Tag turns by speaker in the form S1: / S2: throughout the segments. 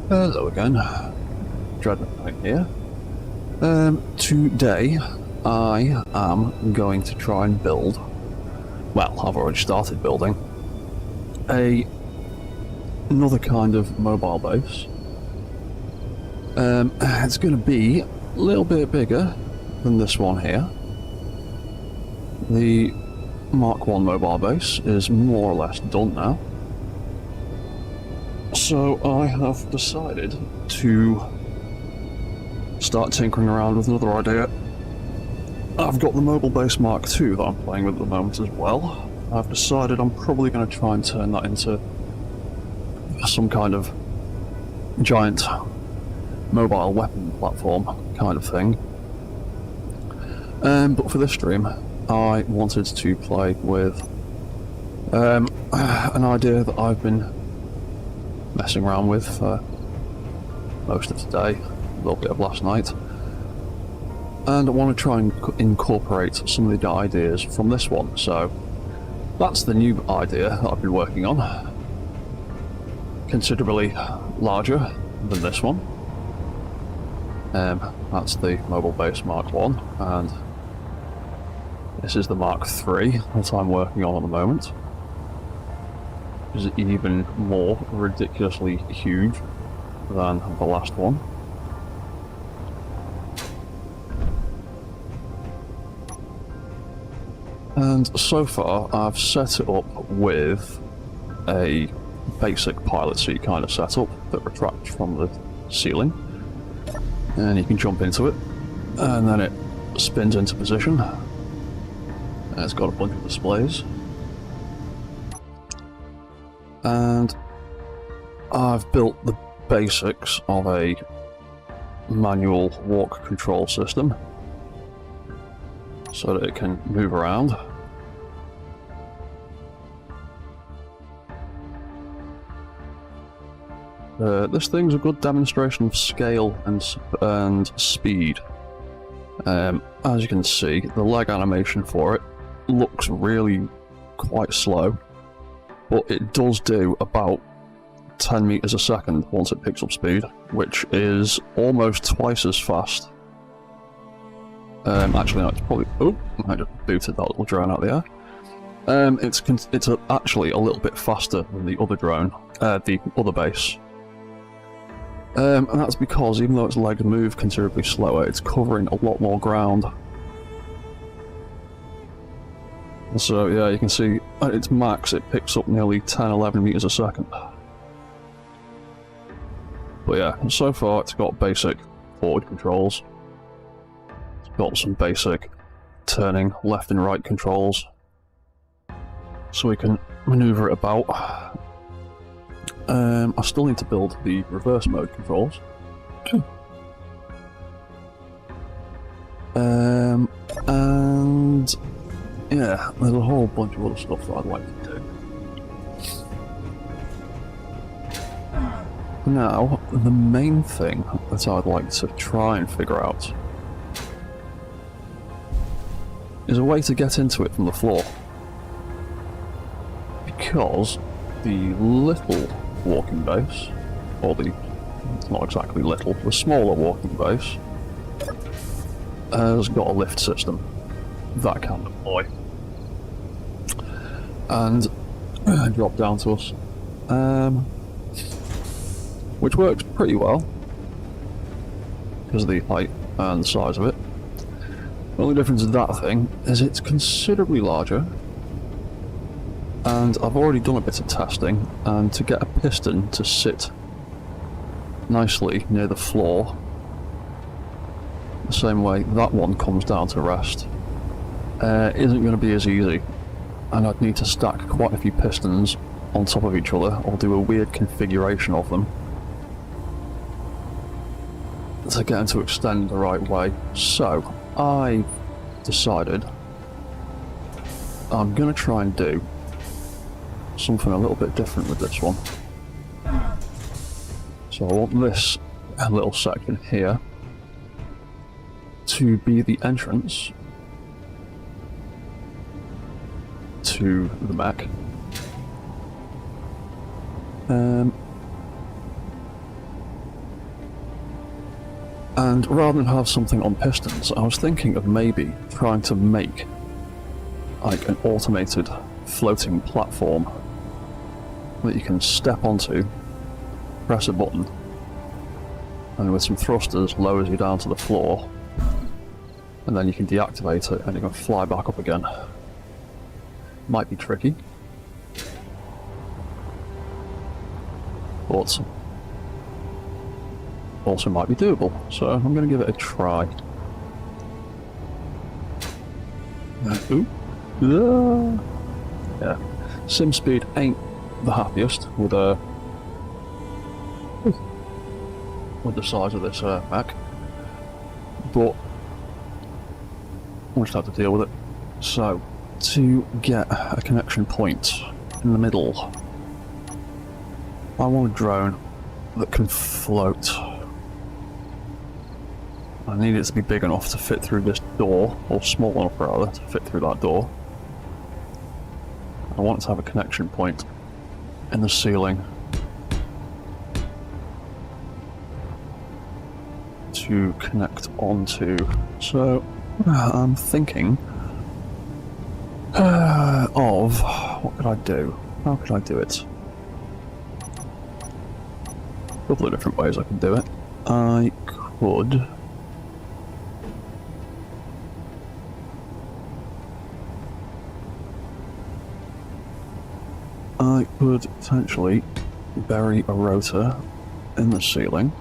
S1: Hello again, Dreadnought here. Today I am going to try and build, well, I've already started building, another kind of mobile base. It's going to be a little bit bigger than this one here. The Mark 1 mobile base is more or less done now. So I have decided to start tinkering around with another idea. I've got the mobile base Mark 2 that I'm playing with at the moment as well. I've decided I'm probably going to try and turn that into some kind of giant mobile weapon platform kind of thing. But for this stream, I wanted to play with an idea that I've been messing around with for most of today, a little bit of last night, and I want to try and incorporate some of the ideas from this one. So that's the new idea that I've been working on, considerably larger than this one. That's the mobile base Mark 1, and this is the Mark 3 that I'm working on at the moment. Is even more ridiculously huge than the last one. And so far I've set it up with a basic pilot seat kind of setup that retracts from the ceiling, and you can jump into it and then it spins into position, and it's got a bunch of displays. And I've built the basics of a manual walk control system so that it can move around. This thing's a good demonstration of scale and speed. As you can see, the leg animation for it looks really quite slow, but it does do about 10 meters a second once it picks up speed, which is almost twice as fast. Actually, no, it's probably... Oh, I just booted that little drone out of the air. It's actually a little bit faster than the other drone, the other base. And that's because even though its legs move considerably slower, it's covering a lot more ground. So yeah, you can see at its max it picks up nearly 10-11 meters a second. But yeah, so far it's got basic forward controls. It's got some basic turning left and right controls, so we can maneuver it about. I still need to build the reverse mode controls. And yeah, there's a whole bunch of other stuff that I'd like to do. Now, the main thing that I'd like to try and figure out is a way to get into it from the floor. Because the little walking base, or the, not exactly little, the smaller walking base, has got a lift system that can deploy and drop down to us, which works pretty well because of the height and the size of it. The only difference with that thing is it's considerably larger, and I've already done a bit of testing, and to get a piston to sit nicely near the floor the same way that one comes down to rest isn't going to be as easy, and I'd need to stack quite a few pistons on top of each other or do a weird configuration of them to get them to extend the right way. So I decided I'm going to try and do something a little bit different with this one. So I want this little section here to be the entrance to the mech. And rather than have something on pistons, I was thinking of maybe trying to make like an automated floating platform that you can step onto, press a button, and with some thrusters lowers you down to the floor, and then you can deactivate it and you can fly back up again. Might be tricky, but also might be doable, so I'm going to give it a try. Ooh. Yeah, sim speed ain't the happiest with the size of this mech, but we'll just have to deal with it. So, to get a connection point in the middle, I want a drone that can float. I need it to be big enough to fit through this door, or small enough rather, to fit through that door. I want it to have a connection point in the ceiling to connect onto. So I'm thinking of what could I do? How could I do it? A couple of different ways I can do it. I could potentially bury a rotor in the ceiling,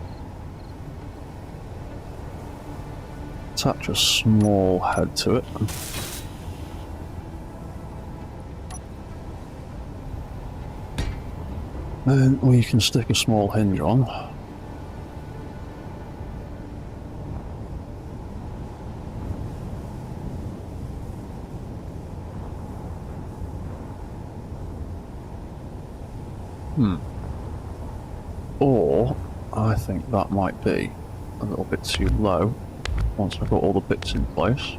S1: attach a small head to it, then we can stick a small hinge on. Or, I think that might be a little bit too low once I've got all the bits in place.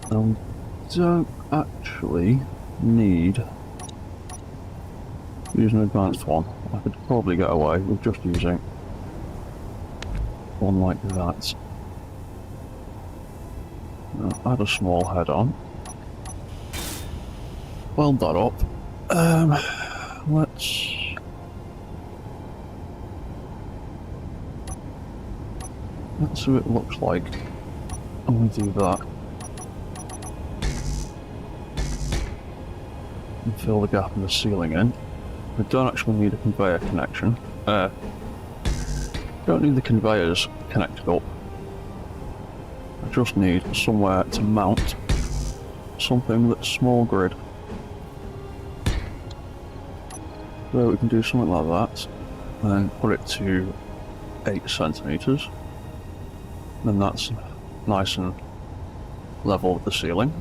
S1: I don't actually need to use an advanced one. I could probably get away with just using one like that. Now, add a small head on. Weld that up. Let's see what it looks like when we do that. And fill the gap in the ceiling in. We don't actually need a conveyor connection. Don't need the conveyors connected up. I just need somewhere to mount something that's small grid. So we can do something like that, and then put it to 8 centimeters. Then that's nice and level with the ceiling.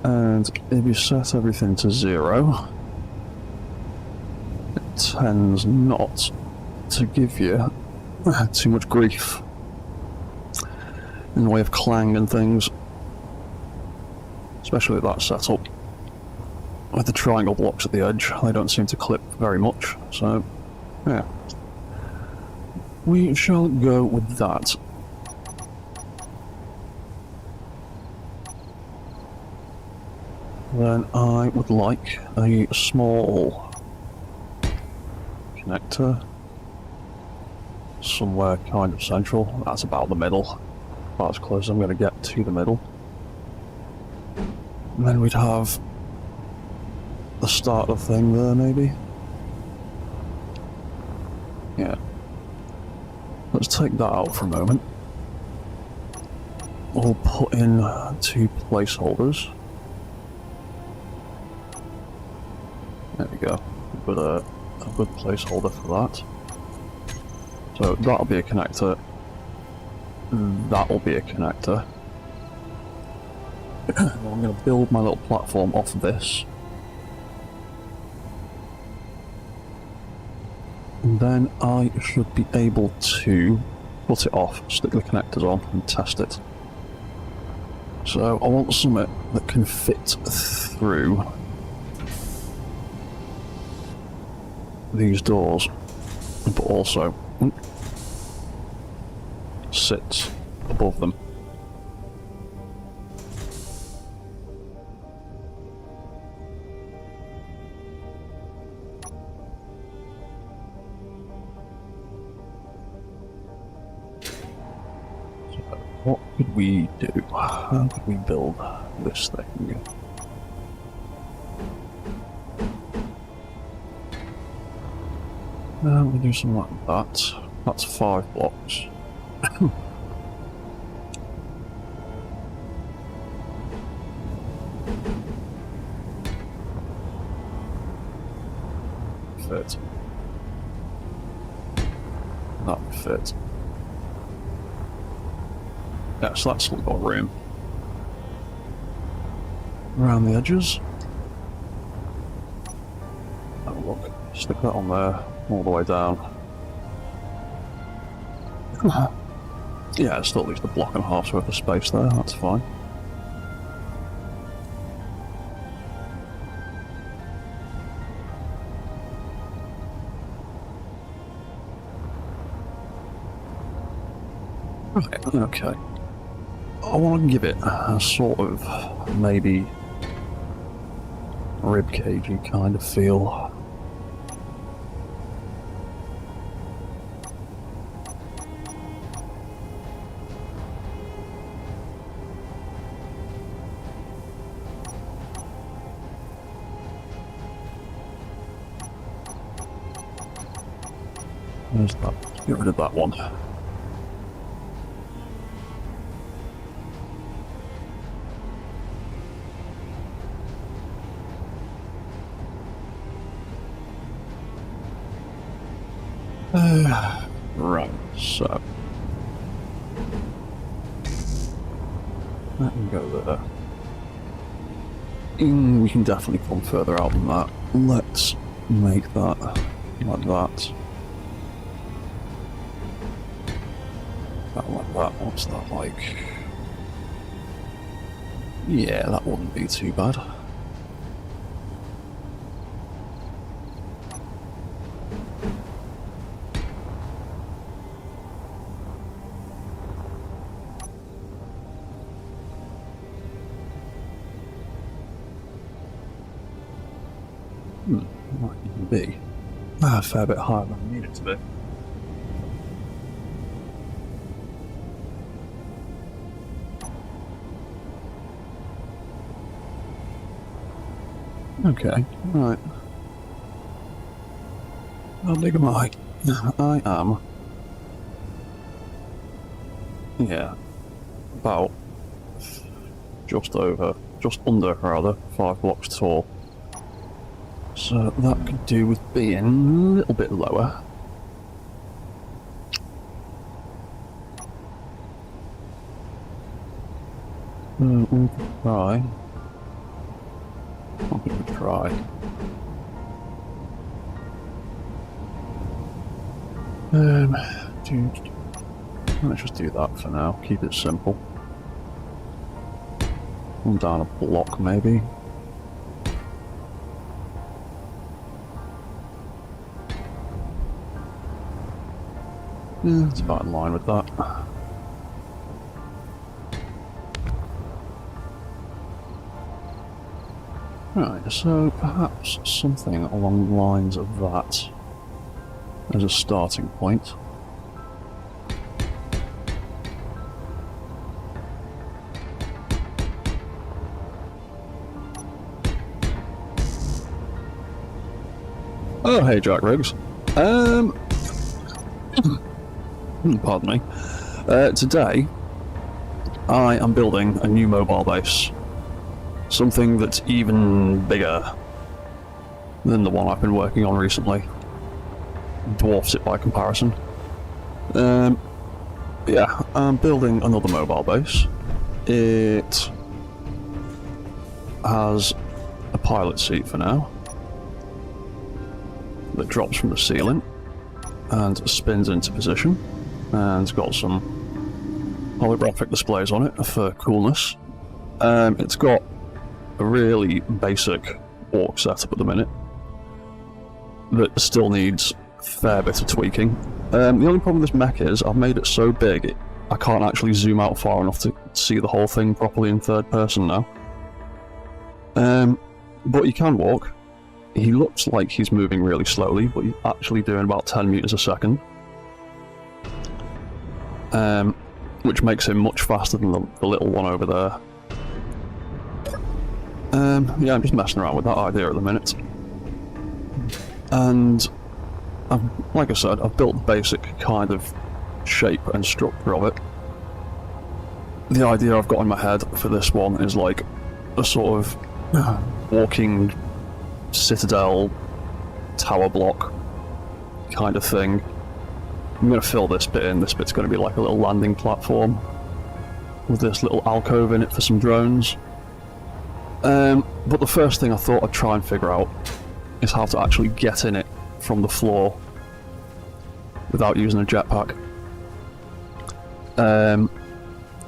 S1: And if you set everything to 0, it tends not to give you too much grief in the way of clang and things. Especially with that setup. With the triangle blocks at the edge, they don't seem to clip very much, so yeah. We shall go with that. Then I would like a small connector somewhere kind of central. That's about the middle. About as close as I'm going to get to the middle. And then we'd have the start of thing there, maybe. Yeah. Let's take that out for a moment. We'll put in 2 placeholders. There we go. We've got a good placeholder for that. So that'll be a connector. That'll be a connector. I'm going to build my little platform off of this. And then I should be able to put it off, stick the connectors on and test it. So I want something that can fit through these doors, but also sits above them. What could we do? How could we build this thing? We'll do something like that. That's 5 blocks. Fit. That would fit. Yeah, so that's still got room around the edges. Have a look. Stick that on there, all the way down. Yeah, it's still at least a block and a half's worth of space there, that's fine. Right, okay. I want to give it a sort of, maybe, ribcagey kind of feel. There's that. Get rid of that one. Right, so that can go there. We can definitely come further out than that. Let's make that like that. That like that. What's that like? Yeah, that wouldn't be too bad. Might even be a fair bit higher than I need it to be. Okay, right. How big am I? I am. Yeah, about just under rather, 5 blocks tall. So that could do with being a little bit lower. We could try. What could we try? Let's just do that for now. Keep it simple. Come down a block, maybe. Yeah, it's about in line with that. Right, so perhaps something along the lines of that as a starting point. Oh, hey, Jack Riggs. Pardon me. Today, I am building a new mobile base. Something that's even bigger than the one I've been working on recently. Dwarfs it by comparison. Yeah, I'm building another mobile base. It has a pilot seat for now that drops from the ceiling and spins into position, and it's got some holographic displays on it for coolness. It's got a really basic walk setup at the minute. that still needs a fair bit of tweaking. The only problem with this mech is I've made it so big I can't actually zoom out far enough to see the whole thing properly in third person now. But he can walk. He looks like he's moving really slowly, but he's actually doing about 10 meters a second. Which makes him much faster than the little one over there. Yeah, I'm just messing around with that idea at the minute. And, like I said, I've built the basic kind of shape and structure of it. The idea I've got in my head for this one is like a sort of walking citadel tower block kind of thing. I'm going to fill this bit in. This bit's going to be like a little landing platform with this little alcove in it for some drones. But the first thing I thought I'd try and figure out is how to actually get in it from the floor without using a jetpack.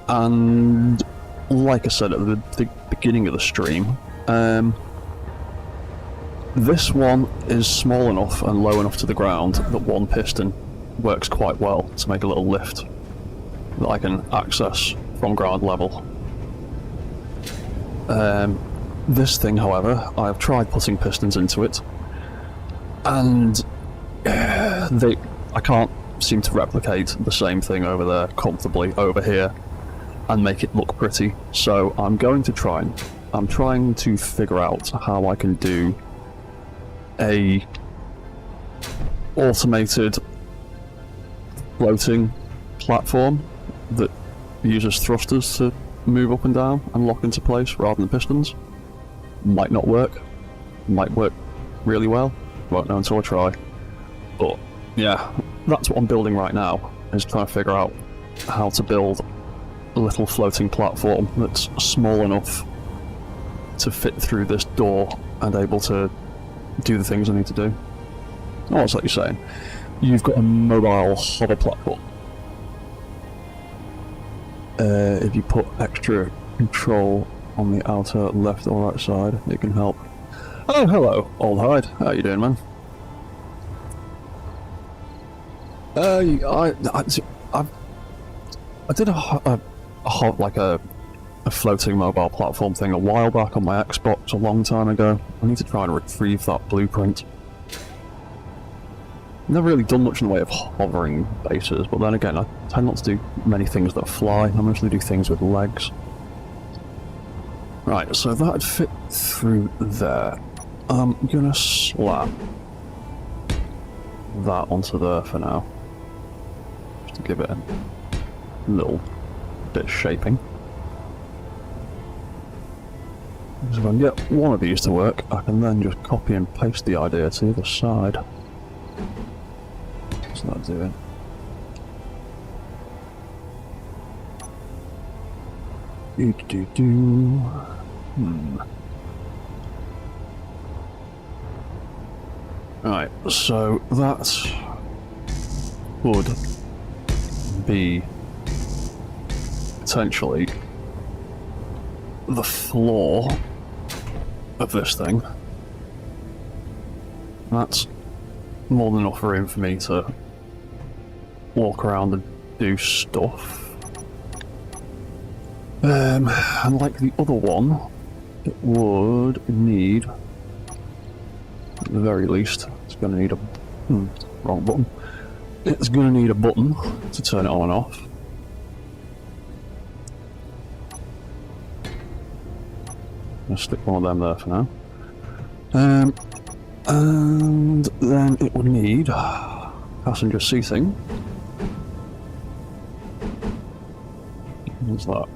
S1: And like I said at the beginning of the stream, this one is small enough and low enough to the ground that one piston works quite well to make a little lift that I can access from ground level. This thing, however, I've tried putting pistons into it, and I can't seem to replicate the same thing over there comfortably over here and make it look pretty. So I'm trying to figure out how I can do a automated floating platform that uses thrusters to move up and down and lock into place rather than pistons. Might not work, might work really well, won't know until I try. But yeah, that's what I'm building right now, is trying to figure out how to build a little floating platform that's small enough to fit through this door and able to do the things I need to do. Oh, it's like you're saying, you've got a mobile hover platform. If you put extra control on the outer left or right side, it can help. Oh, hello, old hide. How you doing, man? I did a floating mobile platform thing a while back on my Xbox a long time ago. I need to try and retrieve that blueprint. Never really done much in the way of hovering bases, but then again, I tend not to do many things that fly. I mostly do things with legs. Right, so that'd fit through there. I'm gonna slap that onto there for now, just to give it a little bit of shaping. So if I can get one of these to work, I can then just copy and paste the idea to the other side. What's that doing? Right, so that would be potentially the floor of this thing. That's more than enough room for me to walk around and do stuff. And like the other one, it would need, at the very least, it's going to need a wrong button. It's going to need a button to turn it on and off. I'll stick one of them there for now. And then it would need passenger seating. What's that?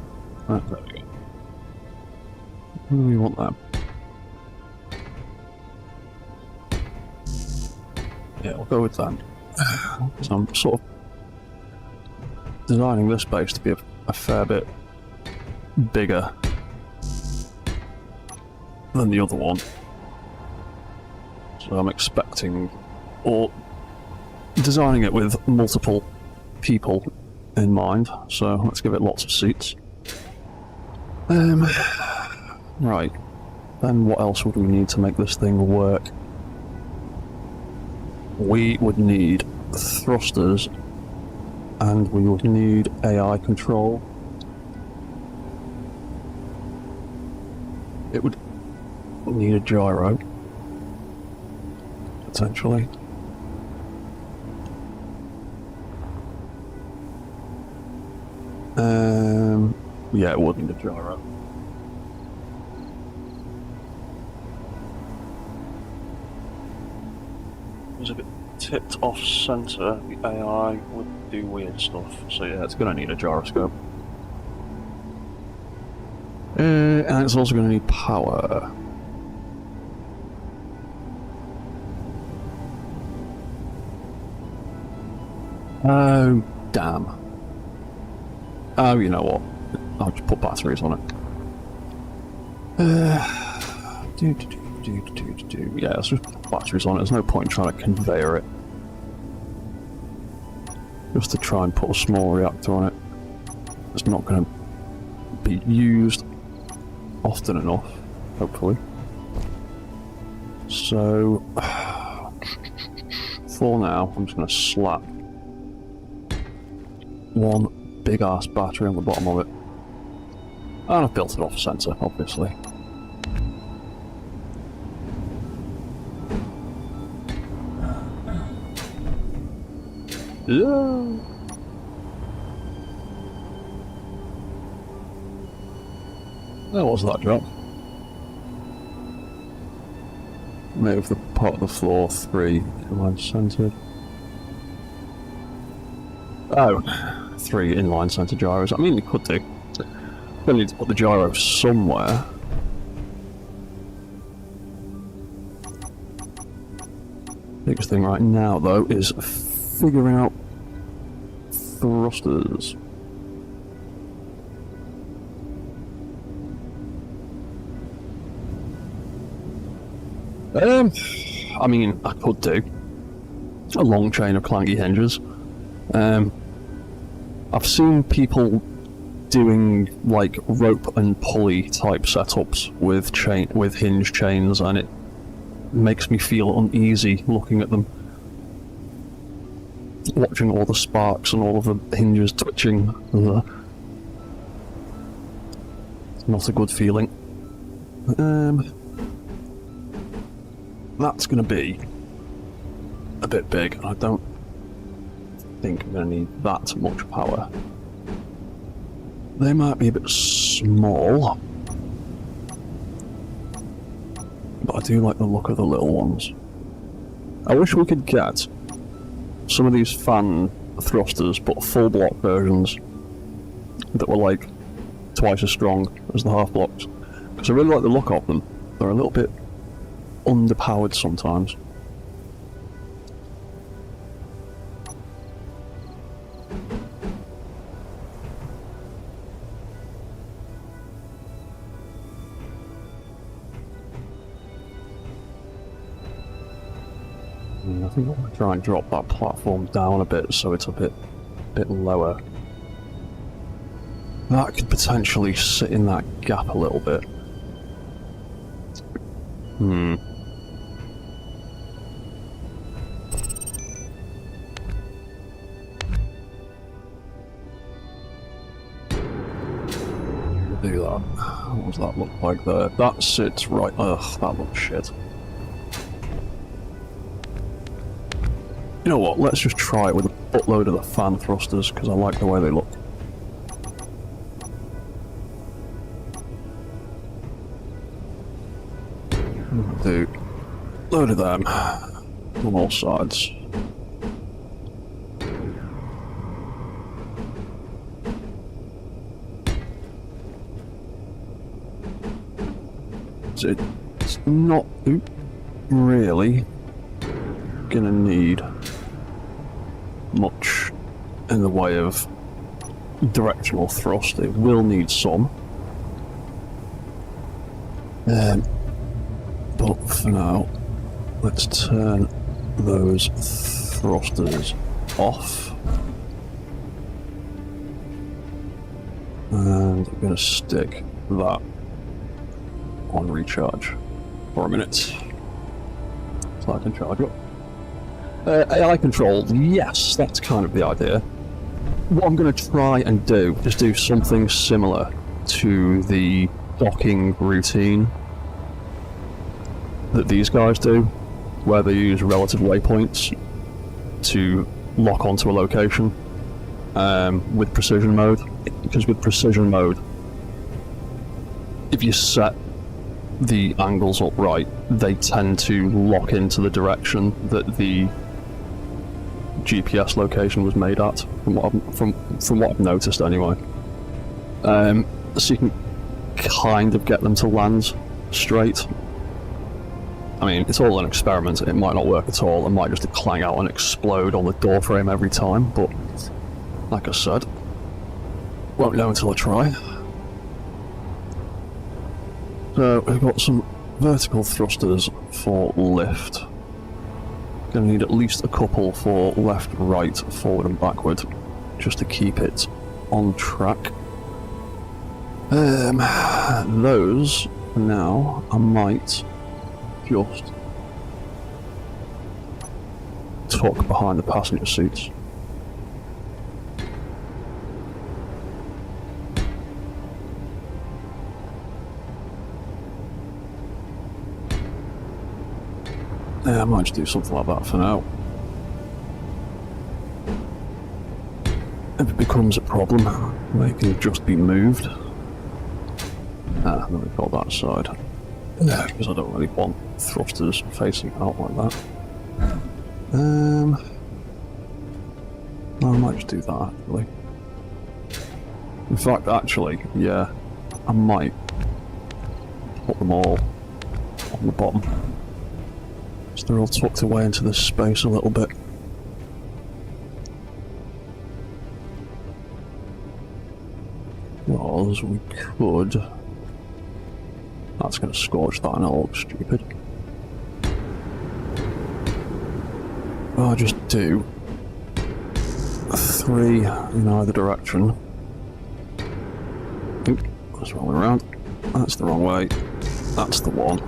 S1: Right, there we go. Where do we want that? Yeah, we'll go with that. So I'm sort of designing this base to be a fair bit bigger than the other one. So I'm expecting, or designing it with multiple people in mind, so let's give it lots of seats. Right, then what else would we need to make this thing work? we would need thrusters and we would need AI control. It would need a gyro, potentially. Yeah, it would need a gyro. It was a bit tipped off center. The AI would do weird stuff, so yeah, it's going to need a gyroscope. And it's also going to need power. Oh, damn. Oh, you know what? I'll just put batteries on it. Yeah, let's just put batteries on it. There's no point in trying to conveyor it. Just to try and put a small reactor on it. It's not going to be used often enough, hopefully. So, for now, I'm just going to slap one big ass battery on the bottom of it. And I've built it off center, obviously. Yeah. What was that drop? Move the part of the floor 3 inline centered. Oh, 3 inline center gyros. I mean, you could do. Gonna need to put the gyro somewhere. Biggest thing right now, though, is figuring out thrusters. I mean, I could do a long chain of clanky hinges. I've seen people doing like rope and pulley type setups with hinge chains, and it makes me feel uneasy looking at them. Watching all the sparks and all of the hinges twitching. It's not a good feeling. That's going to be a bit big. I don't think I'm going to need that much power. They might be a bit small, but I do like the look of the little ones. I wish we could get some of these fan thrusters, but full block versions that were like twice as strong as the half blocks, because I really like the look of them. They're a little bit underpowered sometimes. I think I'm going to try and drop that platform down a bit so it's a bit lower. That could potentially sit in that gap a little bit. Do that. What does that look like there? That sits right. Ugh, that looks shit. You know what? Let's just try it with a buttload of the fan thrusters because I like the way they look. Do a load of them on all sides. It's not really gonna need much in the way of directional thrust. It will need some. But for now, let's turn those thrusters off. And I'm gonna stick that on recharge for a minute so I can charge up. AI controlled, yes, that's kind of the idea. What I'm going to try and do is do something similar to the docking routine that these guys do, where they use relative waypoints to lock onto a location with precision mode. Because with precision mode, if you set the angles up right, they tend to lock into the direction that the GPS location was made at, from what I've noticed anyway. So you can kind of get them to land straight. I mean, it's all an experiment. It might not work at all. It might just clang out and explode on the door frame every time, but like I said, won't know until I try. So we've got some vertical thrusters for lift. Gonna need at least a couple for left, right, forward and backward, just to keep it on track. Those, now, I might just tuck behind the passenger seats. Yeah, I might just do something like that for now. If it becomes a problem, they can just be moved. Then we've got that side. Yeah, because I don't really want thrusters facing out like that. I might just do that, actually. In fact, actually, yeah, I might put them all on the bottom. So they're all tucked away into this space a little bit. Because we could... That's going to scorch that and it'll look stupid. I'll just do 3 in either direction. Oop, that's the wrong way around. That's the wrong way. That's the one.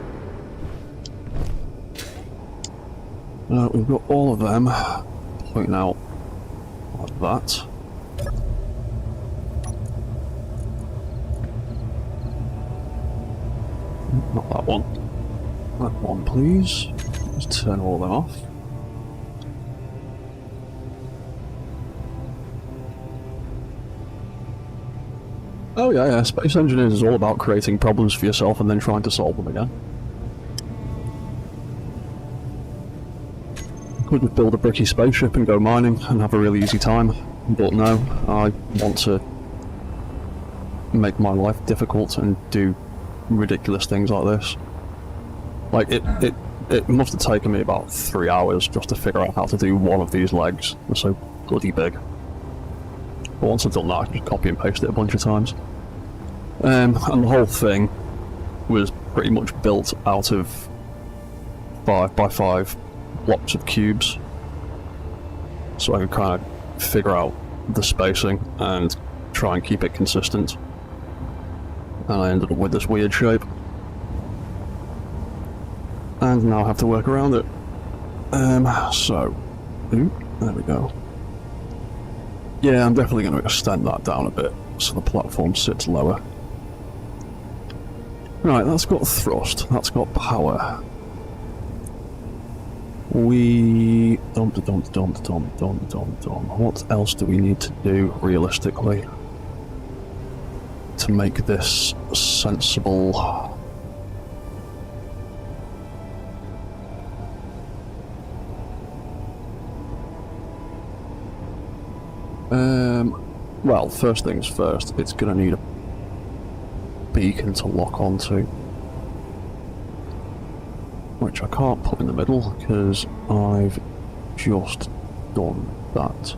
S1: We've got all of them pointing out like that. Not that one. That one, please. Just turn all of them off. Oh yeah, Space Engineers is all about creating problems for yourself and then trying to solve them again. Could just build a bricky spaceship and go mining and have a really easy time, but no, I want to make my life difficult and do ridiculous things like this. Like, it must have taken me about 3 hours just to figure out how to do one of these legs. They're so bloody big. But once I've done that, I can just copy and paste it a bunch of times. And the whole thing was pretty much built out of 5x5 blocks of cubes, so I could kind of figure out the spacing and try and keep it consistent. And I ended up with this weird shape. And now I have to work around it. Ooh, there we go. Yeah, I'm definitely going to extend that down a bit so the platform sits lower. Right, that's got thrust, that's got power. We... What else do we need to do, realistically, to make this sensible? Well, first things first, it's going to need a beacon to lock onto, which I can't put in the middle because I've just done that.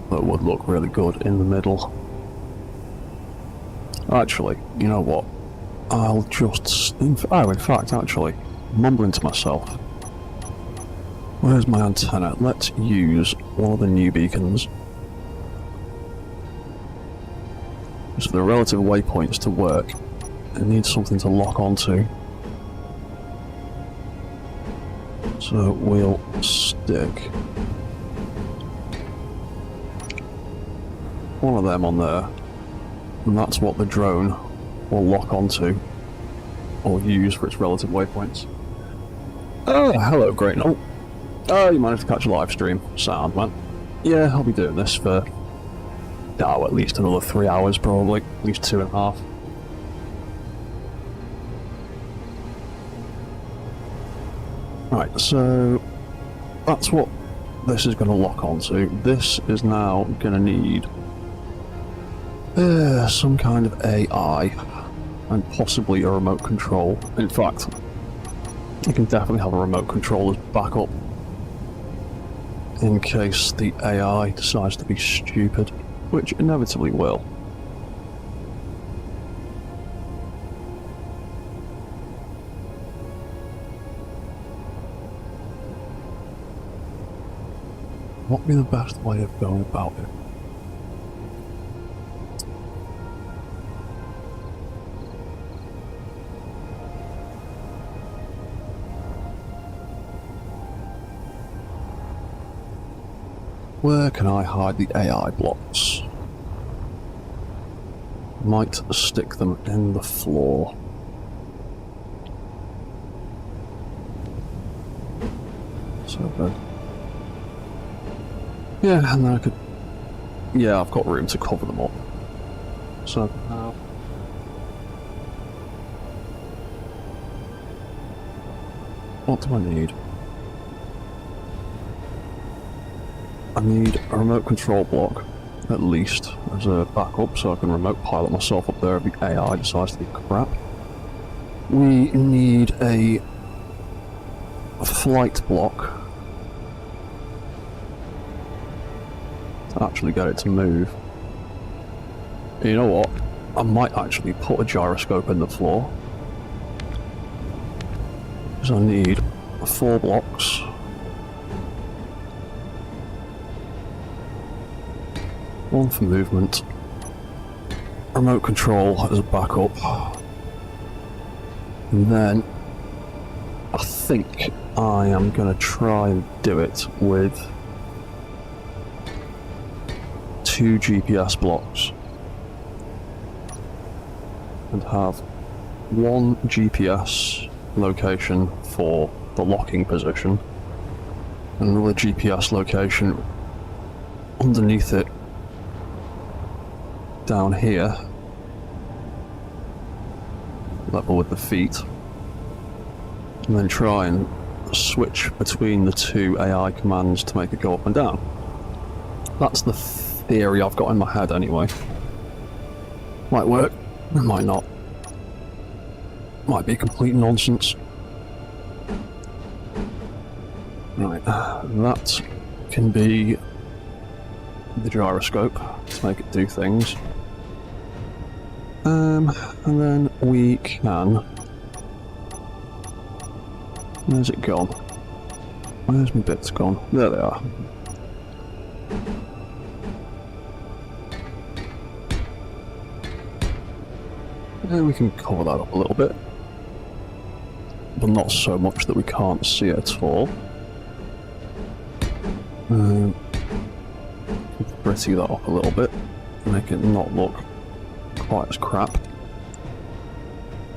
S1: That would look really good in the middle. Actually, you know what? I'll just... in fact, actually, mumbling to myself. Where's my antenna? Let's use one of the new beacons. So the relative waypoints to work. it needs something to lock onto. So we'll stick one of them on there, and that's what the drone will lock onto or use for its relative waypoints. Oh, hello, Great Note. Oh, you managed to catch a live stream. Sound, man. Yeah, I'll be doing this for at least another 3 hours, probably. At least 2.5. Right, so that's what this is going to lock onto. This is now going to need some kind of AI and possibly a remote control. In fact, you can definitely have a remote control as backup in case the AI decides to be stupid, which inevitably will. What would be the best way of going about it? Where can I hide the AI blocks? Might stick them in the floor. So good. Yeah, and then I could... Yeah, I've got room to cover them up. So now... What do I need? I need a remote control block, at least, as a backup, so I can remote pilot myself up there if the AI decides to be crap. We need a flight block to actually get it to move. You know what? I might actually put a gyroscope in the floor, because I need 4 blocks. One for movement, remote control as a backup, and then I think I am going to try and do it with 2 GPS blocks and have 1 GPS location for the locking position and another GPS location underneath it down here, level with the feet, and then try and switch between the 2 AI commands to make it go up and down. That's the theory I've got in my head anyway. Might work, it might not. Might be complete nonsense. Right, that can be the gyroscope to make it do things. And then we can... Where's it gone? Where's my bits gone? There they are. And we can cover that up a little bit, but not so much that we can't see it at all. Pretty that up a little bit, make it not look quite as crap.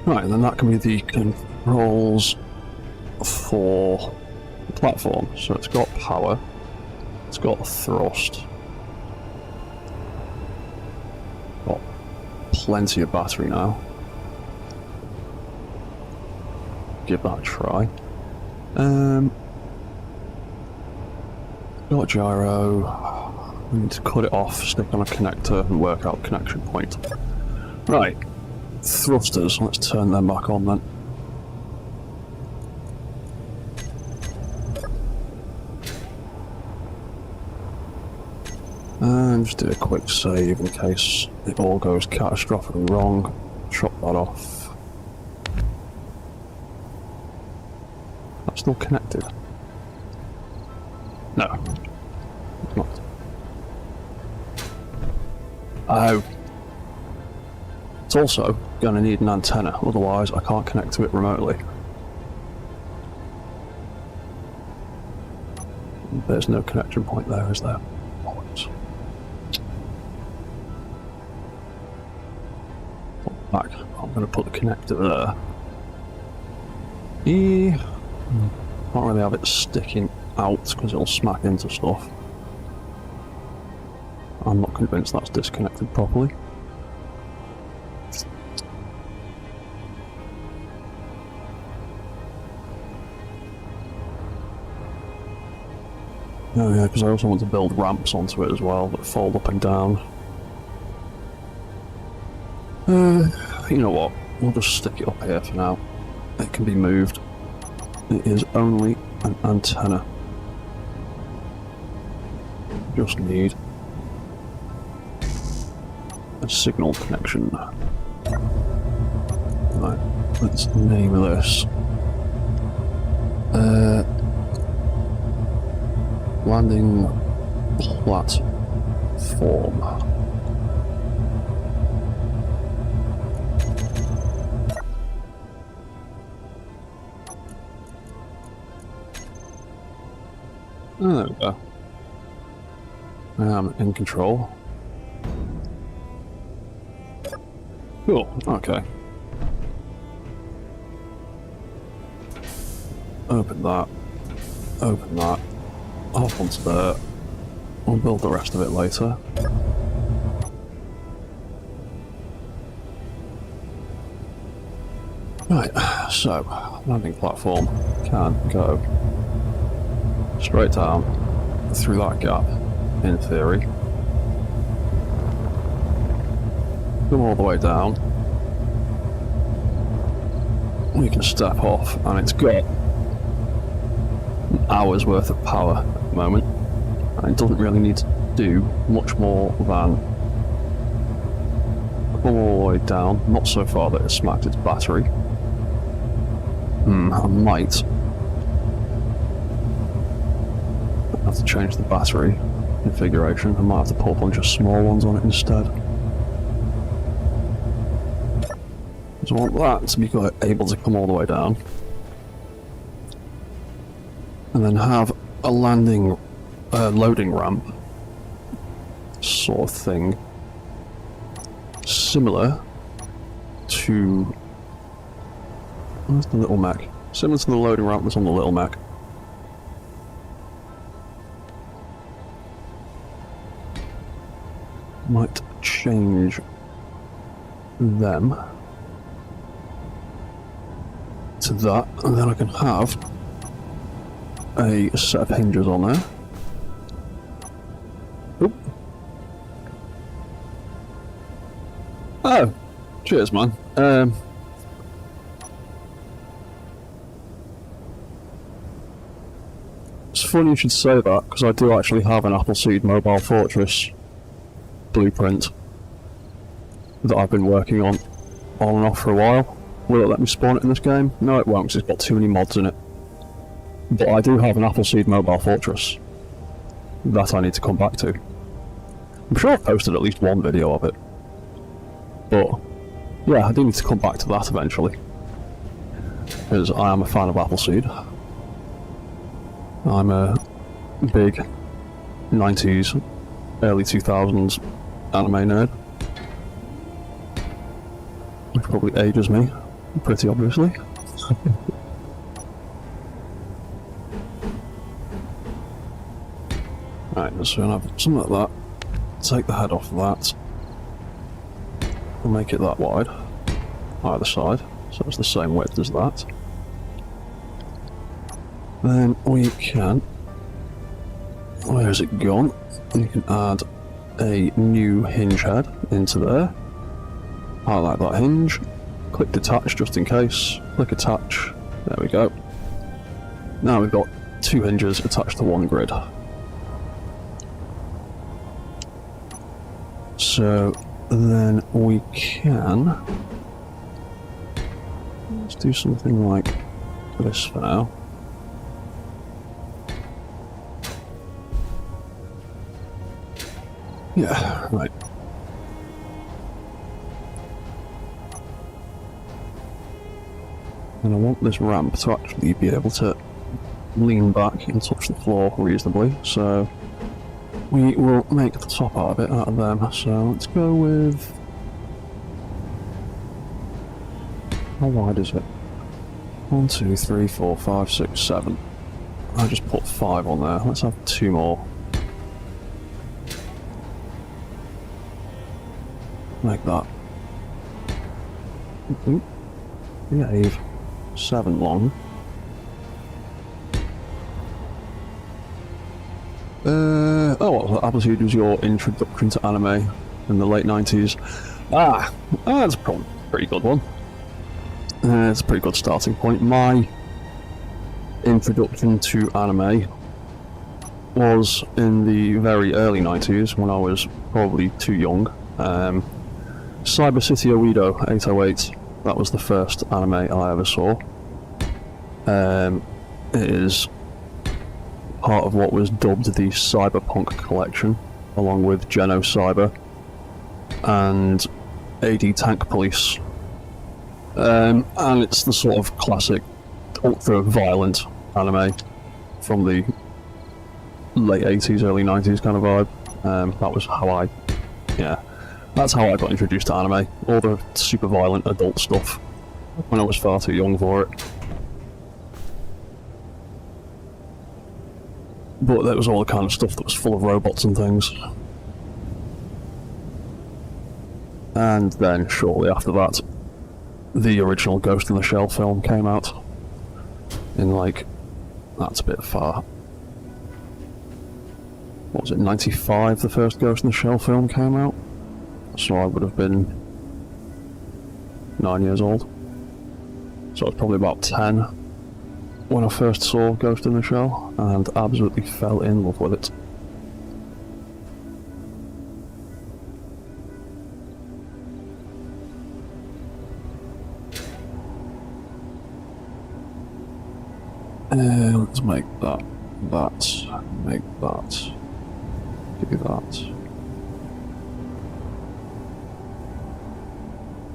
S1: Right, and then that can be the controls for the platform. So it's got power, it's got thrust, got plenty of battery now. Give that a try. Got gyro. We need to cut it off, stick on a connector, and work out connection point. Right, thrusters, let's turn them back on then. And just do a quick save in case it all goes catastrophically wrong. Chop that off. That's still connected. No, it's not. Oh. It's also going to need an antenna, otherwise I can't connect to it remotely. There's no connection point there, is there? Back. I'm going to put the connector there. Can't really have it sticking out because it'll smack into stuff. I'm not convinced that's disconnected properly. Oh yeah, because I also want to build ramps onto it as well that fold up and down. You know what? We'll just stick it up here for now. It can be moved. It is only an antenna. Just need a signal connection. Right, let's name this. Landing platform. Oh, there we go. I'm in control. Cool, okay. Open that. Open that. Off onto there. We'll build the rest of it later. Right, so, landing platform can go straight down through that gap, in theory. Come all the way down. We can step off, and it's got an hour's worth of power at the moment, and it doesn't really need to do much more than come all the way down, not so far that it smacked its battery. I might have to change the battery configuration. I might have to put a bunch of small ones on it instead. So I want that to be able to come all the way down. And then have a landing, loading ramp sort of thing. Similar to... where's the little mech? Similar to the loading ramp that's on the little mech. Might change them to that, and then I can have a set of hinges on there. Oop. Oh, cheers, man. It's funny you should say that, because I do actually have an Appleseed Mobile Fortress blueprint that I've been working on and off for a while. Will it let me spawn it in this game? No, it won't, because it's got too many mods in it. But I do have an Appleseed Mobile Fortress that I need to come back to. I'm sure I've posted at least one video of it. But yeah, I do need to come back to that eventually, because I am a fan of Appleseed. I'm a big 90s, early 2000s anime nerd, which probably ages me, pretty obviously. Right, so I'll have something like that, take the head off of that, and make it that wide, either side, so it's the same width as that. Then we can, where's it gone? You can add a new hinge head into there. Highlight that hinge, click detach just in case, click attach, there we go. Now we've got two hinges attached to one grid. So then we can, let's do something like this for now. Yeah, right. And I want this ramp to actually be able to lean back and touch the floor reasonably, so we will make the top out of it out of them. So let's go with... how wide is it? 1, 2, 3, 4, 5, 6, 7. I just put 5 on there. Let's have 2 more. Like that. Behave. 7 long. Oh, well, Appleseed was your introduction to anime in the late 90s. That's probably a pretty good one. It's a pretty good starting point. My introduction to anime was in the very early 90s when I was probably too young. Cyber City Oedo 808, that was the first anime I ever saw. It is part of what was dubbed the Cyberpunk collection, along with Geno Cyber and AD Tank Police. And it's the sort of classic ultra-violent anime from the late 80s, early 90s kind of vibe. That was how that's how I got introduced to anime. All the super violent adult stuff when I was far too young for it. But there was all the kind of stuff that was full of robots and things. And then shortly after that, the original Ghost in the Shell film came out. In like, that's a bit far. What was it, 95 the first Ghost in the Shell film came out? So I would have been 9 years old. So I was probably about 10 when I first saw Ghost in the Shell, and absolutely fell in love with it. Let's make that, make that, do that.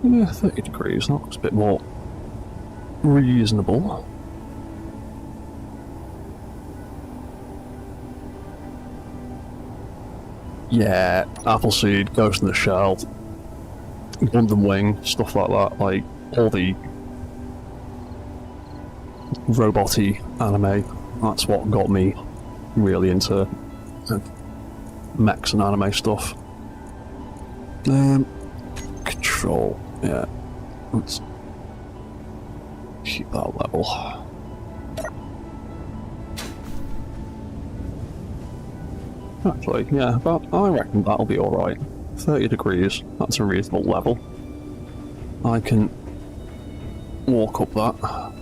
S1: Yeah, 30 degrees, that looks a bit more reasonable. Yeah, Appleseed, Ghost in the Shell, Gundam Wing, stuff like that, like all the robot-y anime, that's what got me really into mechs and anime stuff. Control, yeah, let's keep that level. Actually, yeah, but I reckon that'll be alright. 30 degrees, that's a reasonable level. I can walk up that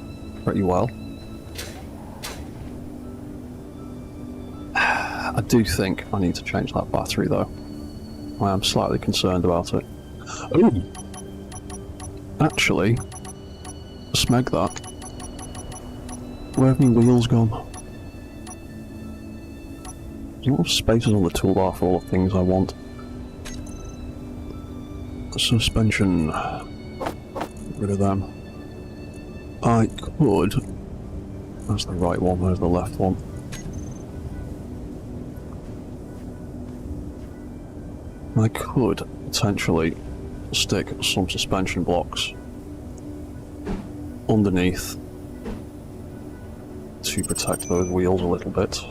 S1: pretty well. I do think I need to change that battery though. I am slightly concerned about it. Ooh! Actually, smeg that. Where have my wheels gone? There's a lot of spaces on the toolbar for all the things I want. Suspension. Get rid of them. I could... That's the right one, there's the left one. I could potentially stick some suspension blocks underneath to protect those wheels a little bit.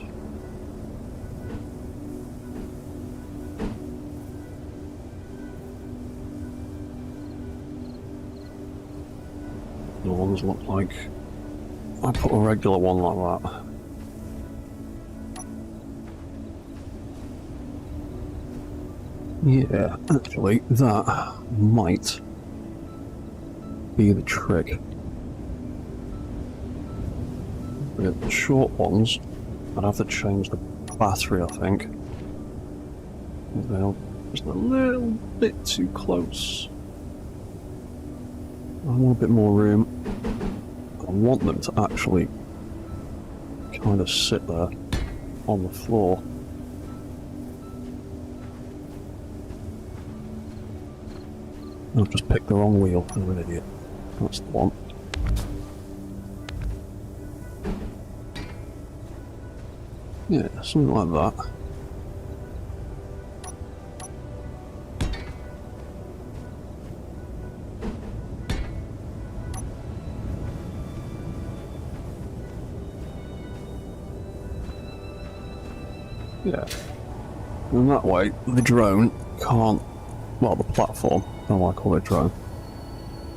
S1: The ones look like I put a regular one like that. Yeah, actually, that might be the trick. With the short ones, I'd have to change the battery, I think. They're just a little bit too close. I want a bit more room. I want them to actually kind of sit there on the floor. I've just picked the wrong wheel. I'm an idiot. That's the one. Yeah, something like that. Yeah. And that way, the drone can't, well, the platform, I don't know why I call it drone.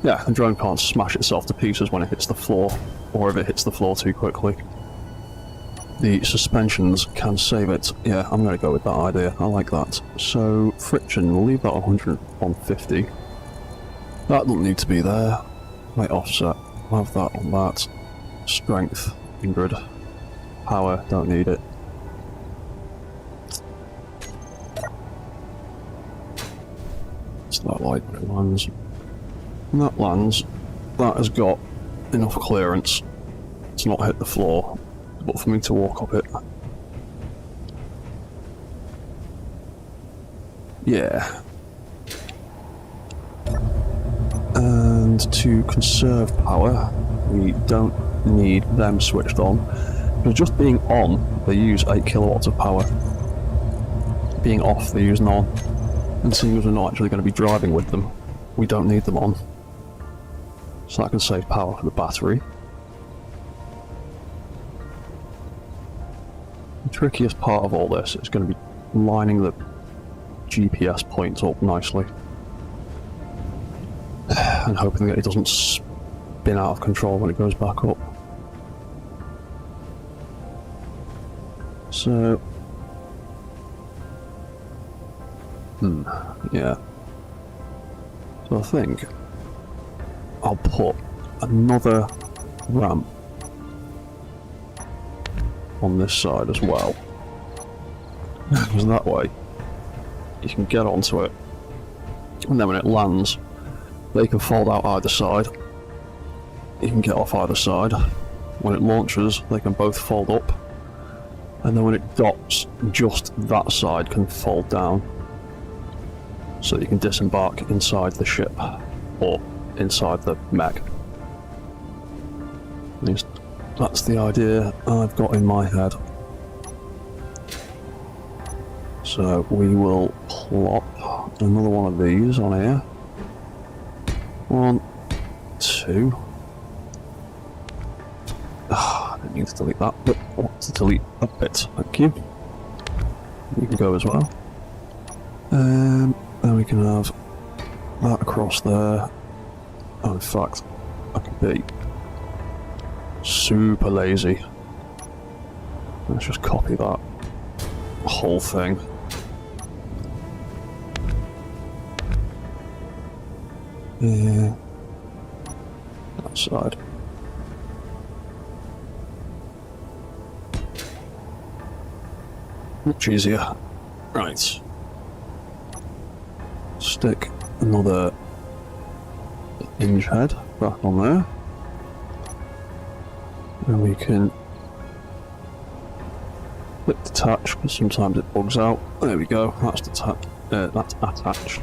S1: Yeah, the drone can't smash itself to pieces when it hits the floor, or if it hits the floor too quickly. The suspensions can save it. Yeah, I'm going to go with that idea. I like that. So, friction, we'll leave that 150. That doesn't need to be there. Weight offset, we'll have that on that. Strength, 100. Power, don't need it. It's that light when it lands. And that lands, that has got enough clearance to not hit the floor, but for me to walk up it. Yeah. And to conserve power, we don't need them switched on. Because just being on, they use 8 kilowatts of power. Being off, they use none. And seeing as we're not actually going to be driving with them, we don't need them on. So that can save power for the battery. The trickiest part of all this is going to be lining the GPS points up nicely. And hoping that it doesn't spin out of control when it goes back up. So... yeah. So I think I'll put another ramp on this side as well. Because that way you can get onto it, and then when it lands, they can fold out either side. You can get off either side. When it launches, they can both fold up, and then when it docks, just that side can fold down. So you can disembark inside the ship, or inside the mech. At least that's the idea I've got in my head. So we will plop another one of these on here. 1, 2. I didn't need to delete that, but I want to delete that bit. Thank you. You can go as well. Then we can have that across there. Oh, in fact, I could be super lazy. Let's just copy that whole thing. Yeah, that side. Much easier. Right. Stick another hinge head back on there. And we can click detach, because sometimes it bugs out. There we go, that's that's attached.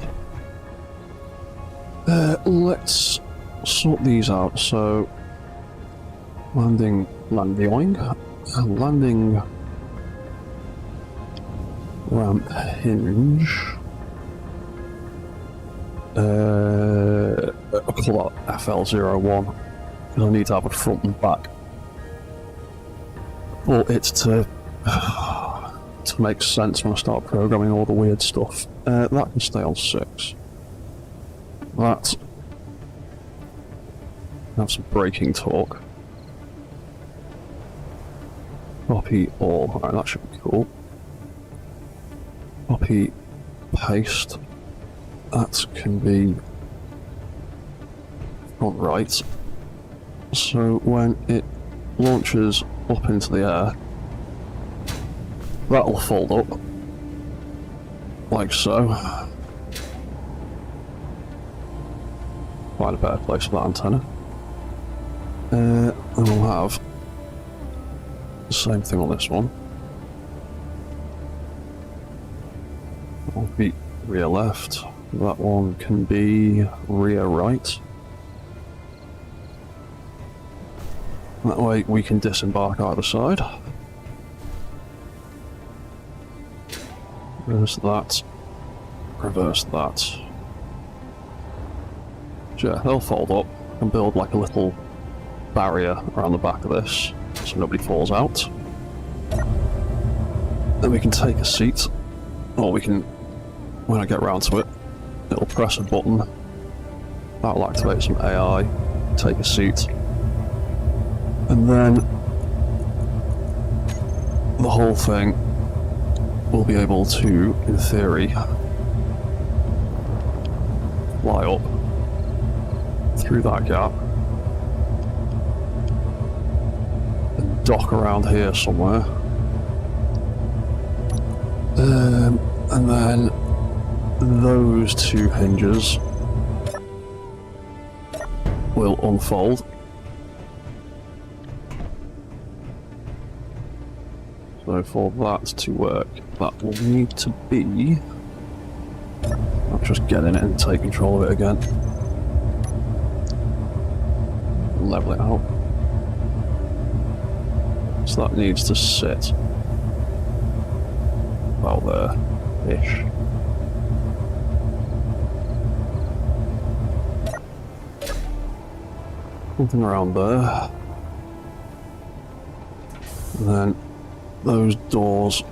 S1: Let's sort these out. So, landing ramp hinge. I'll call that FL01 because I need to have a front and back. But it's to make sense when I start programming all the weird stuff. That can stay on 6. That have some braking torque. Copy all. Alright, that should be cool. Copy, paste. That can be front right. So when it launches up into the air, that'll fold up like so. Find a better place for that antenna. And we'll have the same thing on this one. That'll be rear left. That one can be rear right. That way we can disembark either side. Reverse that. Reverse that. So yeah, they'll fold up and build like a little barrier around the back of this so nobody falls out. Then we can take a seat, or we can, when I get round to it, it'll press a button. That'll activate some AI, take a seat, and then the whole thing will be able to, in theory, fly up through that gap and dock around here somewhere. And then those two hinges will unfold. So for that to work, that will need to be... I'll just get in it and take control of it again. Level it out. So that needs to sit about there-ish. Something around there. And then those doors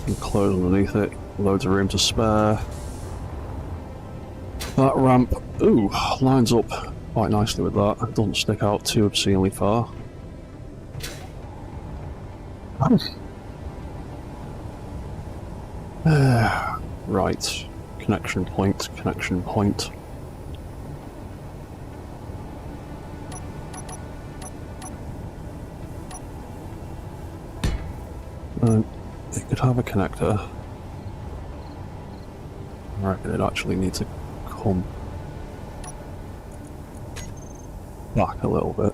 S1: can close underneath it. Loads of room to spare. That ramp, ooh, lines up quite nicely with that. It doesn't stick out too obscenely far. Right, connection point, connection point. It could have a connector. I reckon it actually needs to come back a little bit.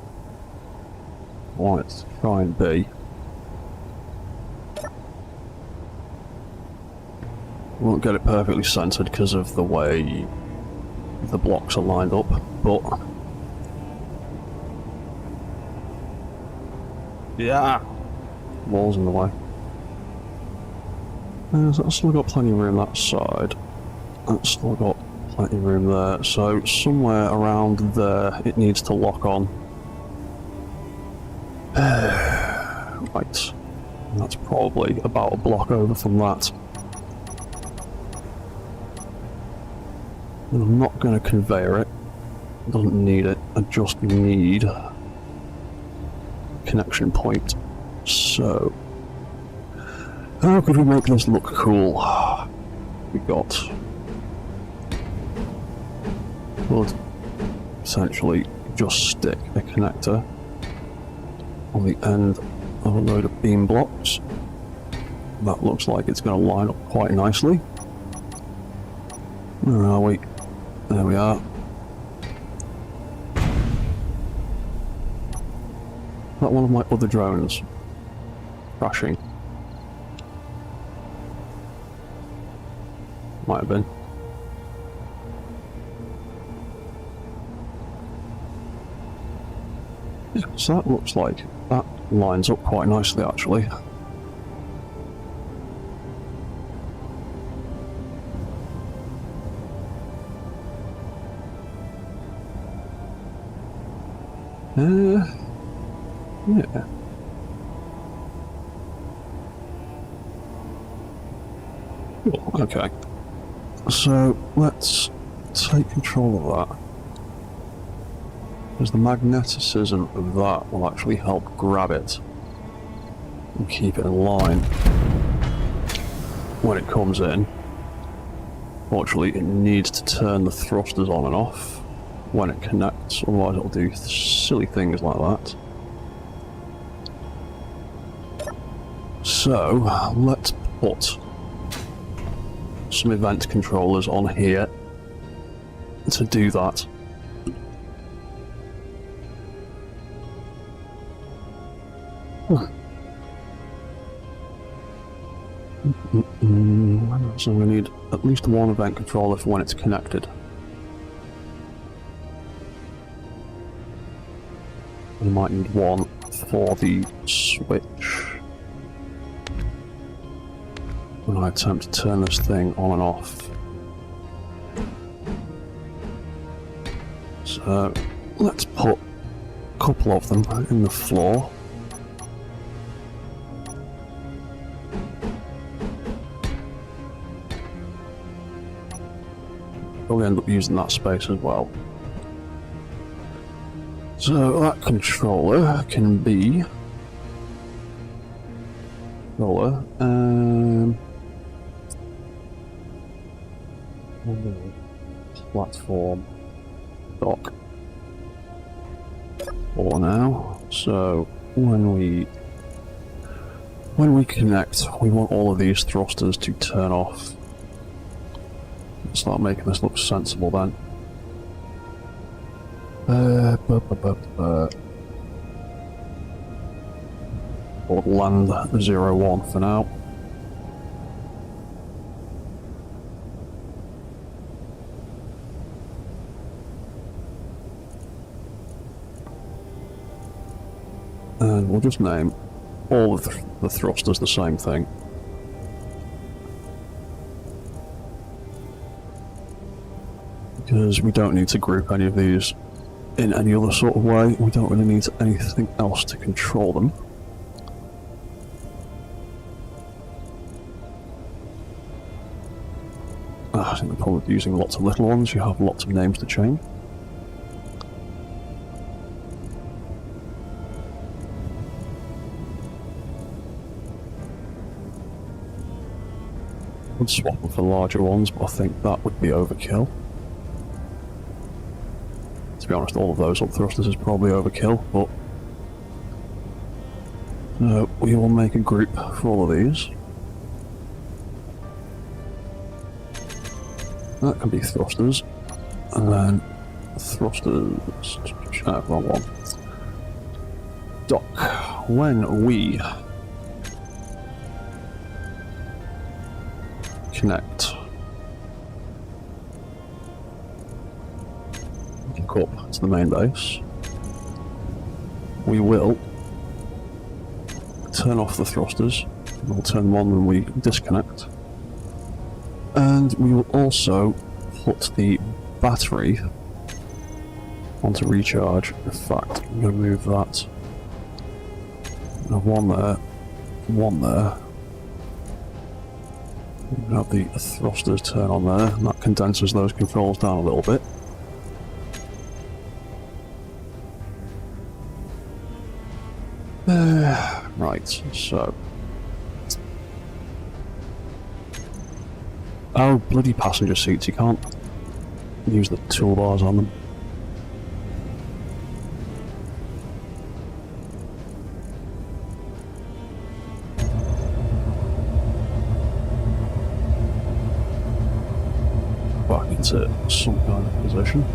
S1: I want it to try and be. Won't get it perfectly centered because of the way the blocks are lined up, but yeah, wall's in the way. That's still got plenty of room that side. That's still got plenty of room there. So somewhere around there, it needs to lock on. Right, that's probably about a block over from that. And I'm not going to conveyor it. Doesn't need it. I just need a connection point. So, how could we make this look cool? We got... We'll essentially just stick a connector on the end of a load of beam blocks. That looks like it's going to line up quite nicely. Where are we? There we are. That one of my other drones crashing. Might have been. So that looks like that lines up quite nicely actually. Yeah. Cool, okay. So let's take control of that. Because the magneticism of that will actually help grab it and keep it in line when it comes in. Fortunately, it needs to turn the thrusters on and off when it connects, otherwise it'll do silly things like that. So, let's put some event controllers on here to do that. So we need at least one event controller for when it's connected. We might need one for the switch. when I attempt to turn this thing on and off. So let's put a couple of them in the floor. We'll end up using that space as well. So that controller can be platform dock for now. So when we connect, we want all of these thrusters to turn off. Start making this look sensible then. We'll land 01 for now. And we'll just name all of the thrusters the same thing. Because we don't need to group any of these in any other sort of way. We don't really need anything else to control them. I think they're probably using lots of little ones. You have lots of names to change. I'd swap them for larger ones, but I think that would be overkill. To be honest, all of those up thrusters is probably overkill, but we will make a group for all of these. That can be thrusters, and then thrusters. Wrong one. Dock. When we connect up to the main base, we will turn off the thrusters. We'll turn them on when we disconnect, and we will also put the battery onto recharge. In fact, I'm going to move that. One there, one there. We have the thrusters turn on there, and that condenses those controls down a little bit. Right, so... Oh, bloody passenger seats, you can't use the toolbars on them. Back into some kind of position.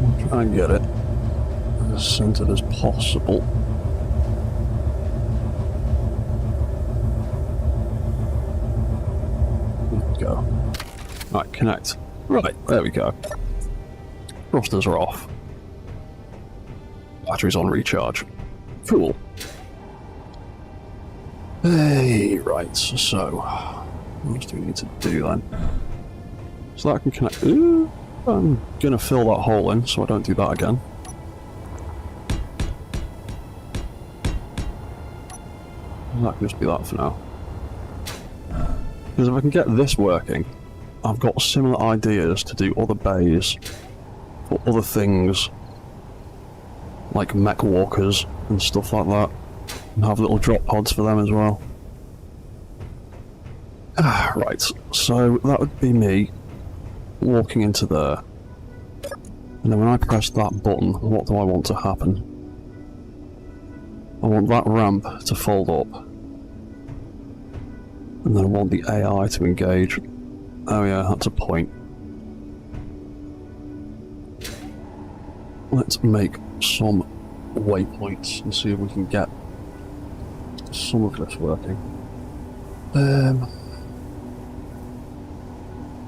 S1: We'll try and get it as centered as possible. There we go. Right, connect. Right, there we go. Thrusters are off. Batteries on recharge. Cool. Hey, right, so what else do we need to do then? So that can connect. Ooh, I'm gonna fill that hole in so I don't do that again. That can just be that for now. Because if I can get this working, I've got similar ideas to do other bays for other things, like mech walkers and stuff like that, and have little drop pods for them as well. Right, so that would be me walking into there, and then when I press that button, what do I want to happen? I want that ramp to fold up, and then I want the AI to engage. Oh yeah, that's a point. Let's make some waypoints and see if we can get some of this working.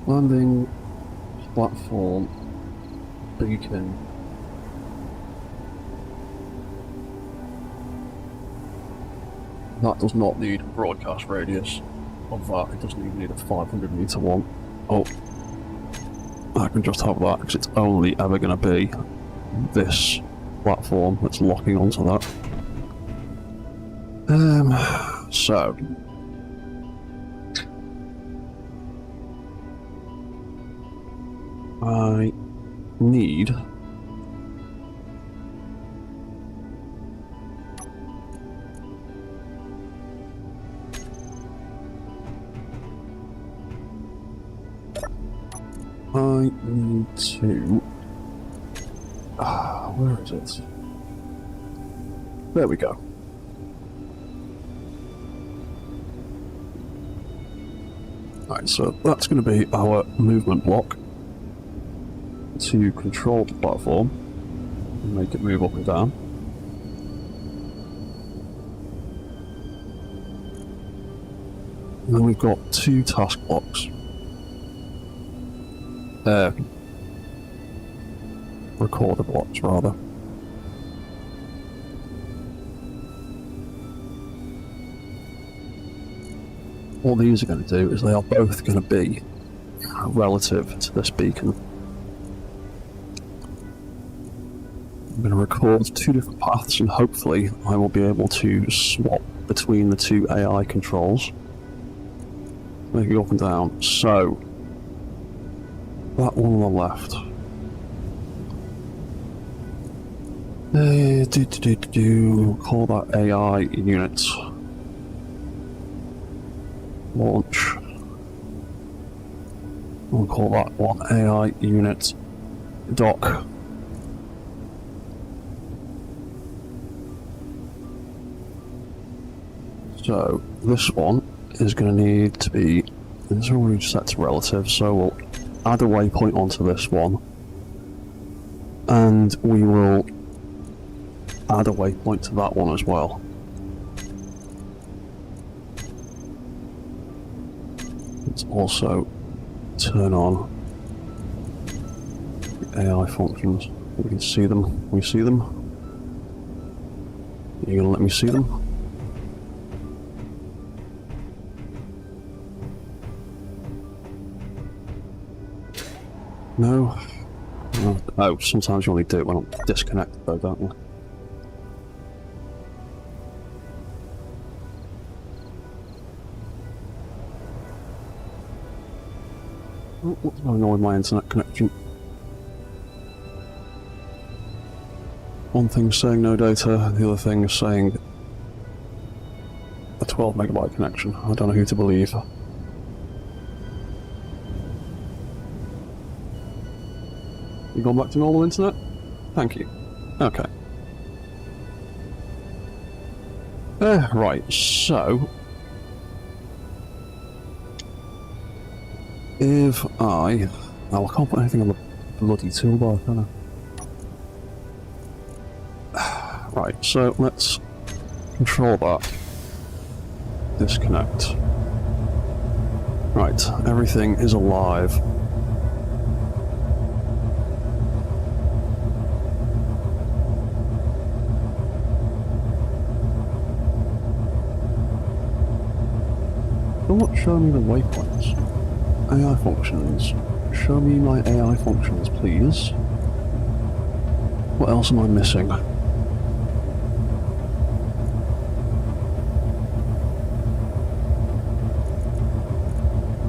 S1: Landing, platform, beacon, That does not need a broadcast radius of that. It doesn't even need a 500 meter one. Oh, I can just have that because it's only ever going to be this platform that's locking onto that. So I need to where is it? There we go. Right, so that's going to be our movement block to control the platform and make it move up and down. And then we've got two task blocks. Recorder blocks, rather. What these are going to do is they are both going to be relative to this beacon. I'm going to record two different paths and hopefully I will be able to swap between the two AI controls. Make it up and down. So, that one on the left. Call that AI unit. Launch. We'll call that one AI unit dock. So this one is going to need to be, it's already set to relative, so we'll add a waypoint onto this one, and we will add a waypoint to that one as well. Let's also turn on the AI functions. We can see them. Can we see them? Are you going to let me see them? No? Oh, sometimes you only do it when I'm disconnected though, don't you? What's going on with my internet connection? One thing's saying no data, the other thing is saying a 12 megabyte connection. I don't know who to believe. You gone back to normal internet? Thank you. Okay. Right, so if I can't put anything on the bloody toolbar, can I? Right, so let's control that. Disconnect. Right, everything is alive. Don't show me the waypoints. AI functions. Show me my AI functions, please. What else am I missing?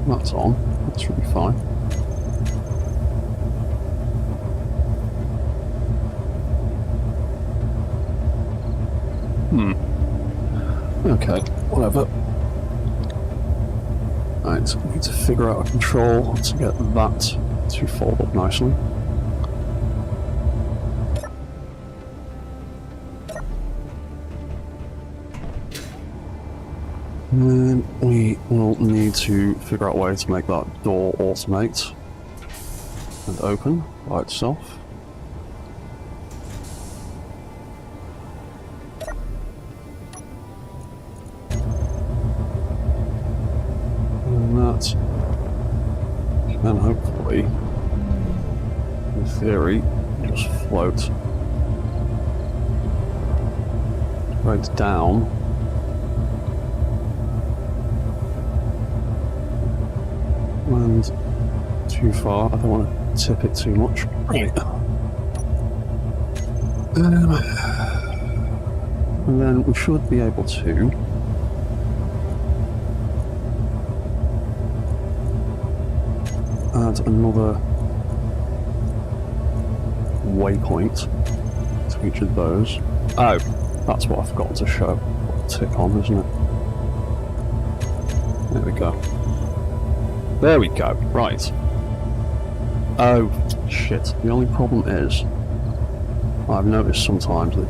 S1: That's on. That should be fine. Okay, whatever. Right, we need to figure out a control to get that to fold up nicely. And then we will need to figure out a way to make that door automate and open by itself. And hopefully, in theory, just float right down and too far. I don't want to tip it too much. Right. And then we should be able to add another waypoint to each of those. Oh, that's what I forgot to show. Tick on, isn't it? There we go. There we go. Right. Oh, shit. The only problem is, I've noticed sometimes that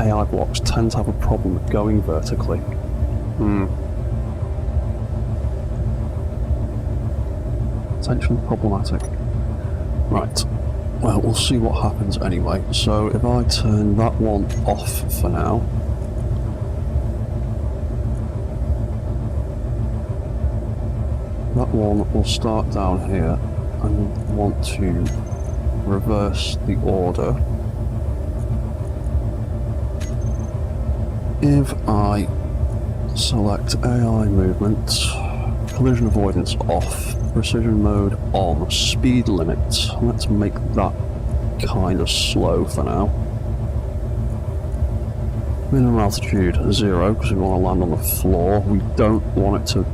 S1: AI blocks tend to have a problem with going vertically. Potentially problematic. Right. Well, we'll see what happens anyway. So if I turn that one off for now. That one will start down here, and we want to reverse the order. If I select AI movement, collision avoidance off, precision mode on, speed limit, let's make that kind of slow for now. Minimum altitude 0 because we want to land on the floor. We don't want it to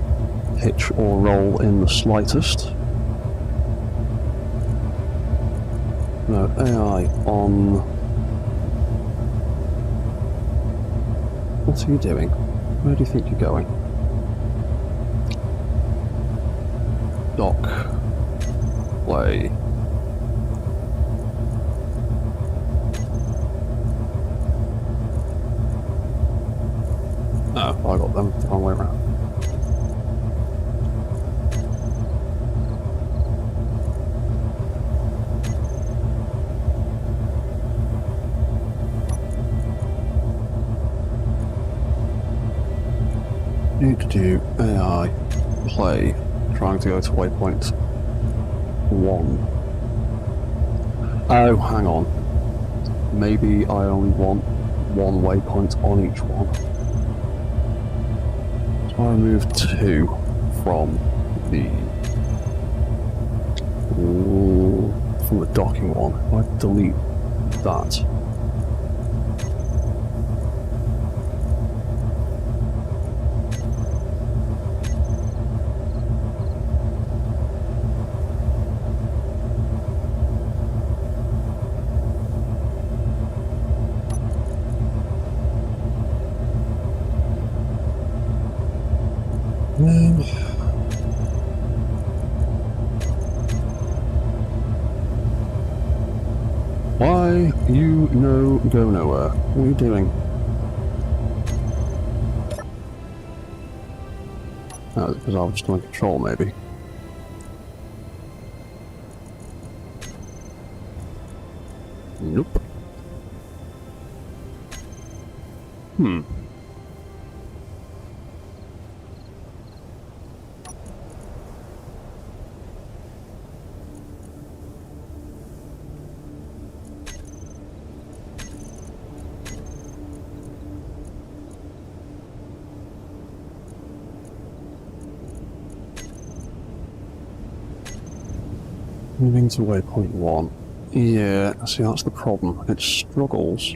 S1: pitch or roll in the slightest. No, AI on. What are you doing? Where do you think you're going? Dock. Play. Oh, I got them the wrong way around. Need to do AI play, trying to go to waypoint 1. Oh, hang on. Maybe I only want one waypoint on each one. So I remove 2 from the docking one. If I delete that. Why you no go nowhere? What are you doing? Oh, because I was just on control, maybe. Nope. Moving to waypoint 1. Yeah, see, that's the problem. It struggles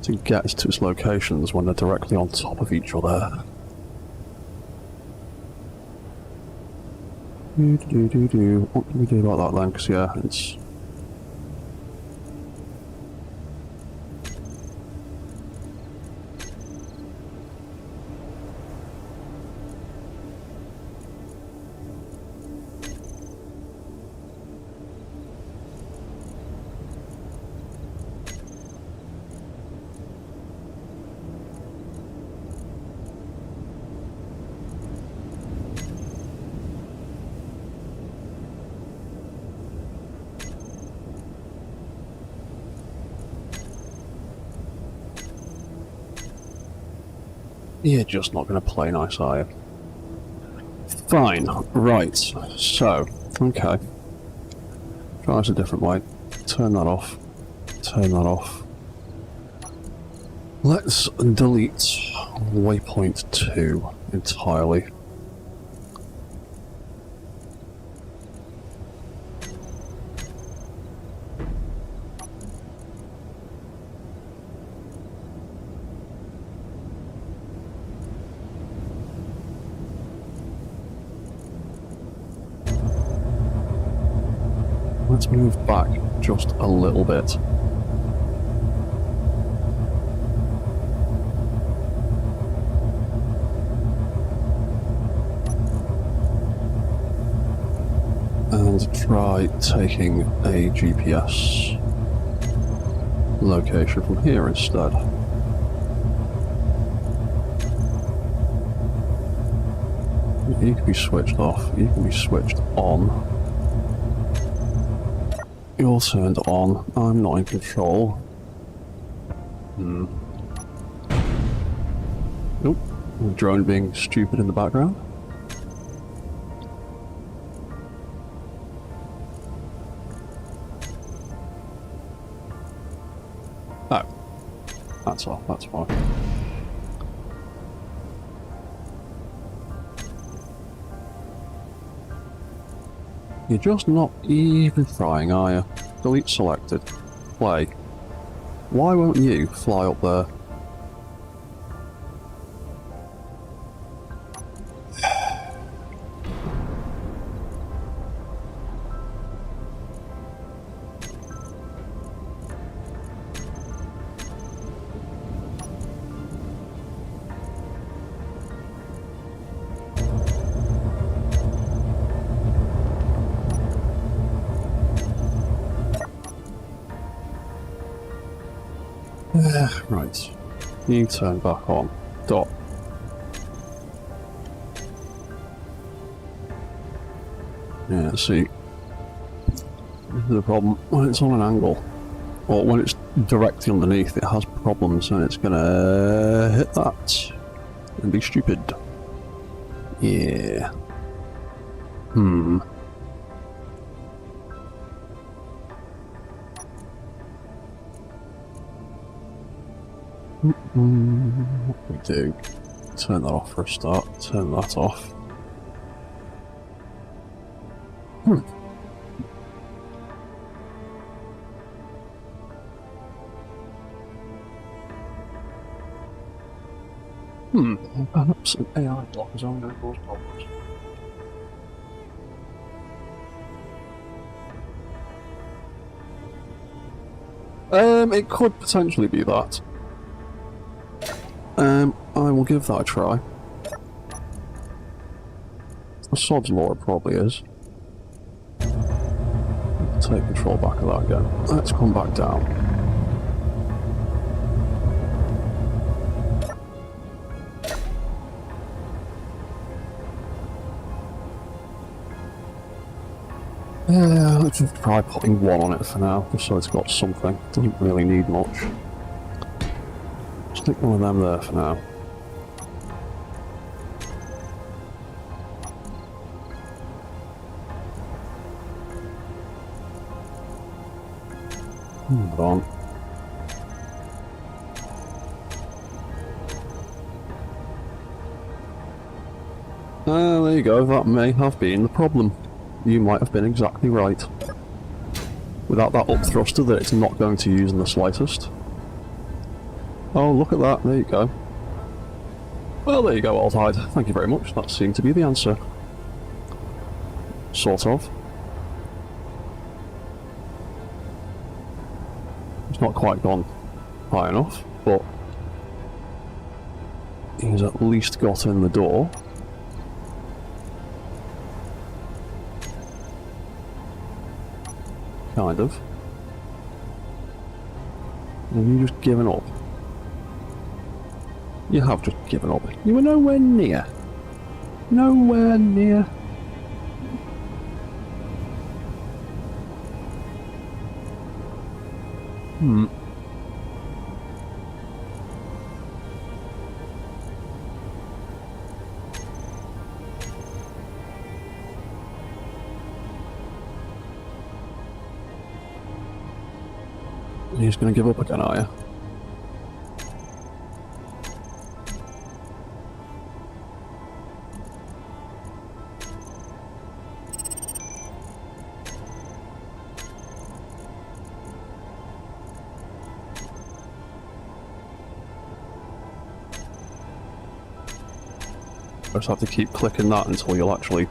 S1: to get to its locations when they're directly on top of each other. What can we do about that then? Because, yeah, it's... You're just not going to play nice, are you? Fine, right, so, okay. Try this a different way. Turn that off. Turn that off. Let's delete waypoint 2 entirely. Let's move back just a little bit. And try taking a GPS location from here instead. You can be switched off, you can be switched on. You're turned on, I'm not in control. Nope, the drone being stupid in the background. Oh, that's off, that's fine. You're just not even trying, are you? Delete selected. Play. Why won't you fly up there? Right. You turn back on. Dot. Yeah, see. This is the problem. When it's on an angle, or when it's directly underneath, it has problems and it's gonna hit that and be stupid. Yeah. What do we do? Turn that off for a start. Turn that off. Perhaps an AI block is only going to cause problems. It could potentially be that. I will give that a try. The sod's law it probably is. Take control back of that again. Let's come back down. Yeah, let's just try putting one on it for now, just so it's got something. Doesn't really need much. Stick one of them there for now. Hold on. There you go, that may have been the problem. You might have been exactly right. Without that up thruster that it's not going to use in the slightest. Oh, look at that, there you go. Well, there you go, Alt-Hide. Thank you very much, that seemed to be the answer. Sort of. It's not quite gone high enough, but he's at least got in the door. Kind of. And you just given up. You have just given up. You were nowhere near. Nowhere near. You're just going to give up again, are you? Just have to keep clicking that until you'll actually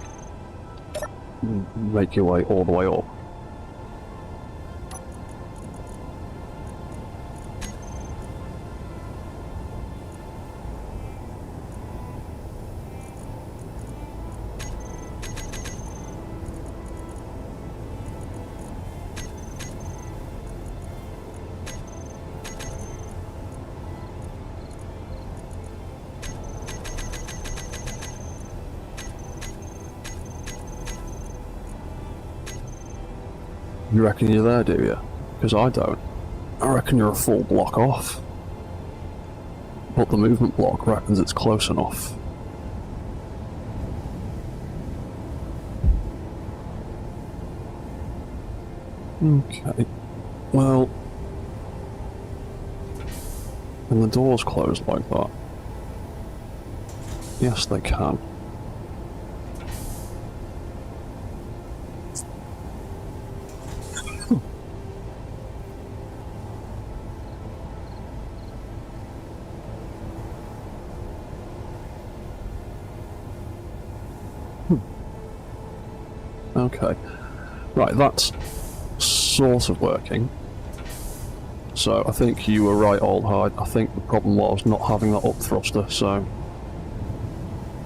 S1: make your way all the way up. You reckon you're there, do you? Because I don't. I reckon you're a full block off. But the movement block reckons it's close enough. Okay. Well... Can the doors close like that? Yes, they can. Okay. Right, that's sort of working. So I think you were right, Old Hide. I think the problem was not having that up thruster, so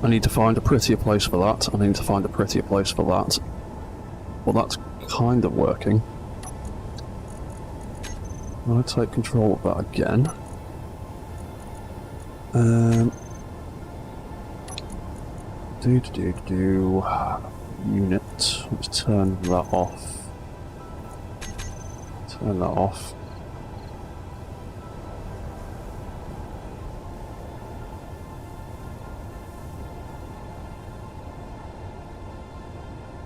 S1: I need to find a prettier place for that. I need to find a prettier place for that. Well, that's kind of working. I'll take control of that again. Unit. Let's turn that off. Turn that off.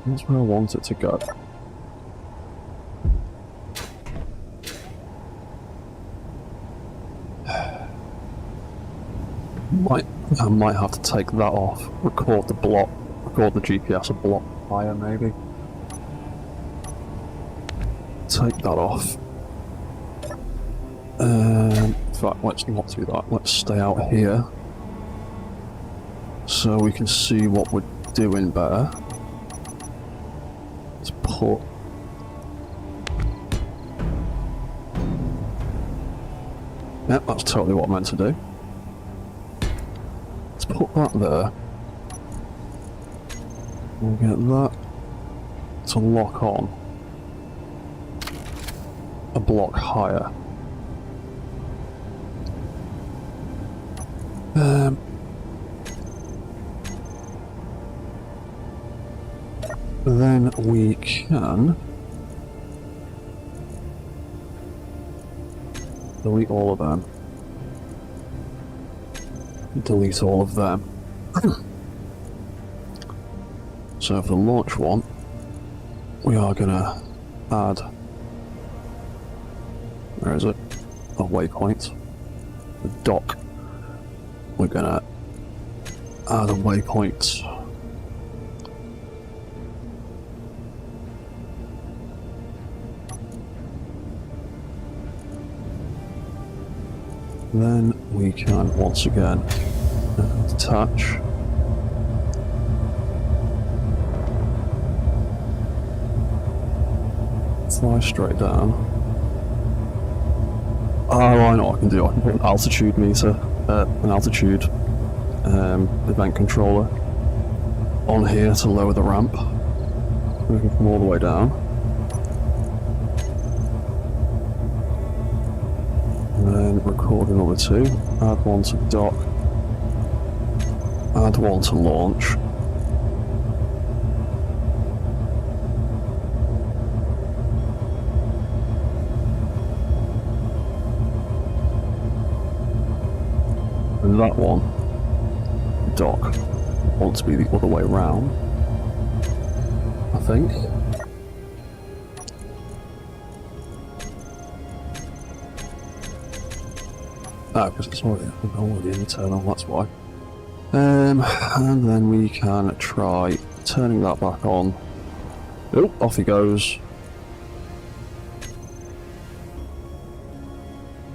S1: That's where I want it to go. I might have to take that off, record the GPS a block higher maybe. Take that off. In fact, let's not do that. Let's stay out here so we can see what we're doing better. Let's put... Yep, that's totally what I meant to do. Let's put that there. We'll get that to lock on a block higher. Then we can delete all of them. Delete all of them. So for the launch one, we are gonna add, where is it? A waypoint. The dock. We're gonna add a waypoint. Then we can once again detach. Fly straight down. Oh, I know what I can do. I can put an altitude meter, an altitude event controller on here to lower the ramp. We can come all the way down. And then record another two. Add one to dock. Add one to launch. And that one, dock, wants to be the other way round, I think. Ah, because it's already internal, that's why. And then we can try turning that back on. Oh, off he goes.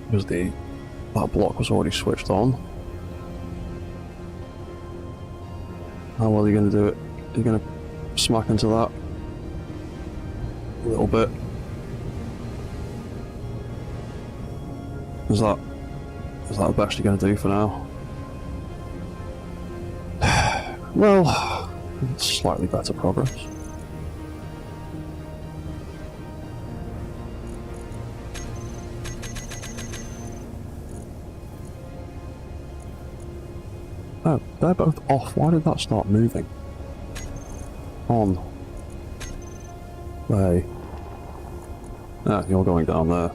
S1: Because that block was already switched on. How well are you going to do it? You're going to smack into that a little bit. Is that the best you're going to do for now? Well, slightly better progress. Oh, they're both off. Why did that start moving? On. Way. Ah, you're going down there.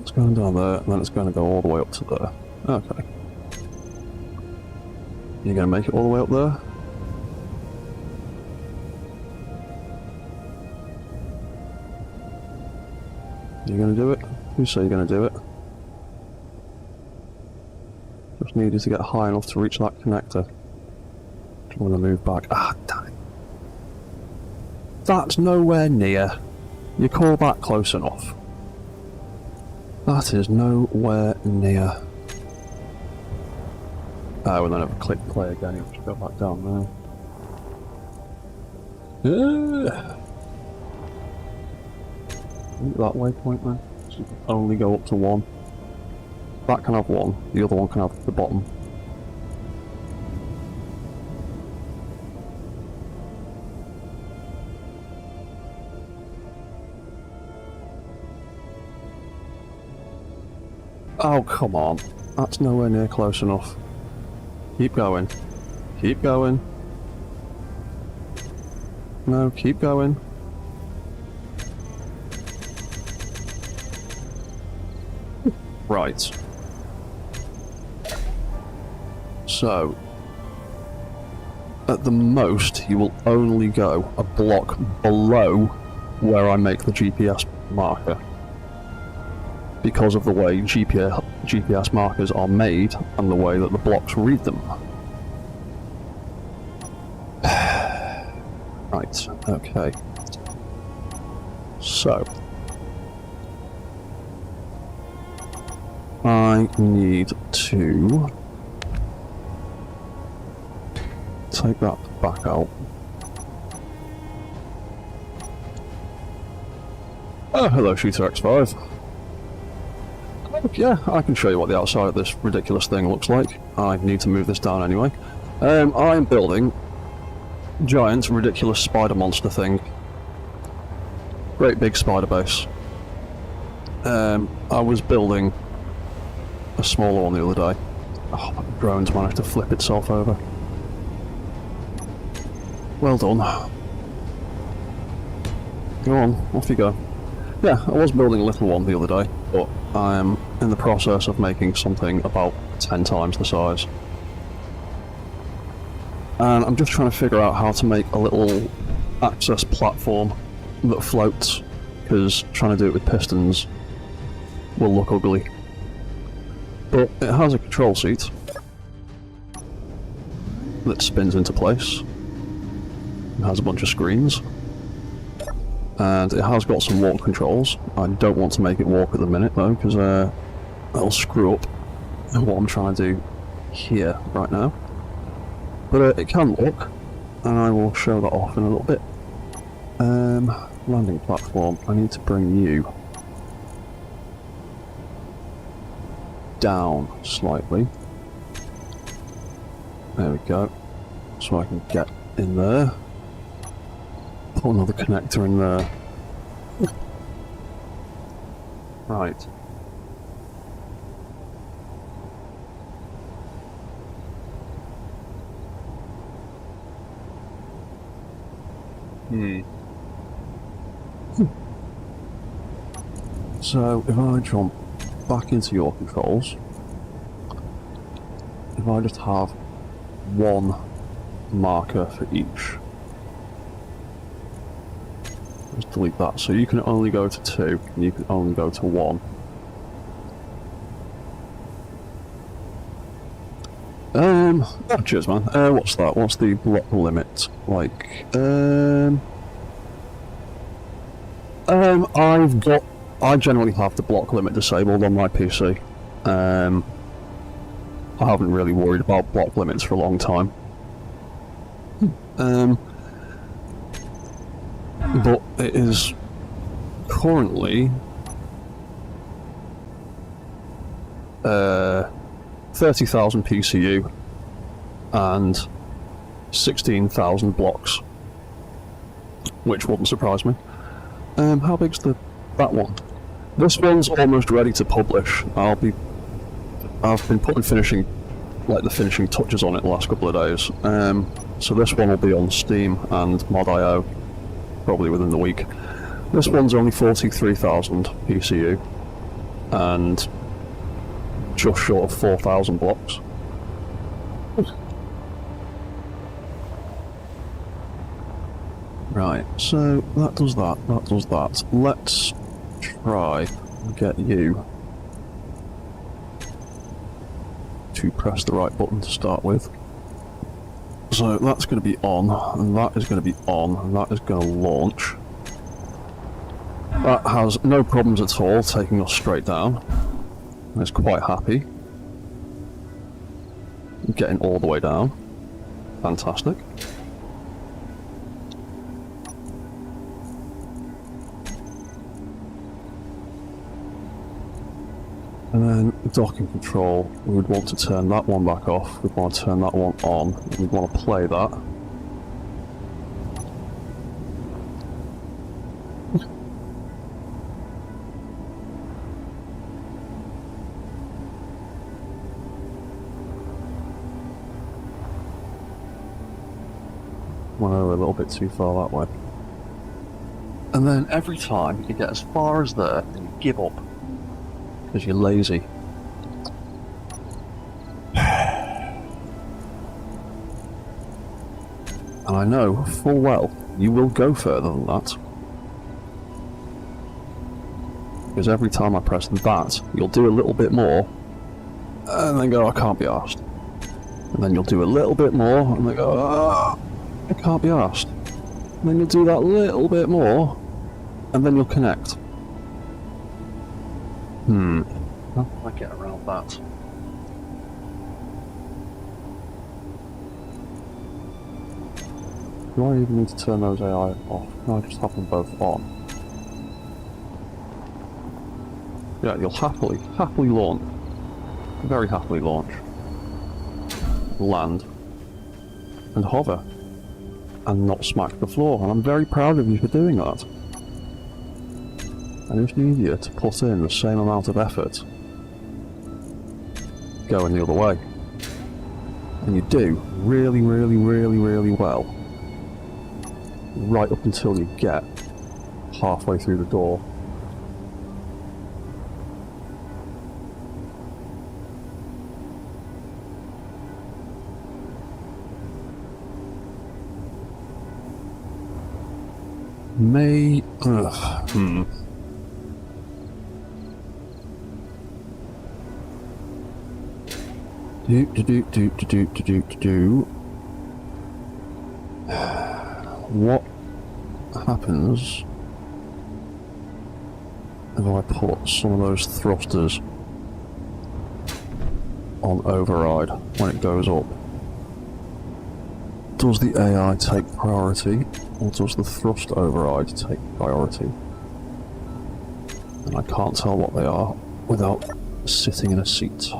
S1: It's going down there, and then it's going to go all the way up to there. Okay. You're going to make it all the way up there? You're going to do it? You say you're going to do it? Just need you to get high enough to reach that connector. I'm going to move back. Ah, damn it. That's nowhere near. You call that close enough. That is nowhere near. Oh, and then I've clicked play again. You have to go back down there. That waypoint then. So you can only go up to one. That can have one, the other one can have the bottom. Oh, come on. That's nowhere near close enough. Keep going. Keep going. No, keep going. Right. So, at the most, you will only go a block below where I make the GPS marker. Because of the way GPS markers are made and the way that the blocks read them. Right, okay. So, I need to take that back out. Oh, hello, Shooter X5. Yeah, I can show you what the outside of this ridiculous thing looks like. I need to move this down anyway. I am building giant, ridiculous spider monster thing. Great big spider base. I was building a smaller one the other day. Oh, my drone's managed to flip itself over. Well done. Go on, off you go. Yeah, I was building a little one the other day, but I am in the process of making something about 10 times the size. And I'm just trying to figure out how to make a little access platform that floats, because trying to do it with pistons will look ugly. But it has a control seat that spins into place. It has a bunch of screens. And it has got some walk controls. I don't want to make it walk at the minute though, because that'll screw up what I'm trying to do here right now. But it can walk, and I will show that off in a little bit. Landing platform, I need to bring you down slightly. There we go. So I can get in there. Put another connector in there. Right. So if I jump back into your controls, if I just have one marker for each, just delete that. So you can only go to 2, and you can only go to 1. Oh, cheers, man. What's that? What's the block limit like? I generally have the block limit disabled on my PC. I haven't really worried about block limits for a long time. But it is currently 30,000 PCU and 16,000 blocks, which wouldn't surprise me. How big's that one? This one's almost ready to publish. I've been putting the finishing touches on it the last couple of days. So this one will be on Steam and Mod.io probably within the week. This one's only 43,000 PCU and just short of 4,000 blocks. Right, so that does that. Let's try and get you to press the right button to start with. So that's going to be on, and that is going to be on, and that is going to launch. That has no problems at all, taking us straight down. And it's quite happy. Getting all the way down. Fantastic. And then docking control, we would want to turn that one back off, we'd want to turn that one on, and we'd want to play that. Went over a little bit too far that way. And then every time you get as far as there, and you give up. Because you're lazy. And I know full well you will go further than that. Because every time I press that, you'll do a little bit more, and then go, I can't be arsed. And then you'll do a little bit more, and then go, I can't be arsed. And then you'll do that little bit more, and then you'll connect. How can I get around that? Do I even need to turn those AI off? No, I just have them both on. Yeah, you'll happily launch. Very happily launch. Land. And hover. And not smack the floor. And I'm very proud of you for doing that. And it's easier to put in the same amount of effort going the other way. And you do really, really, really, really well. Right up until you get halfway through the door. What happens if I put some of those thrusters on override when it goes up? Does the AI take priority, or does the thrust override take priority? And I can't tell what they are without sitting in a seat.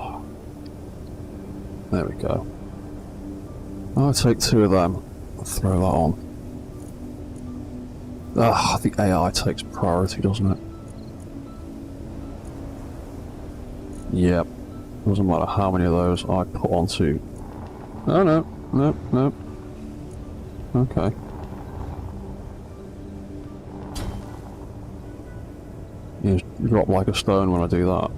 S1: There we go. I'll take two of them and throw that on. The AI takes priority, doesn't it? Yep. Doesn't matter how many of those I put onto. No. Okay. You just drop like a stone when I do that.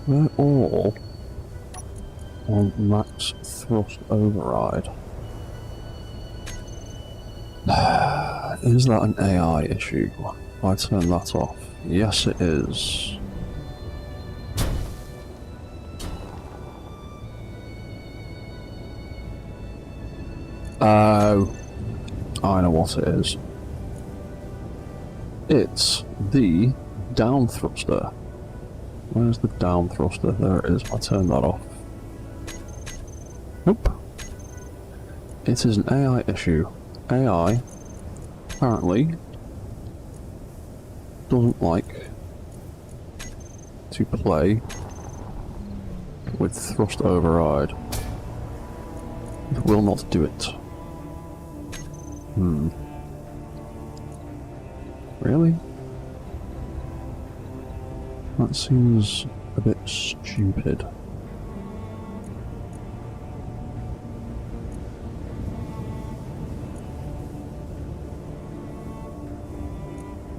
S1: They're all on max thrust override. Is that an AI issue? If I turn that off. Yes, it is. Oh, I know what it is. It's the down thruster. Where's the down thruster? There it is. I turned that off. Nope. It is an AI issue. AI apparently doesn't like to play with thrust override. It will not do it. Really? That seems a bit stupid.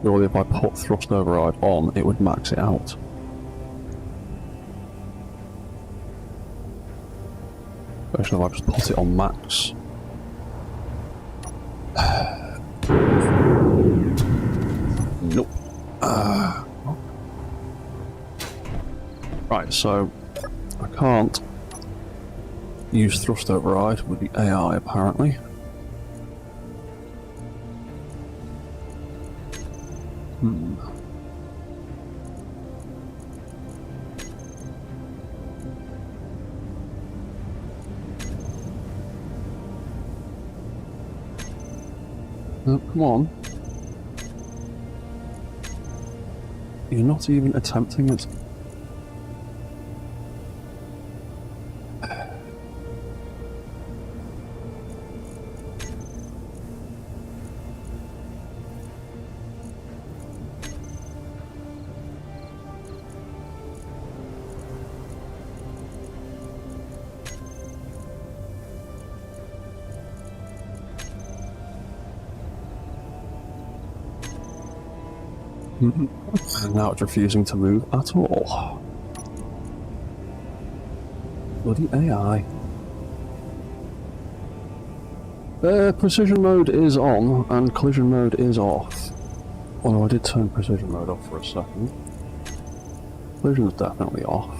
S1: Surely if I put thrust override on, it would max it out. Especially if I just put it on max. Nope. Right, so I can't use thrust override with the AI apparently. Oh, come on. You're not even attempting it. And now it's refusing to move at all. Bloody AI. Precision mode is on and collision mode is off. Although I did turn precision mode off for a second. Collision is definitely off.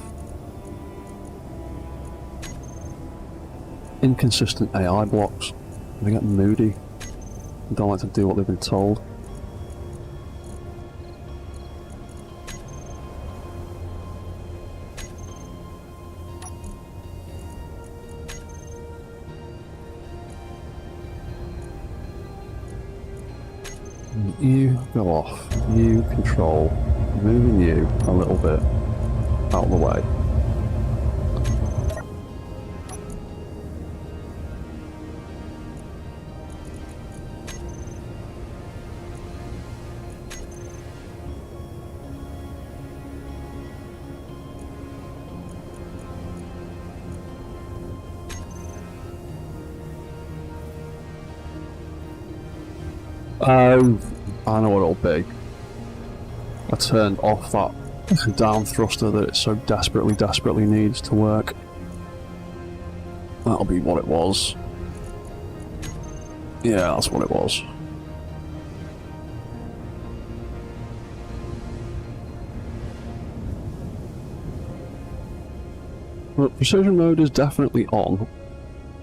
S1: Inconsistent AI blocks. They get moody. They don't like to do what they've been told. You go off. You control. Moving you a little bit out of the way. I know what it'll be. I turned off that down thruster that it so desperately needs to work. That'll be what it was. Yeah, that's what it was. But precision mode is definitely on.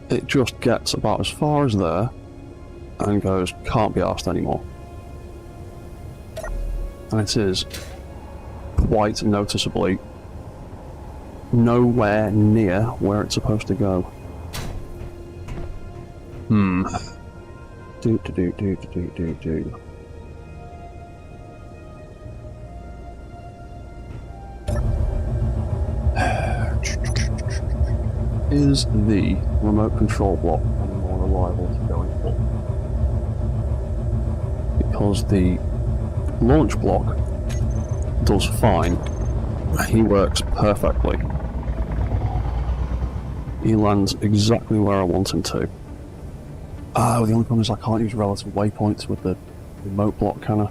S1: It just gets about as far as there and goes, can't be arsed anymore. And it is quite noticeably nowhere near where it's supposed to go. Do. Is the remote control block any more reliable to go in for? Because the launch block does fine. He works perfectly. He lands exactly where I want him to. The only problem is I can't use relative waypoints with the remote block, can I?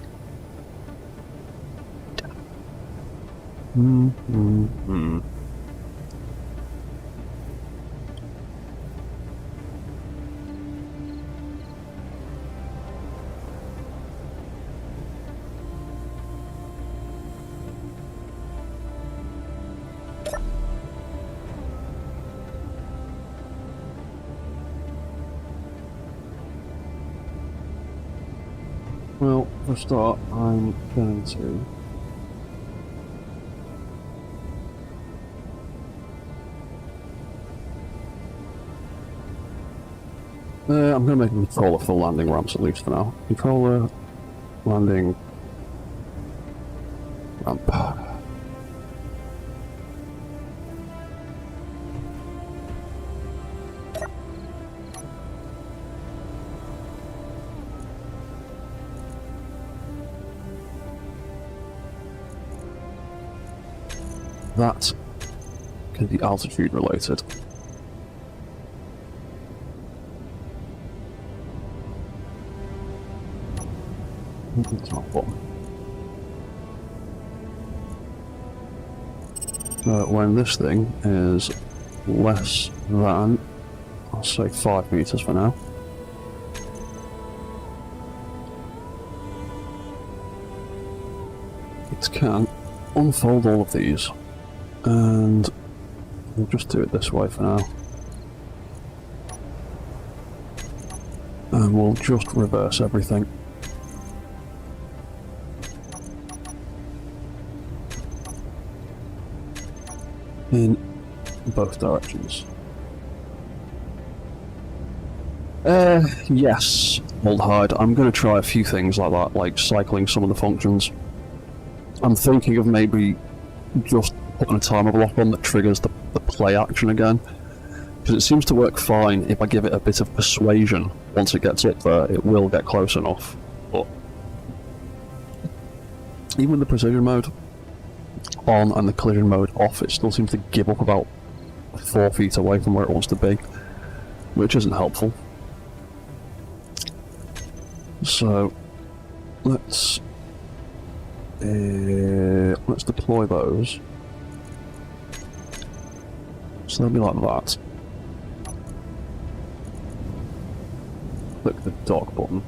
S1: Well, for a start, I'm going to... I'm going to make a controller for landing ramps at least for now. Controller, landing, ramp. that can be altitude related. Top button. When this thing is less than, I'll say 5 meters for now. It can unfold all of these, and we'll just do it this way for now. And we'll just reverse everything. In both directions. Yes, old hide. I'm going to try a few things like that, like cycling some of the functions. I'm thinking of maybe just putting a timer block on that triggers the play action again, because it seems to work fine if I give it a bit of persuasion. Once it gets up there, it will get close enough. But even with the precision mode on and the collision mode off, it still seems to give up about 4 feet away from where it wants to be, which isn't helpful. So let's deploy those. So they'll be like that. Click the dock button.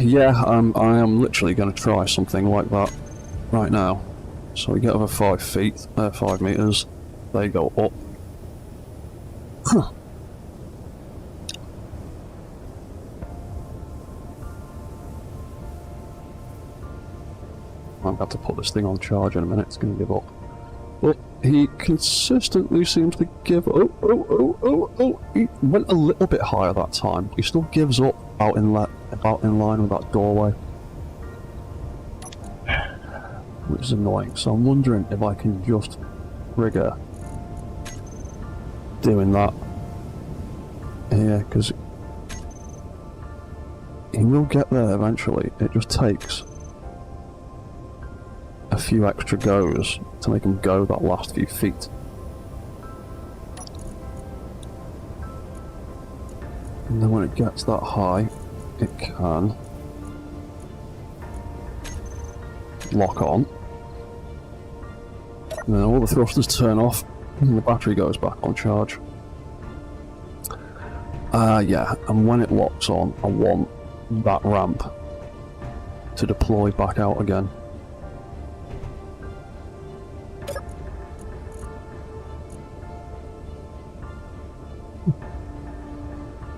S1: Yeah, I am literally going to try something like that right now. So we get over 5 feet, 5 meters. They go up. Huh. I'm about to put this thing on charge in a minute. It's going to give up. But he consistently seems to give. Oh! He went a little bit higher that time. He still gives up about in line with that doorway, which is annoying. So I'm wondering if I can just trigger doing that here, because he will get there eventually. It just takes a few extra goes to make him go that last few feet. And then when it gets that high, it can lock on. And then all the thrusters turn off and the battery goes back on charge. Yeah, and when it locks on, I want that ramp to deploy back out again.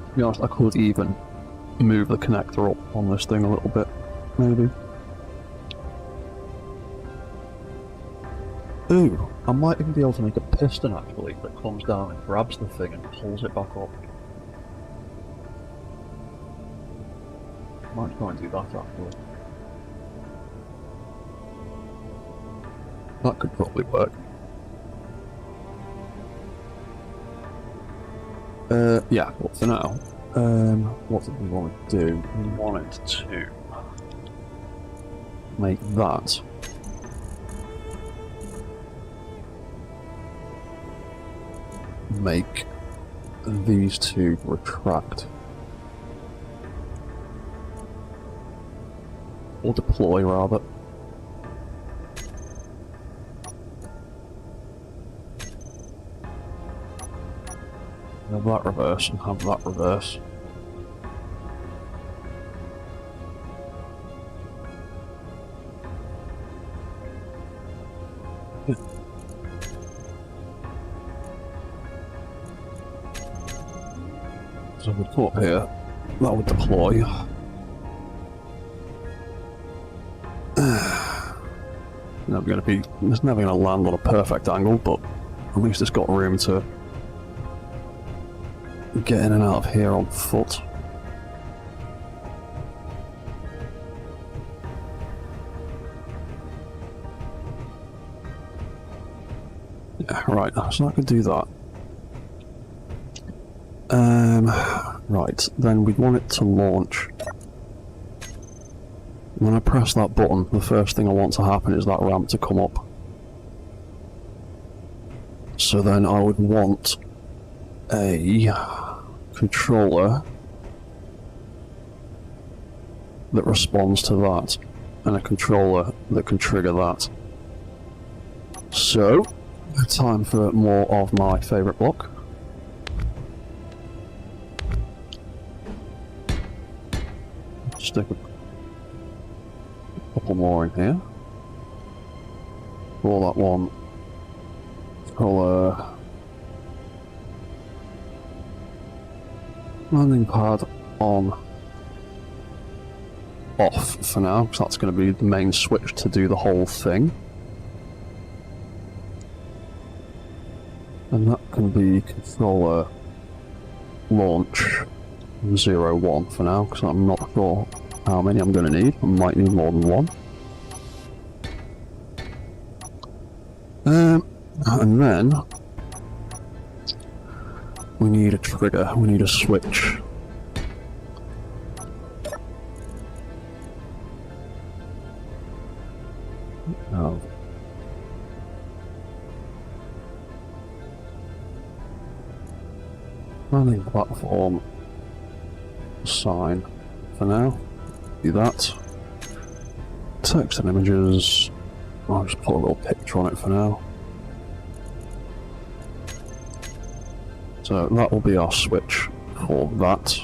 S1: To be honest, I could even move the connector up on this thing a little bit, maybe. Ooh, I might even be able to make a piston actually that comes down and grabs the thing and pulls it back up. Might try and do that actually. That could probably work. Yeah, but for now, what did we want to do? We wanted to make that make these two retract. Or deploy, rather. Have that reverse and have that reverse. So we'd come up here, that would deploy. It's never going to land on a perfect angle, but at least it's got room to get in and out of here on foot. Yeah, right, so I could do that. Right, then we'd want it to launch. When I press that button, the first thing I want to happen is that ramp to come up. So then I would want a controller that responds to that, and a controller that can trigger that. So, time for more of my favourite block. Stick a couple more in here. Call that one controller landing pad on off for now, because that's going to be the main switch to do the whole thing. And that can be controller launch 01 for now, because I'm not sure how many I'm going to need. I might need more than one. And then we need a trigger, we need a switch. Landing platform sign for now. Do that. Text and images. I'll just put a little picture on it for now. So that will be our switch for that.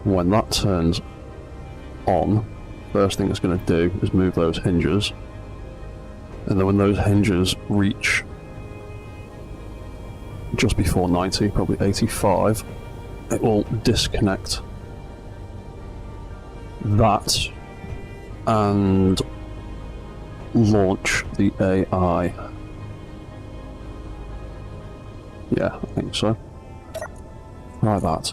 S1: When that turns on, first thing it's going to do is move those hinges. And then when those hinges reach just before 90, probably 85, it will disconnect that and launch the AI. Yeah, I think so. Try that.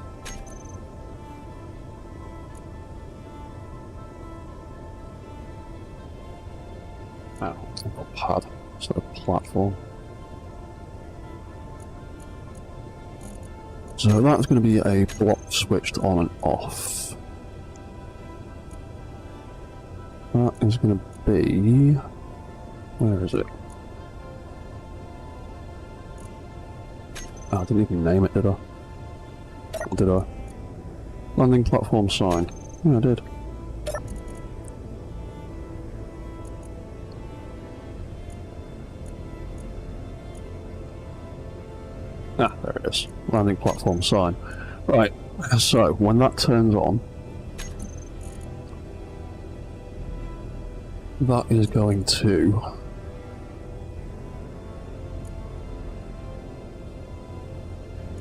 S1: Oh, I've got pad instead of platform. So that's going to be a block switched on and off. That is going to be... where is it? Oh, I didn't even name it, did I? Or did I? Landing platform sign. Yeah, I did. Ah, there it is. Landing platform sign. Right, so when that turns on, that is going to...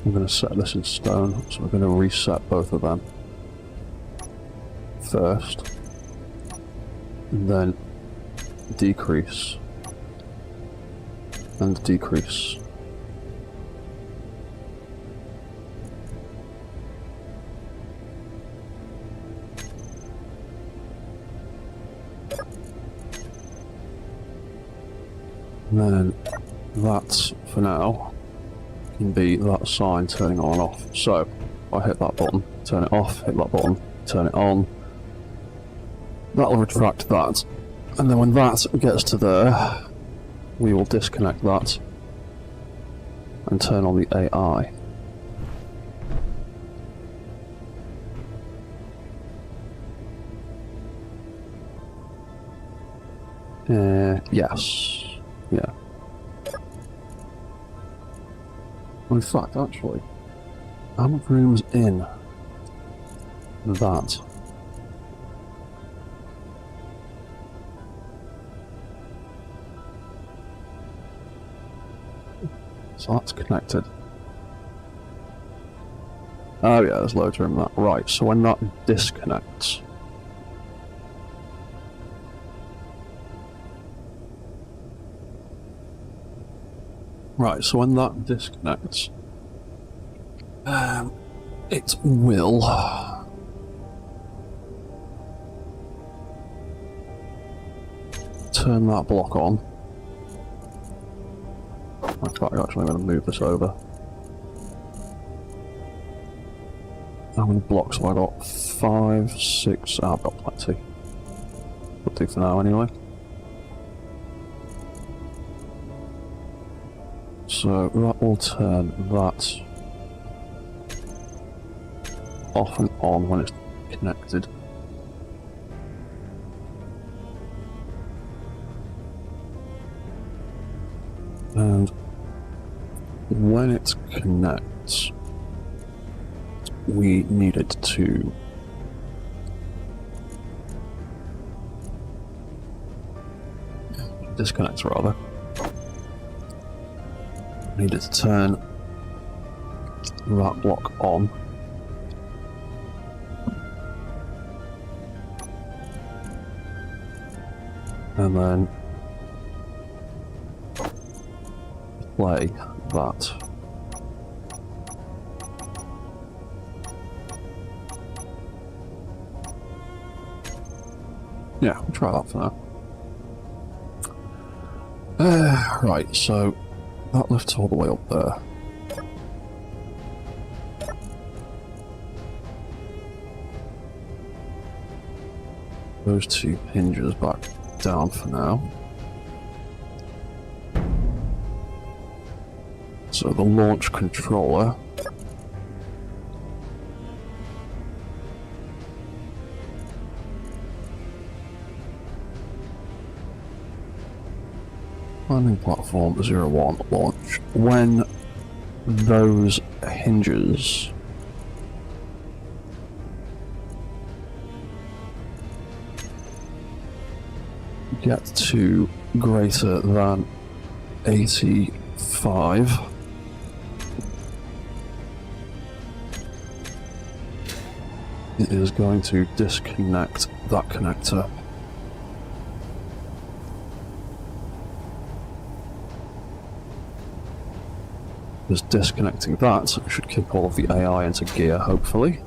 S1: I'm going to set this in stone, so we're going to reset both of them first, and then decrease, and decrease. And then that, for now, can be that sign turning on and off. So, if I hit that button, turn it off, hit that button, turn it on, that'll retract that. And then when that gets to there, we will disconnect that and turn on the AI. Yes. Yeah. Well, in fact, actually, how much room's in that? So that's connected. Oh yeah, there's loads of room in that. Right, so when that disconnects, it will turn that block on. Actually, I'm going to move this over. How many blocks have I got? 5, 6, I've got plenty. Will do for now anyway. So that will turn that off and on when it's connected. And when it connects, we need it to disconnect rather. We need it to turn that block on. And then play that. Yeah, we'll try that for now. Right, so that lifts all the way up there. Those two hinges back down for now. So the launch controller landing platform 01 launch. When those hinges get to greater than 85, it is going to disconnect that connector. Just disconnecting that should kick all of the AI into gear, hopefully.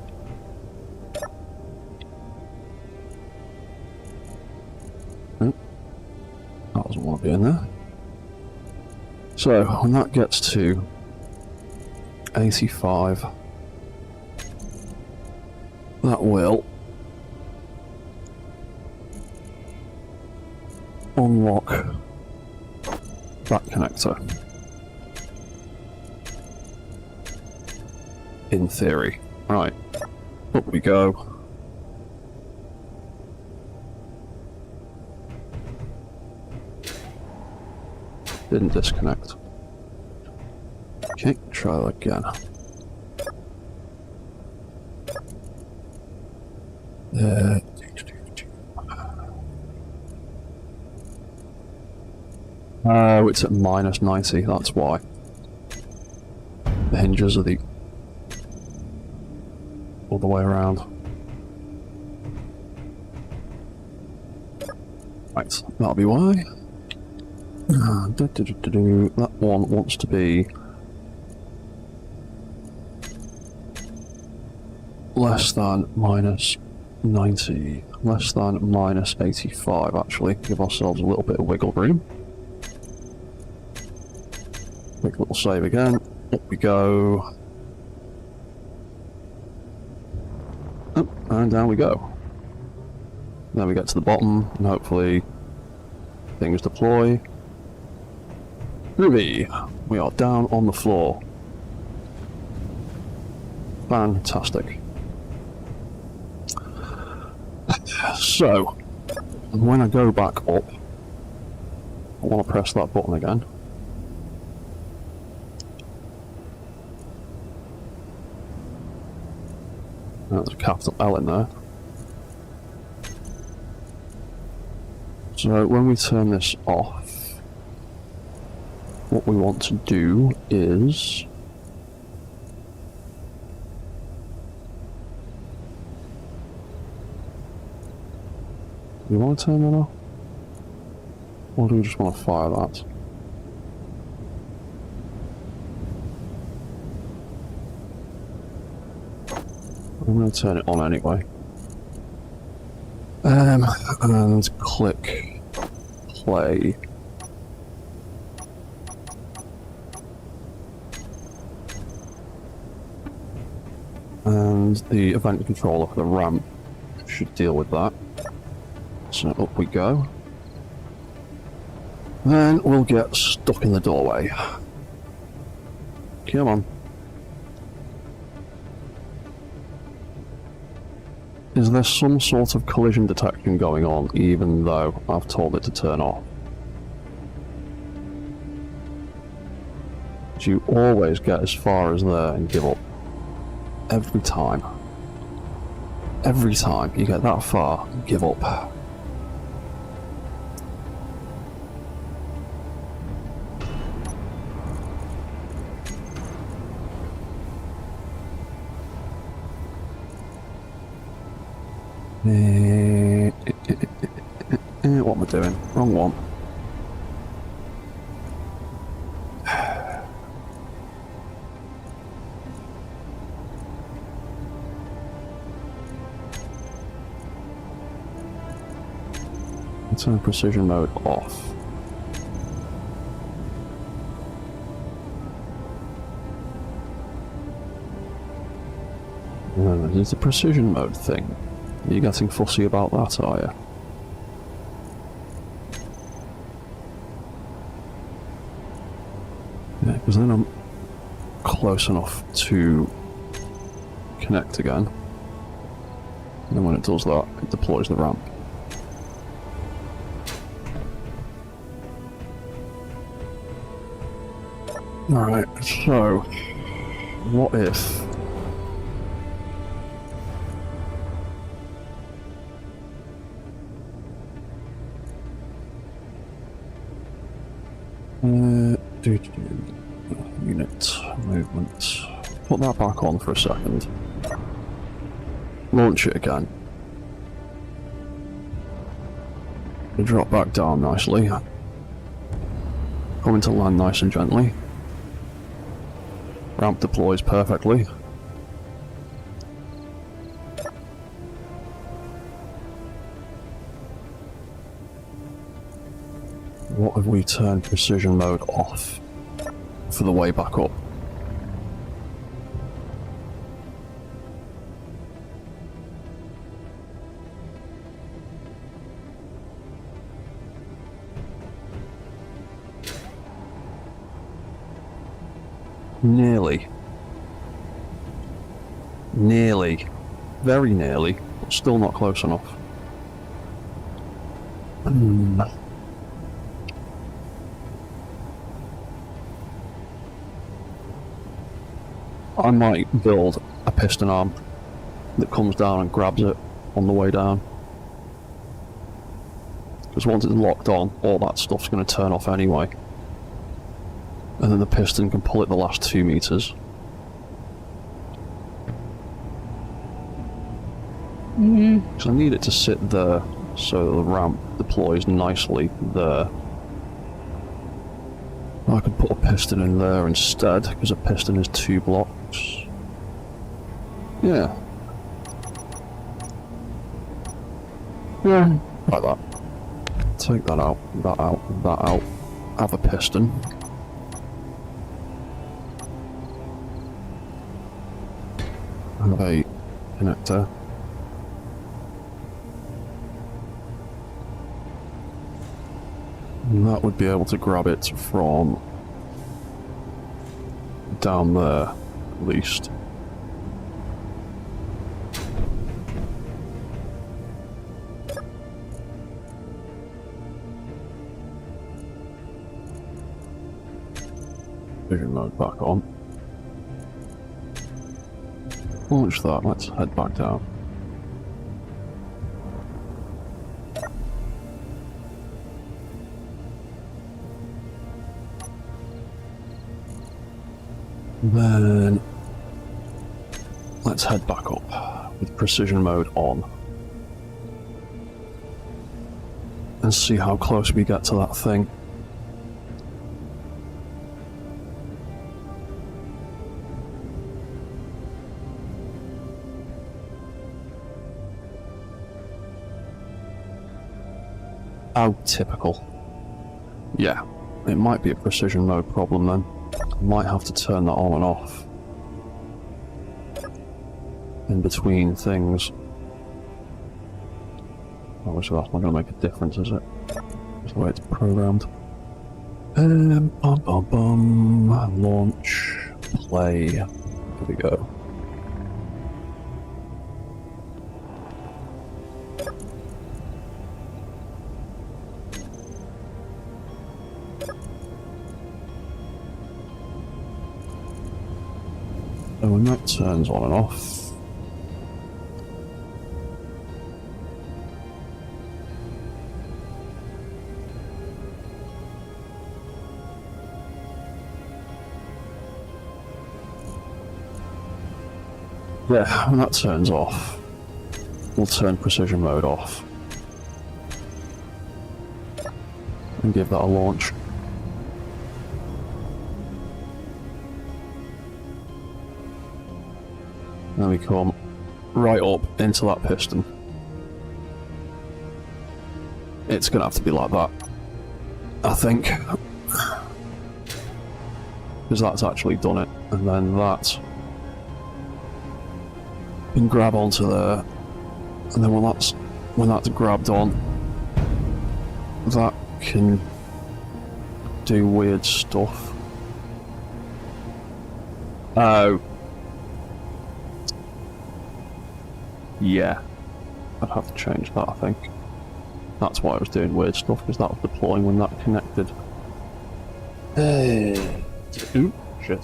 S1: Oh, that doesn't want to be in there. So, when that gets to 85, that will unlock that connector. In theory. Right, up we go. Didn't disconnect. Okay, try that again. It's at minus 90, that's why. The hinges are the all the way around. Right, that'll be why. That one wants to be less than minus 90, less than minus 85 actually, give ourselves a little bit of wiggle room. Quick little save again, up we go. Oh, and down we go. Then we get to the bottom, and hopefully things deploy. Groovy! We are down on the floor. Fantastic. So, when I go back up, I want to press that button again. There's a capital L in there. So when we turn this off, what we want to do is do we want to turn that off? Or do we just want to fire that? I'm going to turn it on anyway. And click play. And the event controller for the ramp should deal with that. So up we go. Then we'll get stuck in the doorway. Come on. Is there some sort of collision detection going on, even though I've told it to turn off? Do you always get as far as there and give up? Every time. Every time you get that far, give up. What am I doing? Wrong one. Turn precision mode off. There's the precision mode thing. Are you getting fussy about that, are you? Yeah, because then I'm close enough to connect again. And then when it does that, it deploys the ramp. Alright, so what if unit movement. Put that back on for a second. Launch it again. Drop back down nicely. Coming to land nice and gently. Ramp deploys perfectly. What if we turn precision mode off for the way back up? Nearly. Nearly. Very nearly, but still not close enough. I might build a piston arm that comes down and grabs it on the way down. Because once it's locked on, all that stuff's going to turn off anyway. And then the piston can pull it the last 2 meters. Because I need it to sit there so that the ramp deploys nicely there. I could put a piston in there instead, because a piston is 2 blocks. Yeah. Yeah, like that. Take that out, that out, that out. Have a piston. Have a connector. And that would be able to grab it from down there, at least. Vision mode back on. Launch that, let's head back down. Then let's head back up with precision mode on and see how close we get to that thing. How typical. Yeah, it might be a precision mode problem then. I might have to turn that on and off in between things. Obviously that's not going to make a difference, is it? That's the way it's programmed. Launch. play. Here we go. And when that turns on and off, yeah, when that turns off, we'll turn precision mode off and give that a launch. Then we come right up into that piston. It's gonna have to be like that, I think, because that's actually done it. And then that can grab onto there, and then when that's grabbed on, that can do weird stuff. Oh. Yeah, I'd have to change that, I think. That's why I was doing weird stuff, because that was deploying when that connected. Ooh, shit.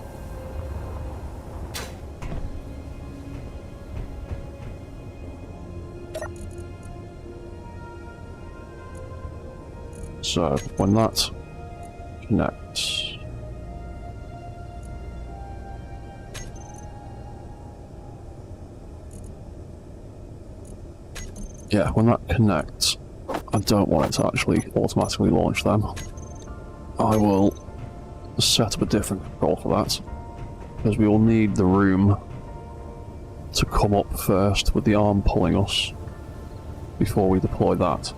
S1: So, when that connects... Yeah, when that connects, I don't want it to actually automatically launch them. I will set up a different control for that, because we will need the room to come up first with the arm pulling us before we deploy that.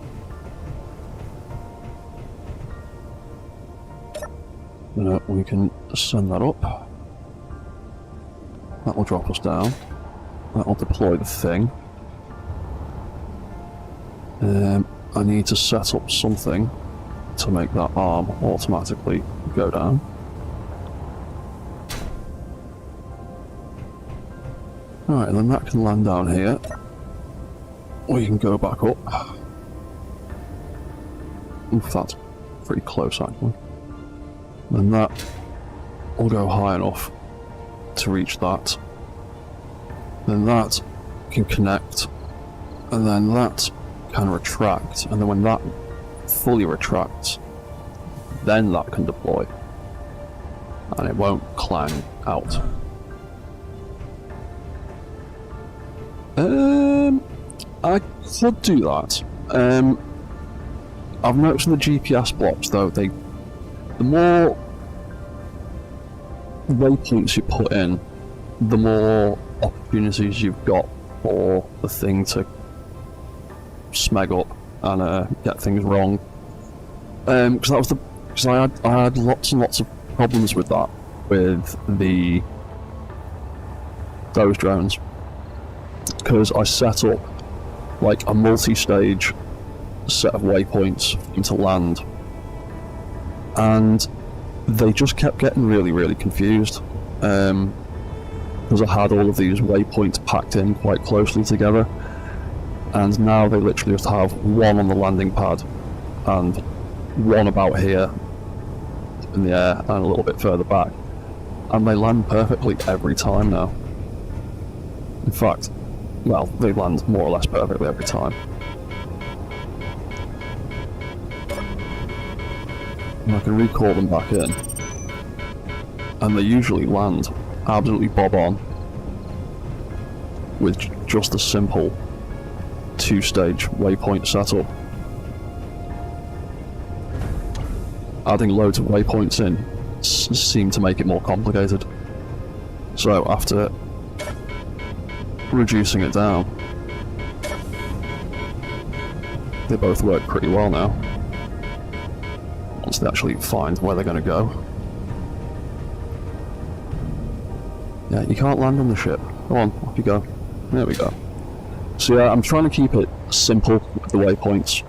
S1: We can send that up. That will drop us down. That will deploy the thing. I need to set up something to make that arm automatically go down. Alright, then that can land down here. We can go back up. Oof, that's pretty close actually. Then that will go high enough to reach that. Then that can connect, and then that can retract, and then when that fully retracts, then that can deploy, and it won't clang out. I could do that. I've noticed in the GPS blocks though, the more waypoints you put in, the more opportunities you've got for the thing to smeg up and get things wrong. Because I had lots and lots of problems with that with those drones. Because I set up like a multi-stage set of waypoints into land, and they just kept getting really, really confused. Because I had all of these waypoints packed in quite closely together. And now they literally just have one on the landing pad and one about here in the air and a little bit further back. And they land perfectly every time now. In fact, well, they land more or less perfectly every time. And I can recall them back in. And they usually land absolutely bob on with just a simple two-stage waypoint setup. Adding loads of waypoints in seemed to make it more complicated. So after reducing it down, they both work pretty well now. Once they actually find where they're going to go. Yeah, you can't land on the ship. Go on, off you go. There we go. So yeah, I'm trying to keep it simple with the waypoints.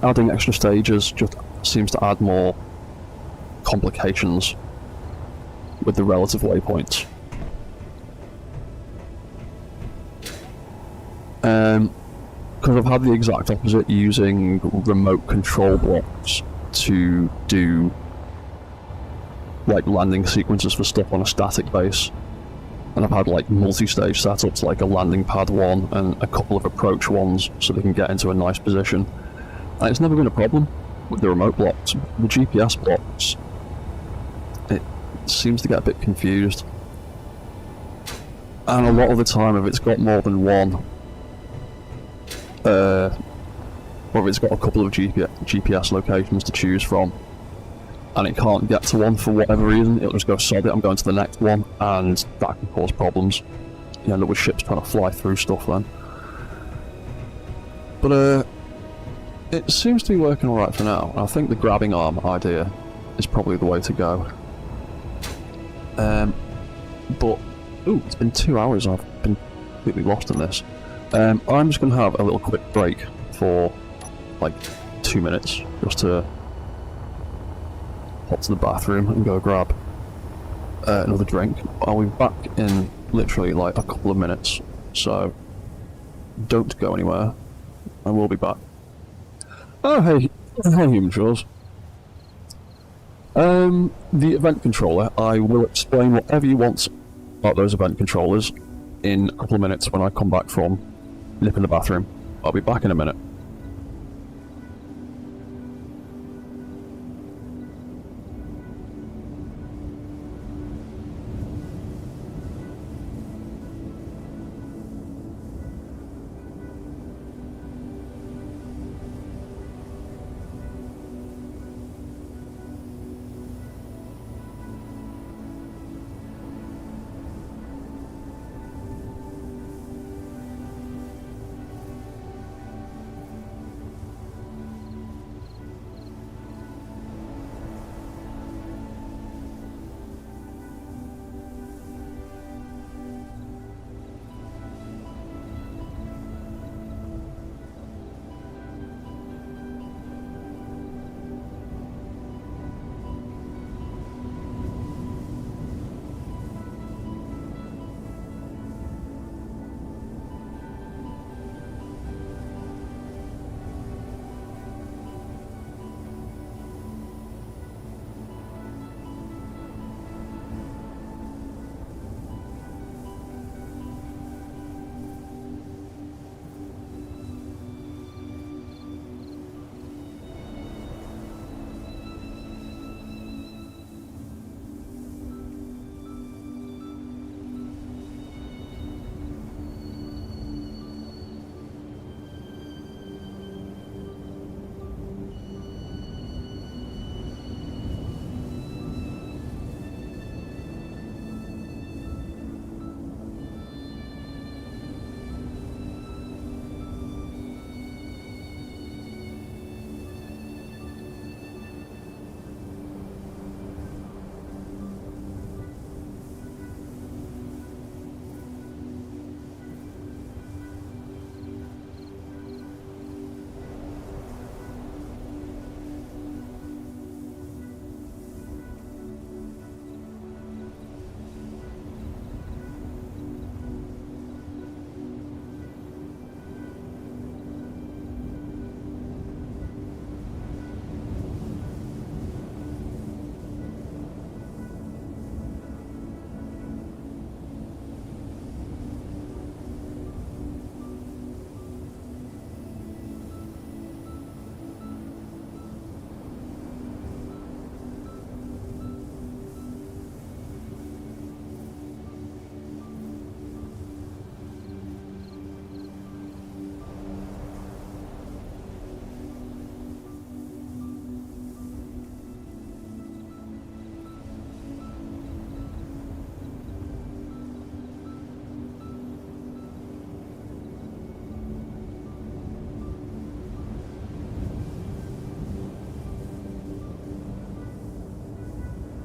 S1: Adding extra stages just seems to add more complications with the relative waypoints. Because I've had the exact opposite, using remote control blocks to do like landing sequences for stuff on a static base. And I've had like multi-stage setups, like a landing pad one and a couple of approach ones, so they can get into a nice position. And it's never been a problem with the remote blocks. The GPS blocks, it seems to get a bit confused. And a lot of the time, if it's got more than one, or if it's got a couple of GPS locations to choose from, and it can't get to one for whatever reason, it'll just go, sod it, I'm going to the next one, and that can cause problems. You end up with ships trying to fly through stuff then. But it seems to be working alright for now. I think the grabbing arm idea is probably the way to go. But, ooh, it's been 2 hours and I've been completely lost in this. I'm just going to have a little quick break for like 2 minutes, just to hop to the bathroom and go grab another drink. I'll be back in literally like a couple of minutes, so don't go anywhere. I will be back. Oh hey Human Shores. The event controller, I will explain whatever you want about those event controllers in a couple of minutes when I come back from nipping the bathroom. I'll be back in a minute.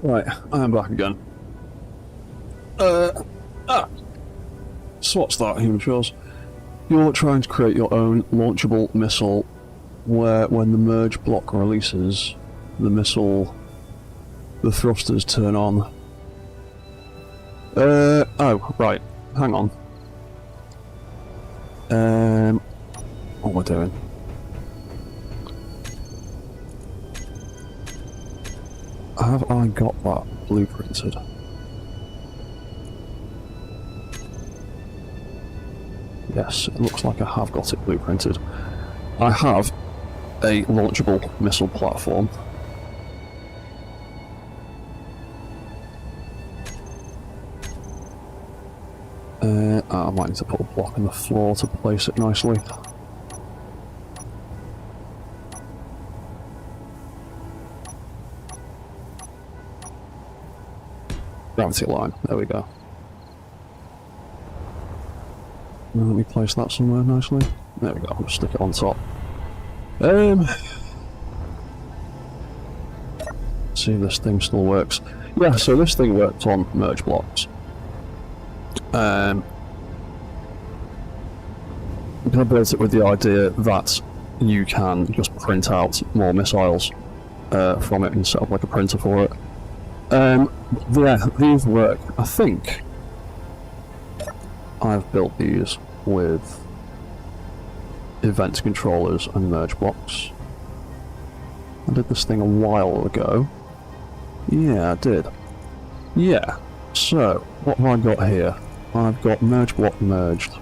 S1: Right, I am back again. So what's that, Human Shores? You're trying to create your own launchable missile where, when the merge block releases, the thrusters turn on Oh, right. Hang on. What we're doing? Have I got that blueprinted? Yes, it looks like I have got it blueprinted. I have a launchable missile platform. I might need to put a block in the floor to place it nicely. Gravity line, there we go. Let me place that somewhere nicely. There we go, I'll stick it on top. See if this thing still works. Yeah, so this thing works on merge blocks. I built it with the idea that you can just print out more missiles from it and set up like a printer for it. Yeah, these work. I think I've built these with event controllers and merge blocks. I did this thing a while ago. Yeah, I did. Yeah, so what have I got here? I've got merge block merged.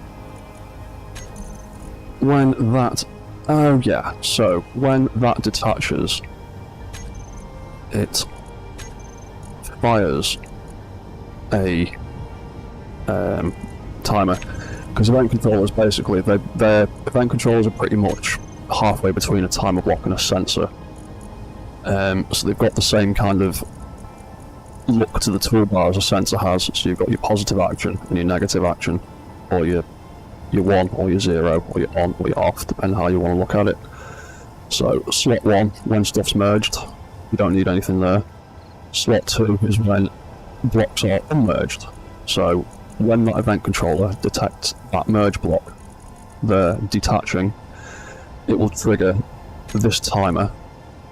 S1: When that... oh yeah, so when that detaches, it fires a timer. Because event controllers, basically, their event controllers are pretty much halfway between a timer block and a sensor. So they've got the same kind of look to the toolbar as a sensor has. So you've got your positive action and your negative action, or your 1 or your 0, or your on or your off, depending how you want to look at it. So slot 1, when stuff's merged, you don't need anything there. Slot 2 is when blocks are unmerged. So when that event controller detects that merge block, they're detaching, it will trigger this timer,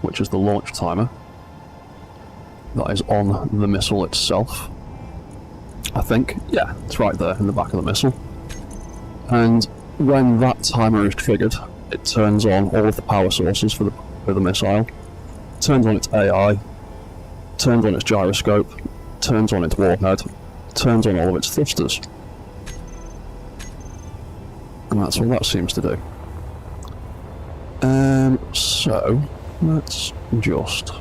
S1: which is the launch timer, that is on the missile itself. I think, yeah, it's right there in the back of the missile. And when that timer is triggered, it turns on all of the power sources for the missile, turns on its AI, turns on its gyroscope, turns on its warhead, turns on all of its thrusters. And that's what that seems to do. So, let's just...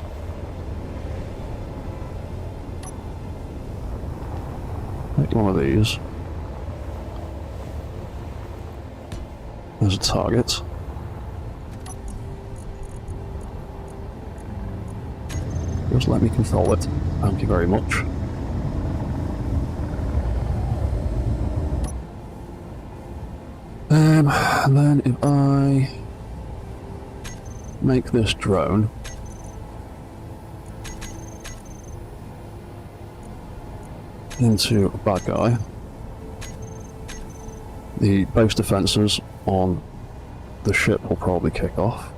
S1: make one of these as a target. Just let me control it. Thank you very much. And then if I make this drone into a bad guy, the base defences on the ship will probably kick off.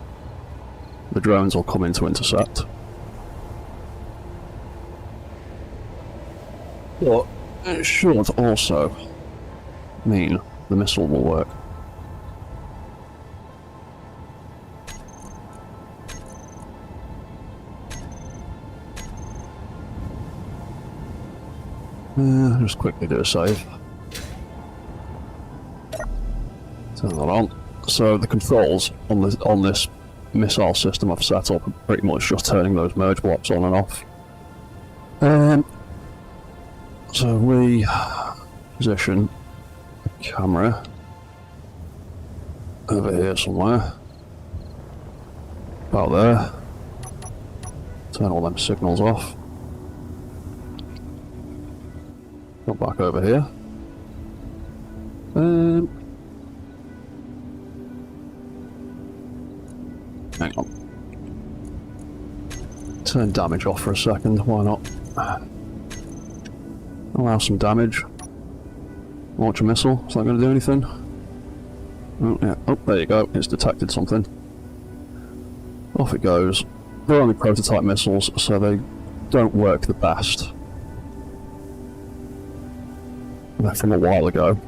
S1: The drones will come in to intercept. But it should also mean the missile will work. Just quickly do a save. Turn that on. So the controls on this missile system I've set up are pretty much just turning those merge blocks on and off. So we position the camera over here somewhere. About there. Turn all them signals off. Go back over here. Hang on. Turn damage off for a second, why not? Allow some damage. Launch a missile, is that going to do anything? Oh, yeah. Oh, there you go, it's detected something. Off it goes. They're only prototype missiles, so they don't work the best. from a while ago.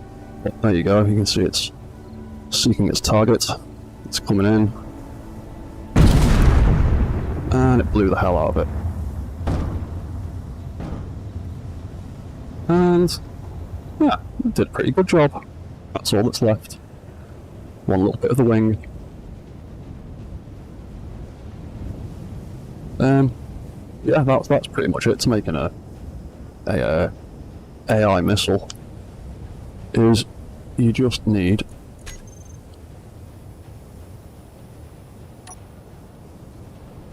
S1: But there you go, you can see it's seeking its target. It's coming in. And it blew the hell out of it. And yeah, it did a pretty good job. That's all that's left. One little bit of the wing. Yeah, that's pretty much it to making a AI missile. Is you just need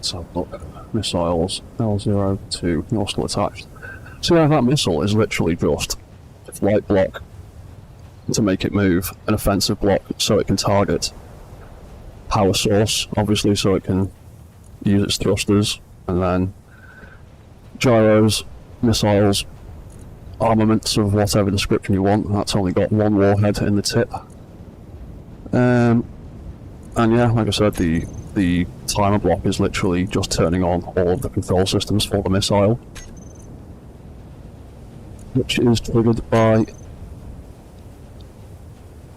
S1: so look, missiles L02, you're still attached. So yeah, that missile is literally just a flight block to make it move, an offensive block so it can target, power source obviously so it can use its thrusters, and then gyros, missiles, armaments of whatever description you want. That's only got one warhead in the tip. And yeah, like I said, the timer block is literally just turning on all of the control systems for the missile, which is triggered by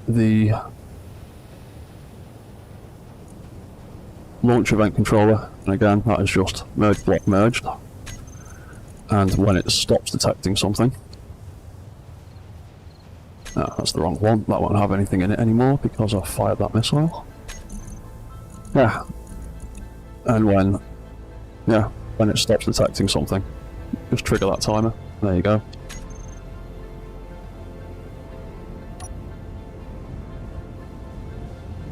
S1: the launch event controller, and again that is just merge block merged, and when it stops detecting something, that's the wrong one, that won't have anything in it anymore because I've fired that missile. Yeah, and when it stops detecting something, just trigger that timer. There you go.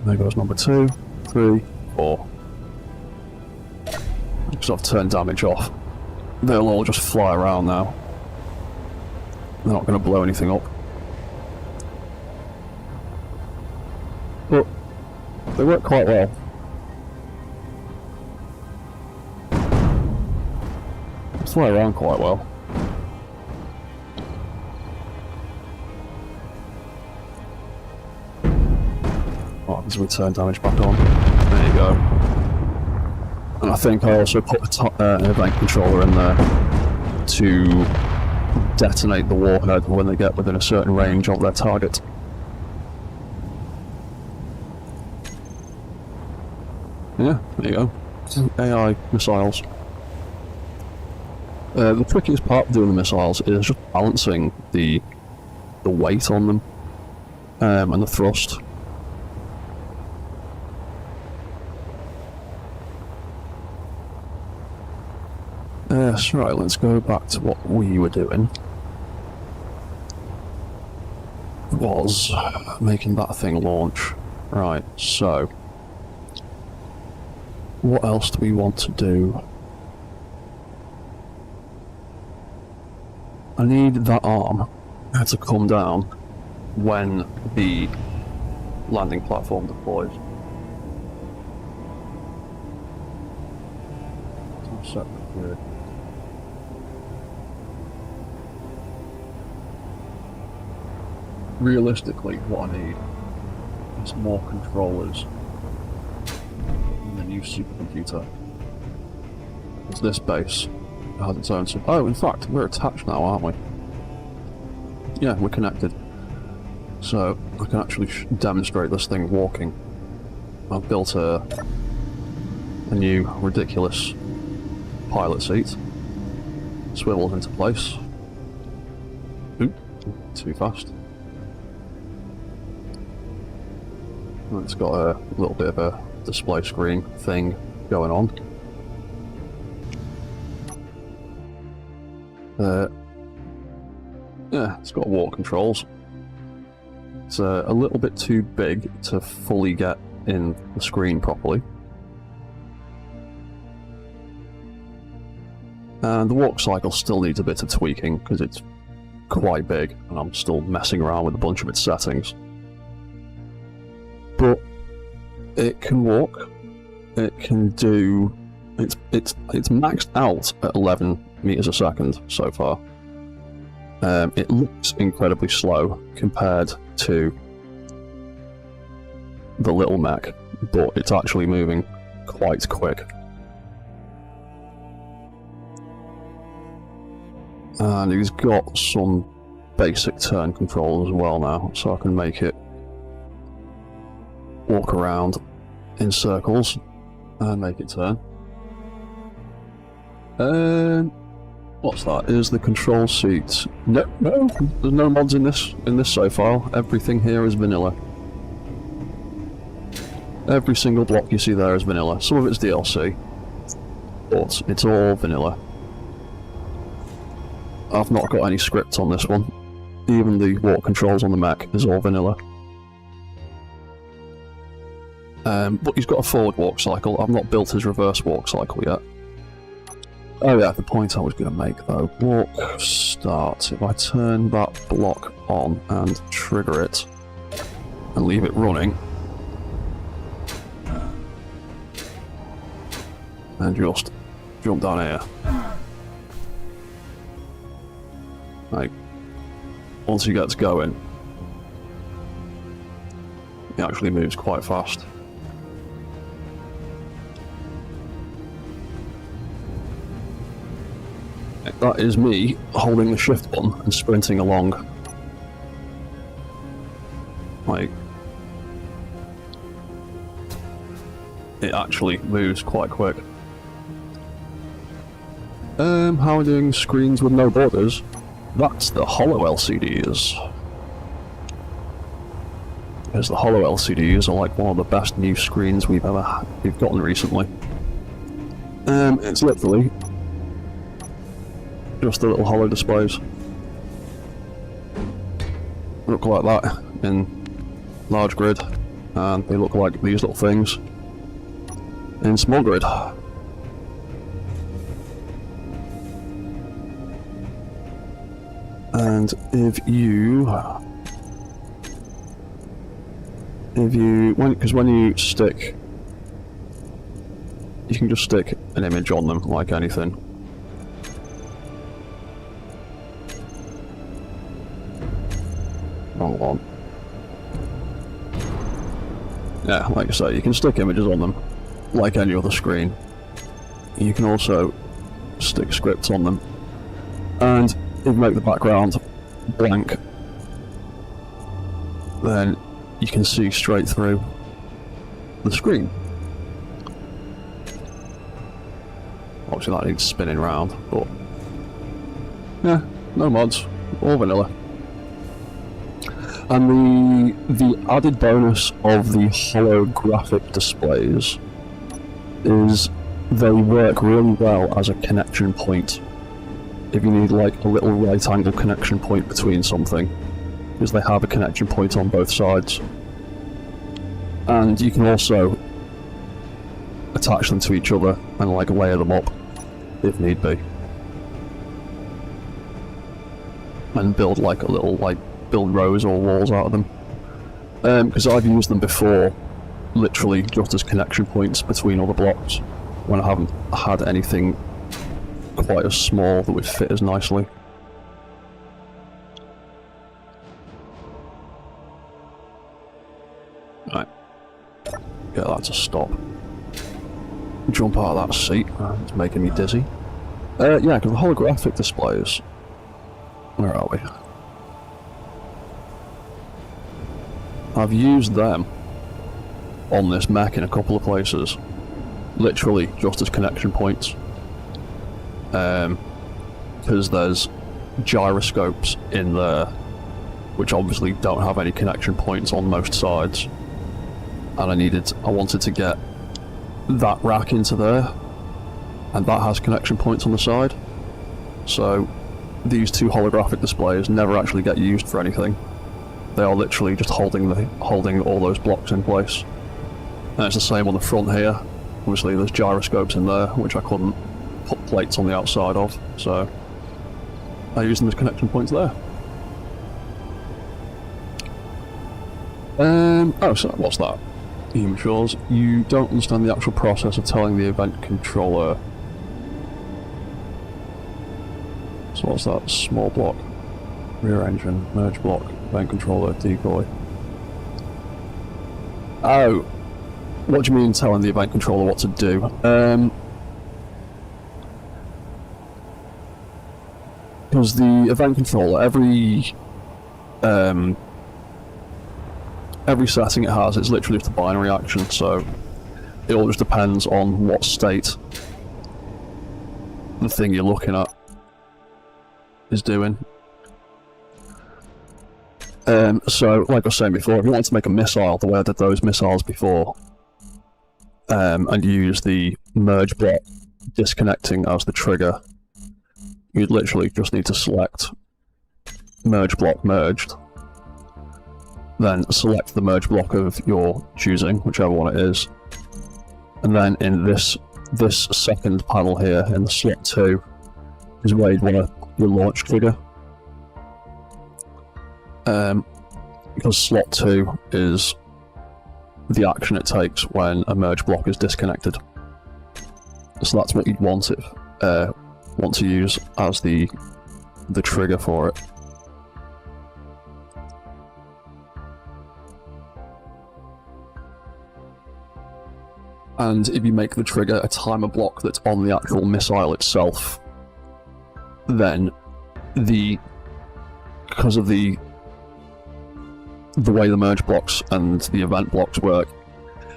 S1: There goes number 2, 3, 4. Because I've turned damage off. They'll all just fly around now. They're not going to blow anything up. But they work quite well. They fly around quite well. What happens if we turn damage back on? There you go. And I think I also put an event controller in there to detonate the warhead when they get within a certain range of their target. Yeah, there you go. AI missiles. The trickiest part of doing the missiles is just balancing the weight on them and the thrust. Yes, right, let's go back to what we were doing. Was making that thing launch. Right, so what else do we want to do? I need that arm to come down when the landing platform deploys. Set the grid. Realistically, what I need is more controllers in the new supercomputer. Because this base has its own oh, in fact, we're attached now, aren't we? Yeah, we're connected. So, I can actually demonstrate this thing walking. I've built a new, ridiculous pilot seat. Swivels into place. Oop, too fast. It's got a little bit of a display screen thing going on. Yeah, it's got walk controls. It's a little bit too big to fully get in the screen properly. And the walk cycle still needs a bit of tweaking because it's quite big and I'm still messing around with a bunch of its settings. But it can walk, it can do, it's maxed out at 11 meters a second so far. It looks incredibly slow compared to the little mech, but it's actually moving quite quick. And he's got some basic turn control as well now, so I can make it walk around in circles and make it turn. What's that? Is the control seat? No, there's no mods in this save file. Everything here is vanilla. Every single block you see there is vanilla. Some of it's DLC, but it's all vanilla. I've not got any scripts on this one. Even the walk controls on the mech is all vanilla. But he's got a forward walk cycle. I've not built his reverse walk cycle yet. Oh yeah, the point I was going to make though. Walk start. If I turn that block on and trigger it and leave it running, and just jump down here. Like, once he gets going, he actually moves quite fast. That is me holding the shift button and sprinting along. Like, it actually moves quite quick. How are we doing screens with no borders? That's the hollow LCDs. Because the hollow LCDs are like one of the best new screens we've gotten recently. It's literally just the little hollow displays. Look like that in large grid, and they look like these little things in small grid. And when you stick, you can just stick an image on them like anything. Wrong one. Yeah, like I say, you can stick images on them like any other screen. You can also stick scripts on them, and if you make the background blank, then you can see straight through the screen. Obviously that needs spinning around, but yeah, no mods, all vanilla. And the added bonus of the holographic displays is they work really well as a connection point. If you need like a little right angle connection point between something, because they have a connection point on both sides. And you can also attach them to each other and like layer them up if need be. And build like a little, build rows or walls out of them. Because I've used them before, literally just as connection points between other blocks, when I haven't had anything quite as small that would fit as nicely. Right, get that to stop. Jump out of that seat, it's making me dizzy. Yeah, because the holographic displays, where are we? I've used them on this mech in a couple of places, literally just as connection points. Because there's gyroscopes in there, which obviously don't have any connection points on most sides, and I wanted to get that rack into there, and that has connection points on the side, so these two holographic displays never actually get used for anything. They are literally just holding all those blocks in place. And it's the same on the front here. Obviously there's gyroscopes in there, which I couldn't put plates on the outside of, so I use them as connection points there. Oh, so what's that? Ensures you don't understand the actual process of telling the event controller. So what's that? Small block, rear engine, merge block, event controller, decoy. Oh, what do you mean telling the event controller what to do? Because the event controller, every every setting it has, it's literally just a binary action, so it all just depends on what state the thing you're looking at is doing. So, like I was saying before, if you want to make a missile the way I did those missiles before, and use the merge block disconnecting as the trigger, you'd literally just need to select merge block merged, then select the merge block of your choosing, whichever one it is, and then in this second panel here, in the slot 2, is where you'd want your launch trigger. Because slot 2 is the action it takes when a merge block is disconnected. So that's what you'd want to use as the trigger for it. And if you make the trigger a timer block that's on the actual missile itself, then because of the way the merge blocks and the event blocks work,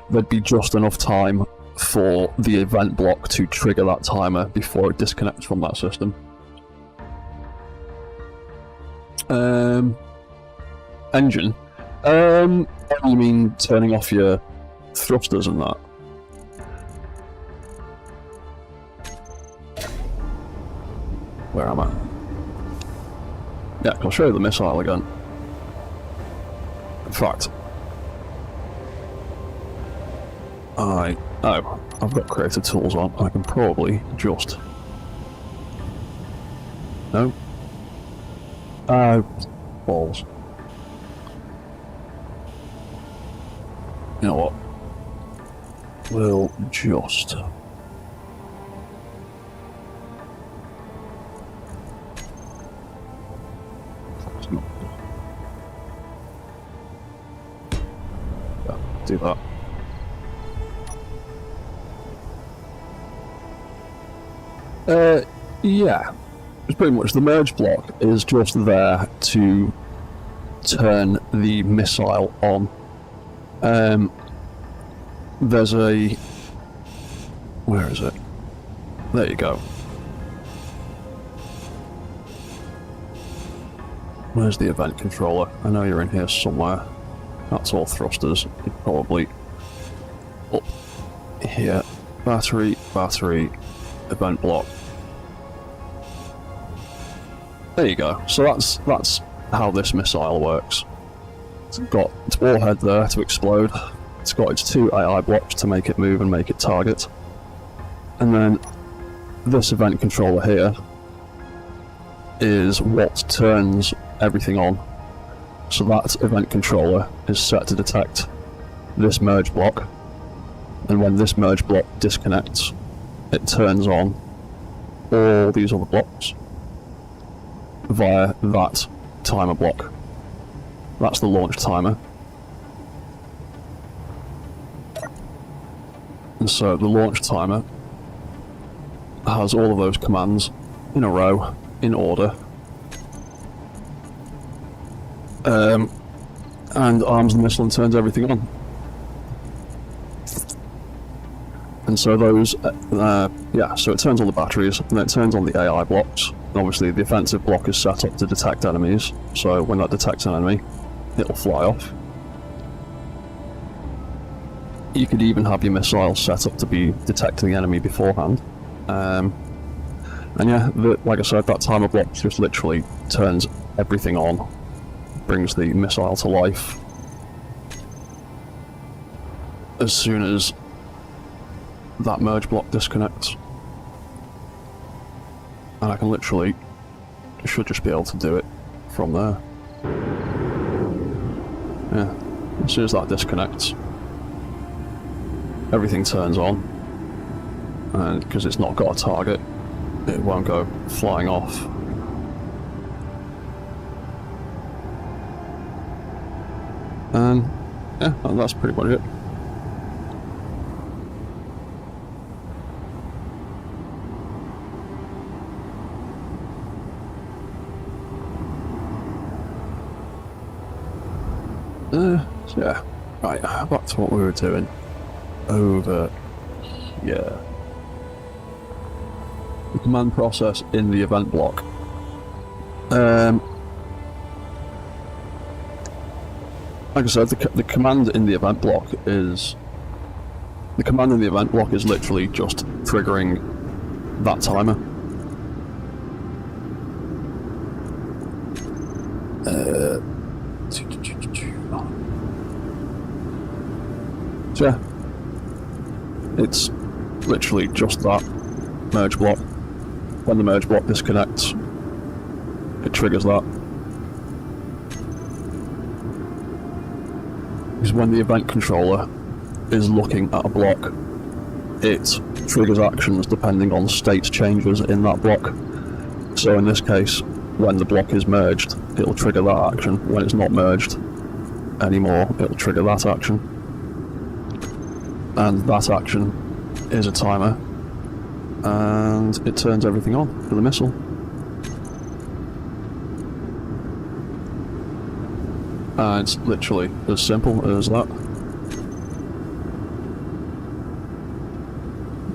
S1: there'd be just enough time for the event block to trigger that timer before it disconnects from that system. Engine? You mean turning off your thrusters and that? Where am I? Yeah, I'll show you the missile again. In fact, I've got creative tools on. I can probably just... No? Balls. You know what? We'll just... do that. Yeah. It's pretty much the merge block is just there to turn the missile on. There's a... Where is it? There you go. Where's the event controller? I know you're in here somewhere. That's all thrusters. You're probably up here. Battery, event block. There you go. So that's how this missile works. It's got its warhead there to explode. It's got its 2 AI blocks to make it move and make it target. And then this event controller here is what turns everything on. So that event controller is set to detect this merge block, and when this merge block disconnects, it turns on all these other blocks via that timer block. That's the launch timer. And so the launch timer has all of those commands in a row, in order. And arms the missile and turns everything on. And so those, so it turns on the batteries, and then it turns on the AI blocks. And obviously the offensive block is set up to detect enemies, so when that detects an enemy, it'll fly off. You could even have your missile set up to be detecting the enemy beforehand. And yeah, like I said, that timer block just literally turns everything on, brings the missile to life as soon as that merge block disconnects. And I can literally, should just be able to do it from there. Yeah, as soon as that disconnects, everything turns on, and because it's not got a target, it won't go flying off. And yeah, that's pretty much it. So yeah, right, back to what we were doing over here. The command process in the event block. Like I said, the command in the event block is... The command in the event block is literally just triggering that timer. So yeah, it's literally just that merge block. When the merge block disconnects, it triggers that. Because when the event controller is looking at a block, it triggers actions depending on state changes in that block. So in this case, when the block is merged, it'll trigger that action. When it's not merged anymore, it'll trigger that action. And that action is a timer, and it turns everything on for the missile. And it's literally as simple as that.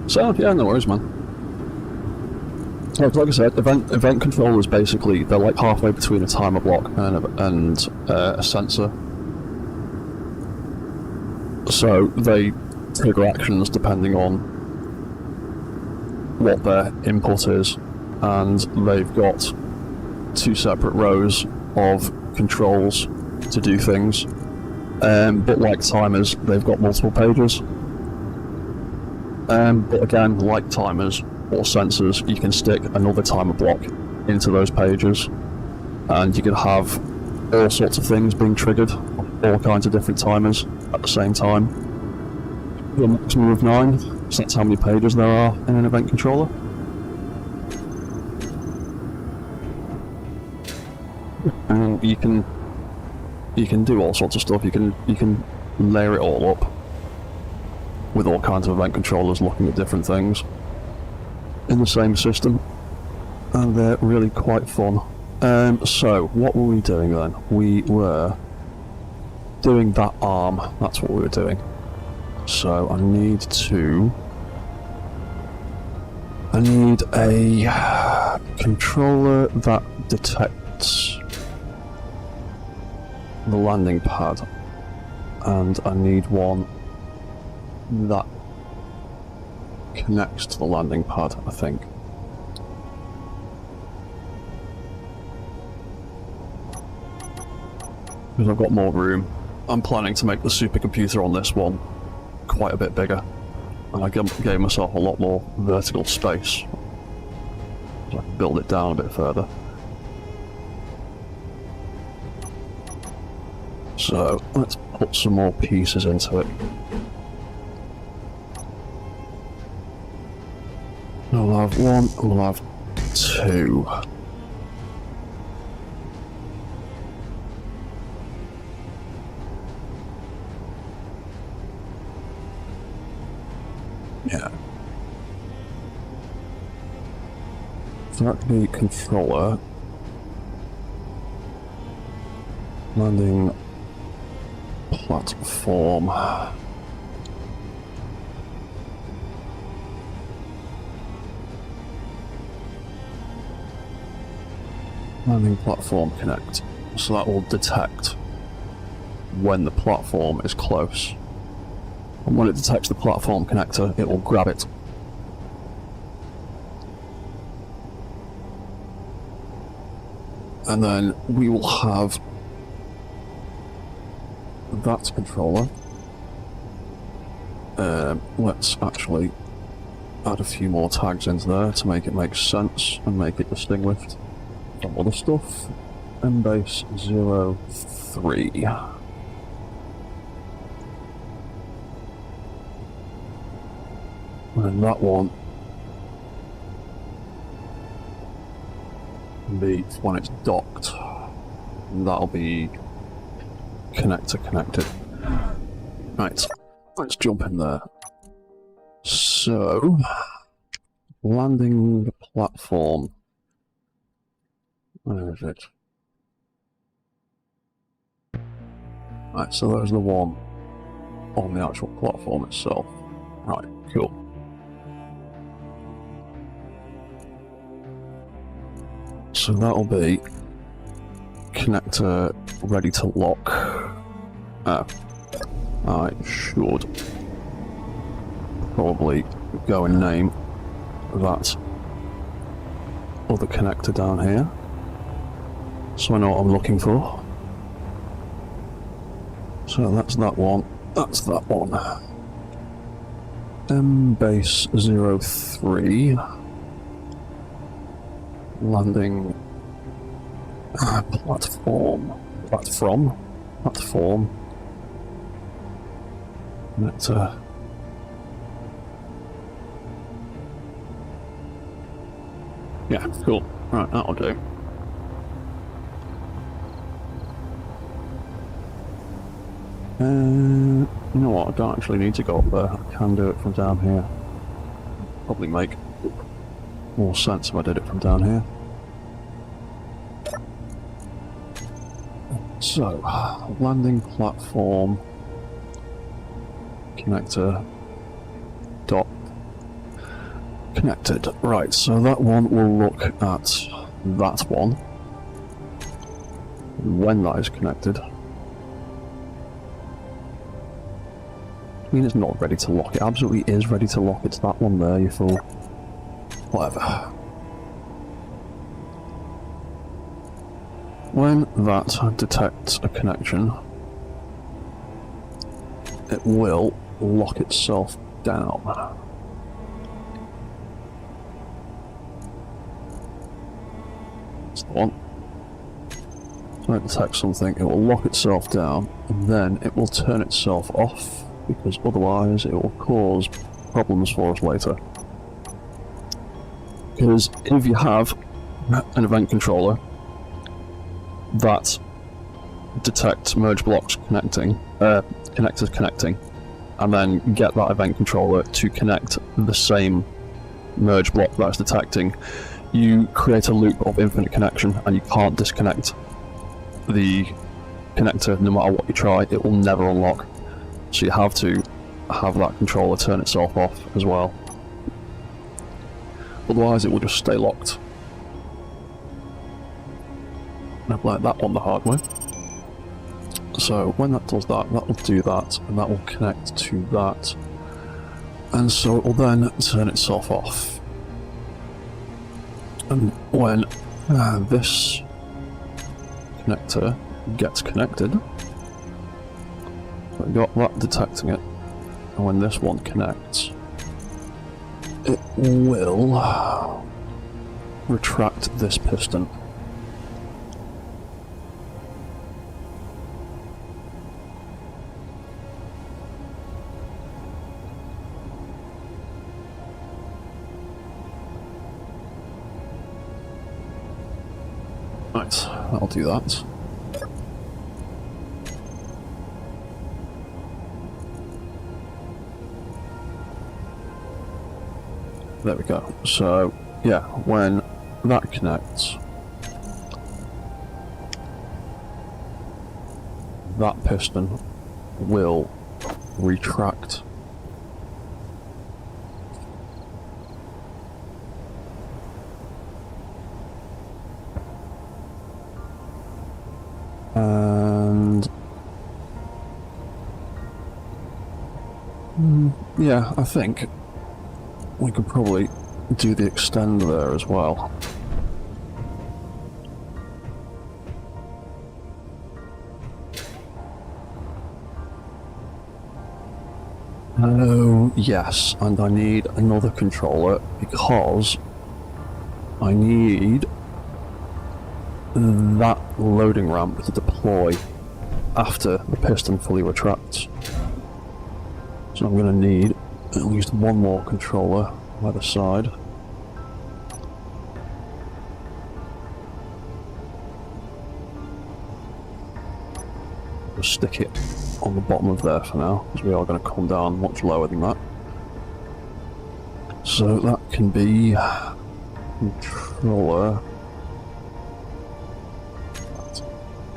S1: So yeah, no worries, man. Like I said, event controllers basically, they're like halfway between a timer block and a sensor. So they trigger actions depending on what their input is, and they've got two separate rows of controls to do things. But like timers, they've got multiple pages. But again, like timers or sensors, you can stick another timer block into those pages, and you can have all sorts of things being triggered, all kinds of different timers at the same time. A maximum of 9, so that's how many pages there are in an event controller. And you can do all sorts of stuff. You can layer it all up with all kinds of event controllers looking at different things in the same system, and they're really quite fun. So what were we doing then? We were doing that arm. That's what we were doing. So I need a controller that detects the landing pad, and I need one that connects to the landing pad, I think. Because I've got more room. I'm planning to make the supercomputer on this one quite a bit bigger, and I gave myself a lot more vertical space, so I can build it down a bit further. So let's put some more pieces into it. We'll have 1, we'll have 2. Yeah. Start the controller. Landing platform. Landing platform connect. So that will detect when the platform is close. And when it detects the platform connector, it will grab it. And then we will have that controller. Let's actually add a few more tags into there to make it make sense and make it distinguished from other stuff. Mbase 03. And that one can be when it's docked. And that'll be connector connected. Right, let's jump in there. So, landing the platform. Where is it? Right, so there's the one on the actual platform itself. Right, cool. So that'll be connector ready to lock. I should probably go and name that other connector down here, so I know what I'm looking for. So that's that one, that's that one. Base 03. Landing platform. Connector. Yeah, cool. Right, that'll do. You know what, I don't actually need to go up there. I can do it from down here. Probably make more sense if I did it from down here. So, landing platform, connector, dot, connected. Right, so that one will look at that one when that is connected. I mean, it's not ready to lock. It absolutely is ready to lock. It's that one there, you fool. Whatever. When that detects a connection, it will lock itself down. That's the one. So it detects something, it will lock itself down, and then it will turn itself off, because otherwise it will cause problems for us later. Because if you have an event controller that detects merge blocks connecting, connectors connecting, and then get that event controller to connect the same merge block that's detecting, you create a loop of infinite connection, and you can't disconnect the connector no matter what you try. It will never unlock. So you have to have that controller turn itself off as well. Otherwise it will just stay locked. And I've learned that one the hard way. So when that does that, that will do that, and that will connect to that. And so it will then turn itself off. And when this connector gets connected, I've got that detecting it, and when this one connects, it will retract this piston. Right, that'll do that. There we go. So, yeah, when that connects, that piston will retract. And yeah, I think we could probably do the extend there as well. Oh yes, and I need another controller because I need that loading ramp to deploy after the piston fully retracts. So I'm going to need at least one more controller either side. We'll stick it on the bottom of there for now, because we are going to come down much lower than that. So that can be controller.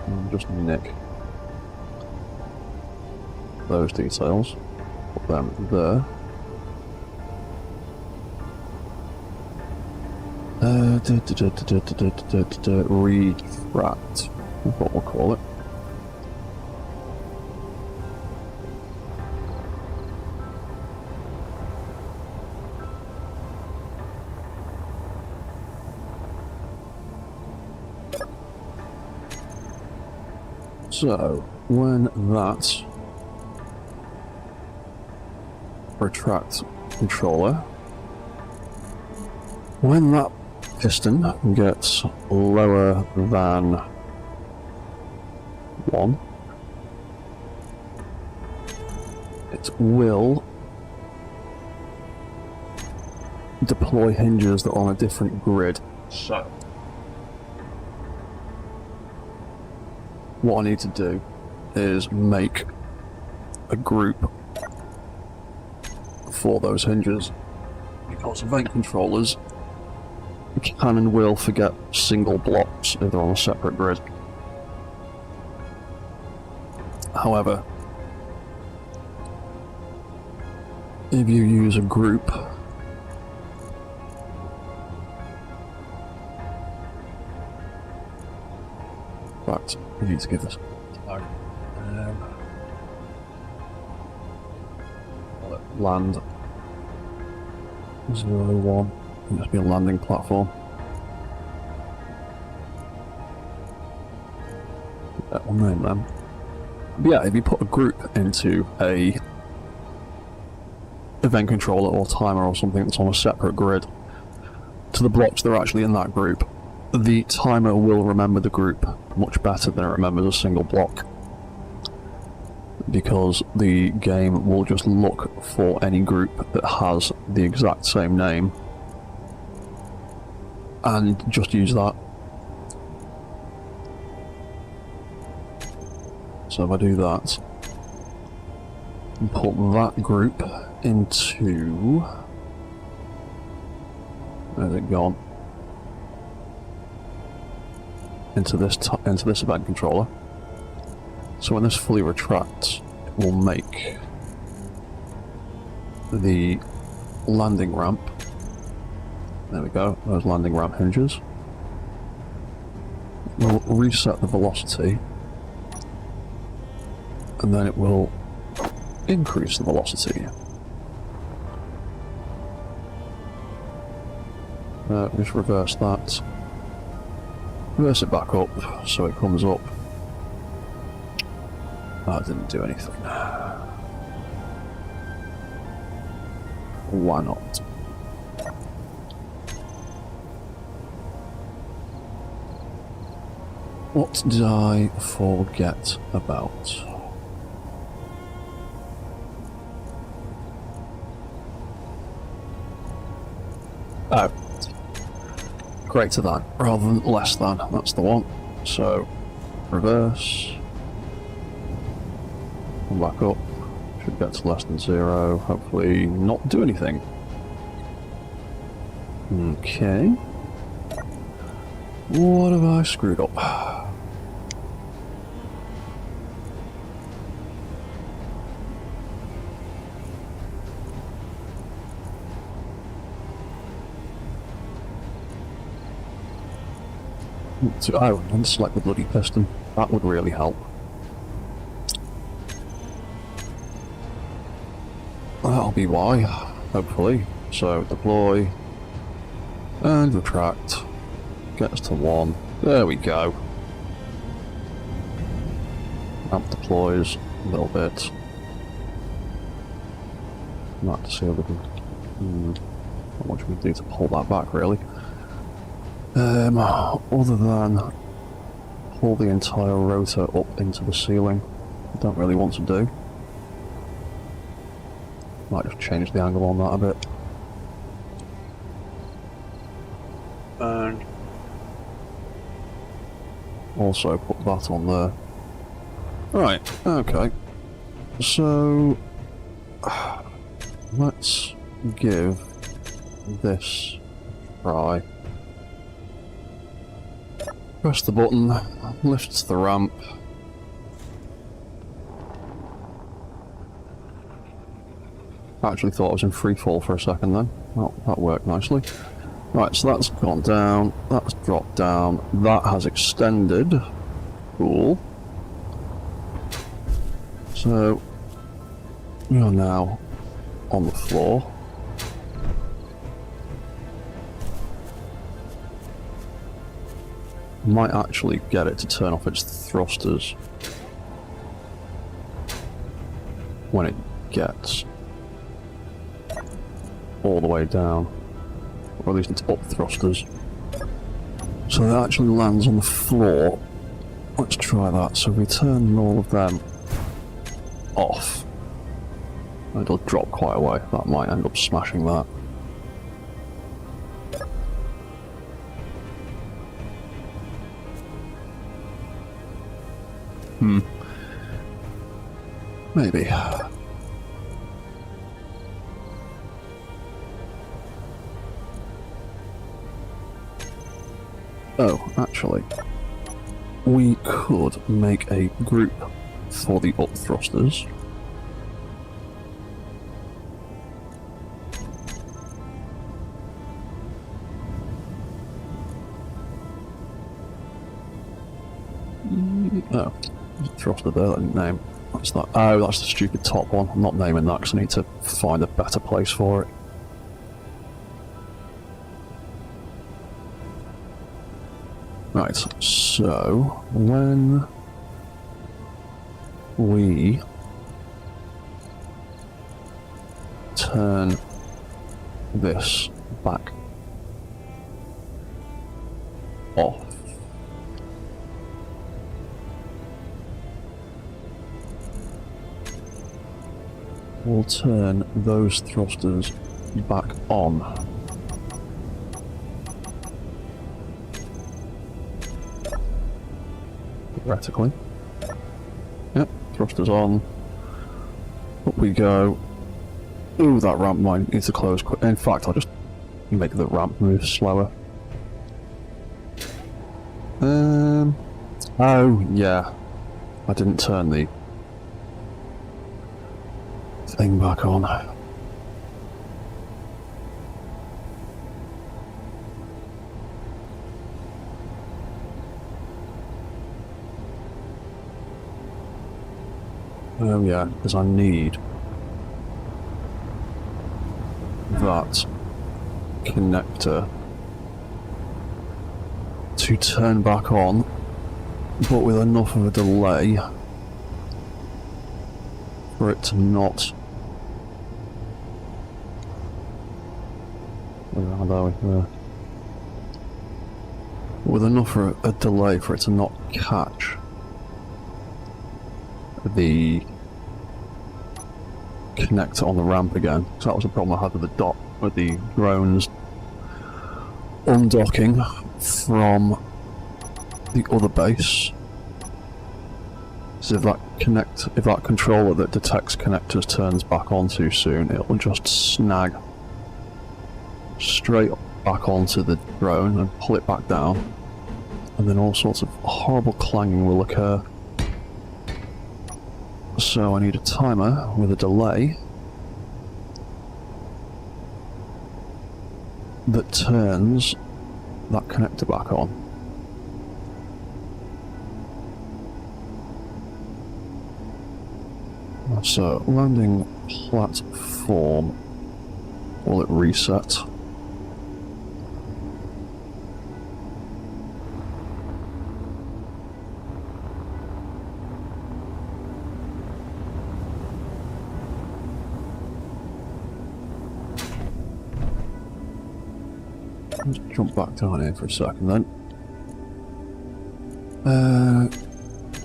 S1: And just nick. those details. Put them there. Retract, that's what we'll call it. So, when that retract controller, when that piston gets lower than 1, it will deploy hinges that are on a different grid. So, what I need to do is make a group for those hinges, because event controllers can and will forget single blocks if they're on a separate grid. However, if you use a group, in fact, we need to give this land 01. It must be a landing platform. That will name them. But yeah, if you put a group into a event controller or timer or something that's on a separate grid to the blocks that are actually in that group, the timer will remember the group much better than it remembers a single block, because the game will just look for any group that has the exact same name and just use that. So if I do that and put that group into, where's it gone? Into this event controller. So when this fully retracts, it will make the landing ramp. There we go, those landing ramp hinges. We'll reset the velocity, and then it will increase the velocity. Just reverse that. Reverse it back up so it comes up. That didn't do anything. Why not? What did I forget about? Oh. Greater than, rather than less than, that's the one. So, reverse. Come back up. Should get to less than 0. Hopefully not do anything. Okay. What have I screwed up? Oh, and select the bloody piston. That would really help. That'll be why, hopefully. So, deploy, and retract. Get us to 1. There we go. Ramp deploys a little bit. Like to see if we can... Not much we can do to pull that back, really. Other than pull the entire rotor up into the ceiling, I don't really want to do. Might just change the angle on that a bit. And also put that on there. Right, okay. So let's give this a try. Press the button, lifts the ramp. Actually thought I was in free fall for a second then. Well, that worked nicely. Right, so that's gone down, that's dropped down, that has extended. Cool. So, we are now on the floor. Might actually get it to turn off its thrusters when it gets all the way down, or at least its up thrusters. So it actually lands on the floor. Let's try that. So we turn all of them off. It'll drop quite a way. That might end up smashing that. Maybe. Oh, actually, we could make a group for the up thrusters. Oh, there's a thruster there that I didn't name. That's that. Oh, that's the stupid top one. I'm not naming that because I need to find a better place for it. Right, so when we turn this back off, we'll turn those thrusters back on. Theoretically. Yep, thrusters on. Up we go. Ooh, that ramp might need to close quick. In fact, I'll just make the ramp move slower. Oh, yeah. I didn't turn the thing back on. Oh yeah, because I need that connector to turn back on, but with enough of a delay for it to not... Where are we? There. With enough of a delay for it to not catch the connector on the ramp again. So that was a problem I had with the drones undocking from the other base. So if that controller that detects connectors turns back on too soon, it'll just snag straight back onto the drone and pull it back down, and then all sorts of horrible clanging will occur. So I need a timer with a delay that turns that connector back on. So landing platform, will it reset? Let's jump back down here for a second then.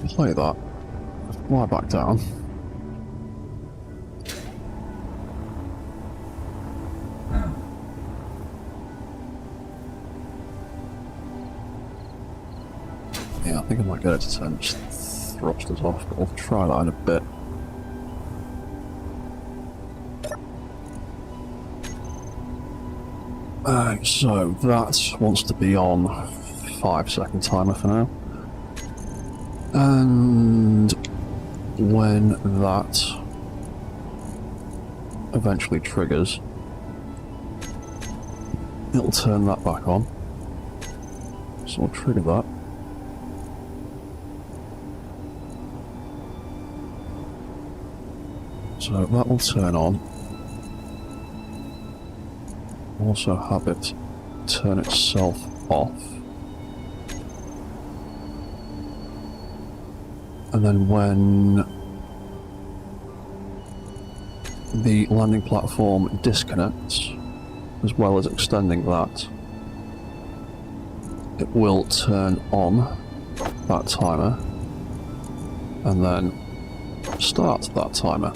S1: Play that. Fly back down. Yeah, I think I might get it to turn its thrusters off, but we'll try that in a bit. So that wants to be on 5-second timer for now. And when that eventually triggers, it'll turn that back on. So we'll trigger that. So that will turn on. Also have it turn itself off. And then when the landing platform disconnects, as well as extending that, it will turn on that timer and then start that timer.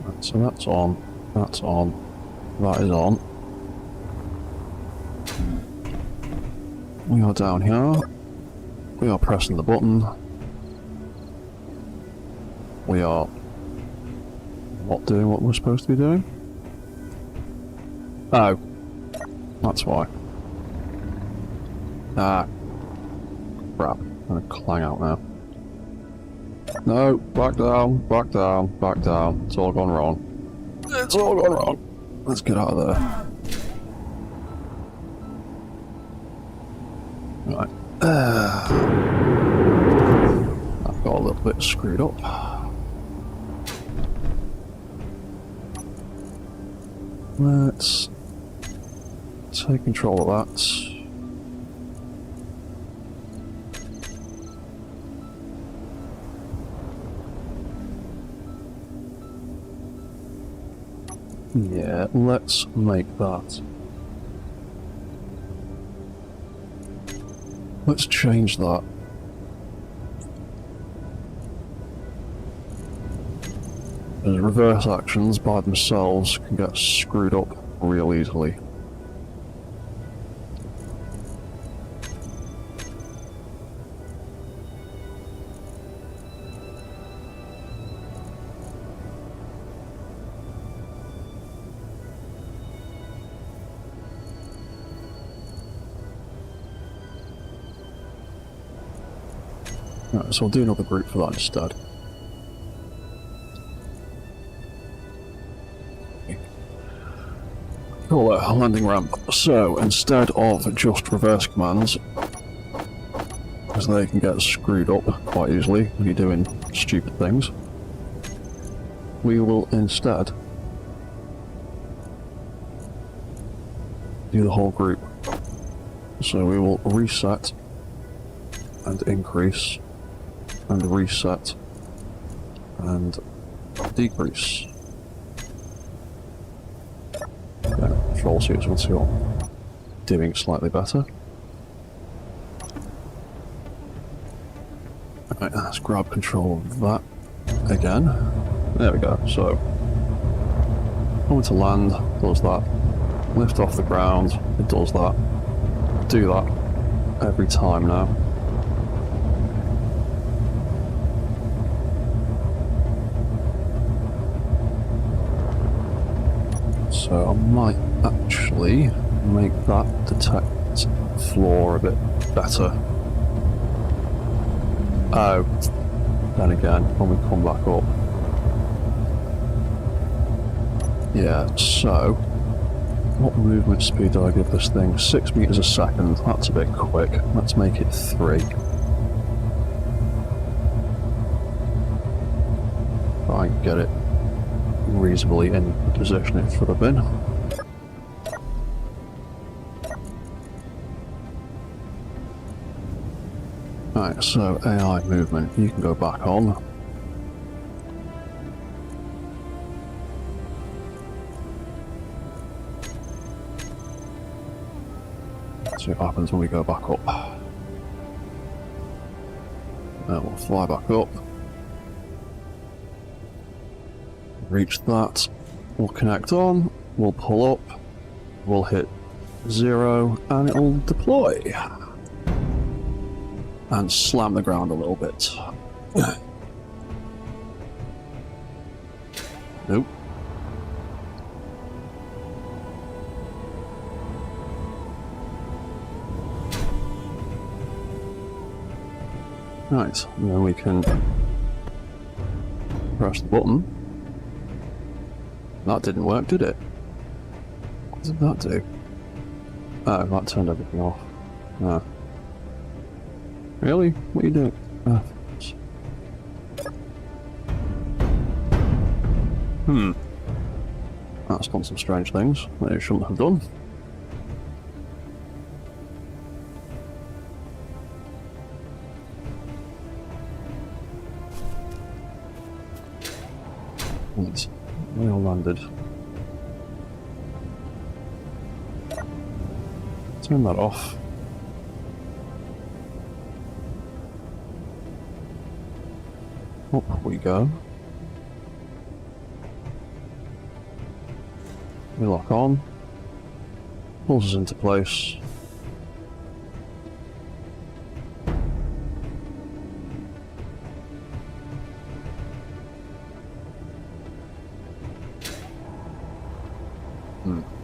S1: Right, so that's on, that is on. We are down here. We are pressing the button. We are not doing what we're supposed to be doing. Oh. That's why. Ah. Crap. I'm gonna clang out now. No, back down, back down, back down. It's all gone wrong. It's all gone wrong. Let's get out of there. Right. I've got a little bit screwed up. Let's take control of that. Yeah, let's make that. Let's change that. As reverse actions by themselves can get screwed up real easily. Right, so I'll do another group for that instead. Call it a landing ramp. So instead of just reverse commands, because they can get screwed up quite easily when you're doing stupid things, we will instead do the whole group. So we will reset and increase and reset and decrease. Okay, control C once you're doing slightly better. Right, let's grab control of that again. There we go. So going to land, does that. Lift off the ground, it does that. Do that every time now. So I might actually make that detect floor a bit better. Oh, then again, when we come back up. Yeah, so what movement speed do I give this thing? 6 meters a second, that's a bit quick. Let's make it 3. If I can get it reasonably in the position it should have been. Right, so AI movement, you can go back on. See what happens when we go back up. Then we'll fly back up. Reach that, we'll connect on, we'll pull up, we'll hit 0, and it'll deploy. And slam the ground a little bit. Nope. Right, and then we can press the button. That didn't work, did it? What did that do? Oh, that turned everything off. Ah. Really? What are you doing? Ah. That's done some strange things that it shouldn't have done. It's well landed. Turn that off. Up we go. We lock on. Pulls us into place.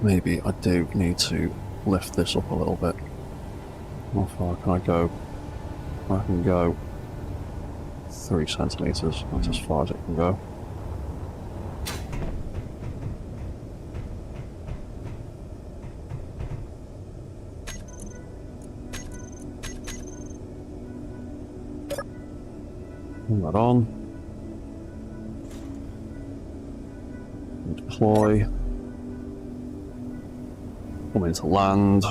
S1: Maybe I do need to lift this up a little bit. How far can I go? I can go 3 centimeters. That's as far as it can go. Turn that on. Deploy. Come into land.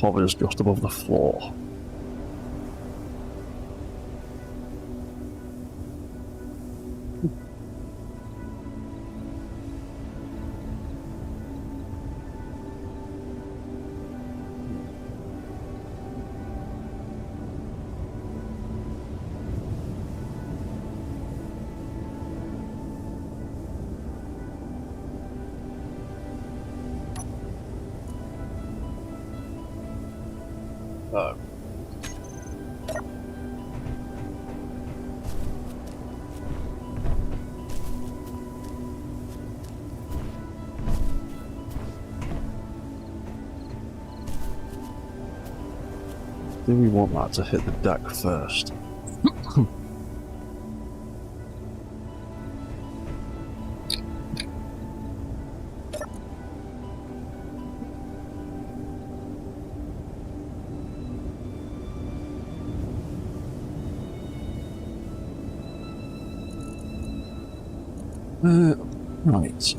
S1: Hovers just above the floor. Oh. Do we want that to hit the deck first? Right.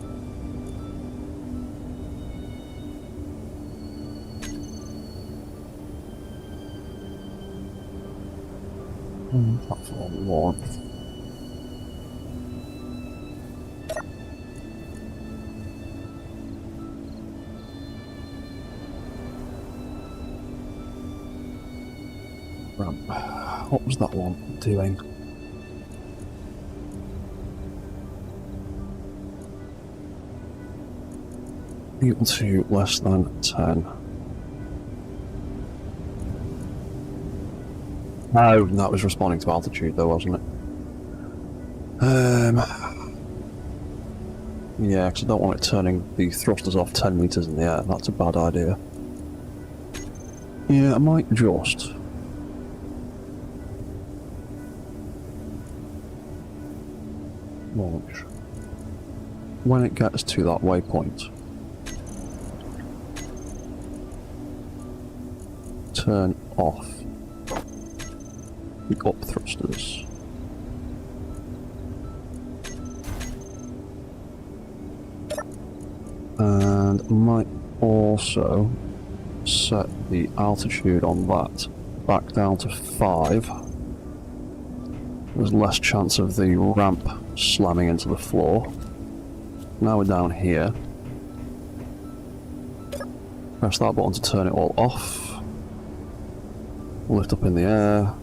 S1: Platform 1. What was that one doing? Equal to less than 10. No, that was responding to altitude though, wasn't it? Yeah, because I don't want it turning the thrusters off 10 meters in the air. That's a bad idea. Yeah, I might just. Launch. When it gets to that waypoint, turn off the up thrusters. And might also set the altitude on that back down to 5. There's less chance of the ramp slamming into the floor. Now we're down here. Press that button to turn it all off. Lift up in the air.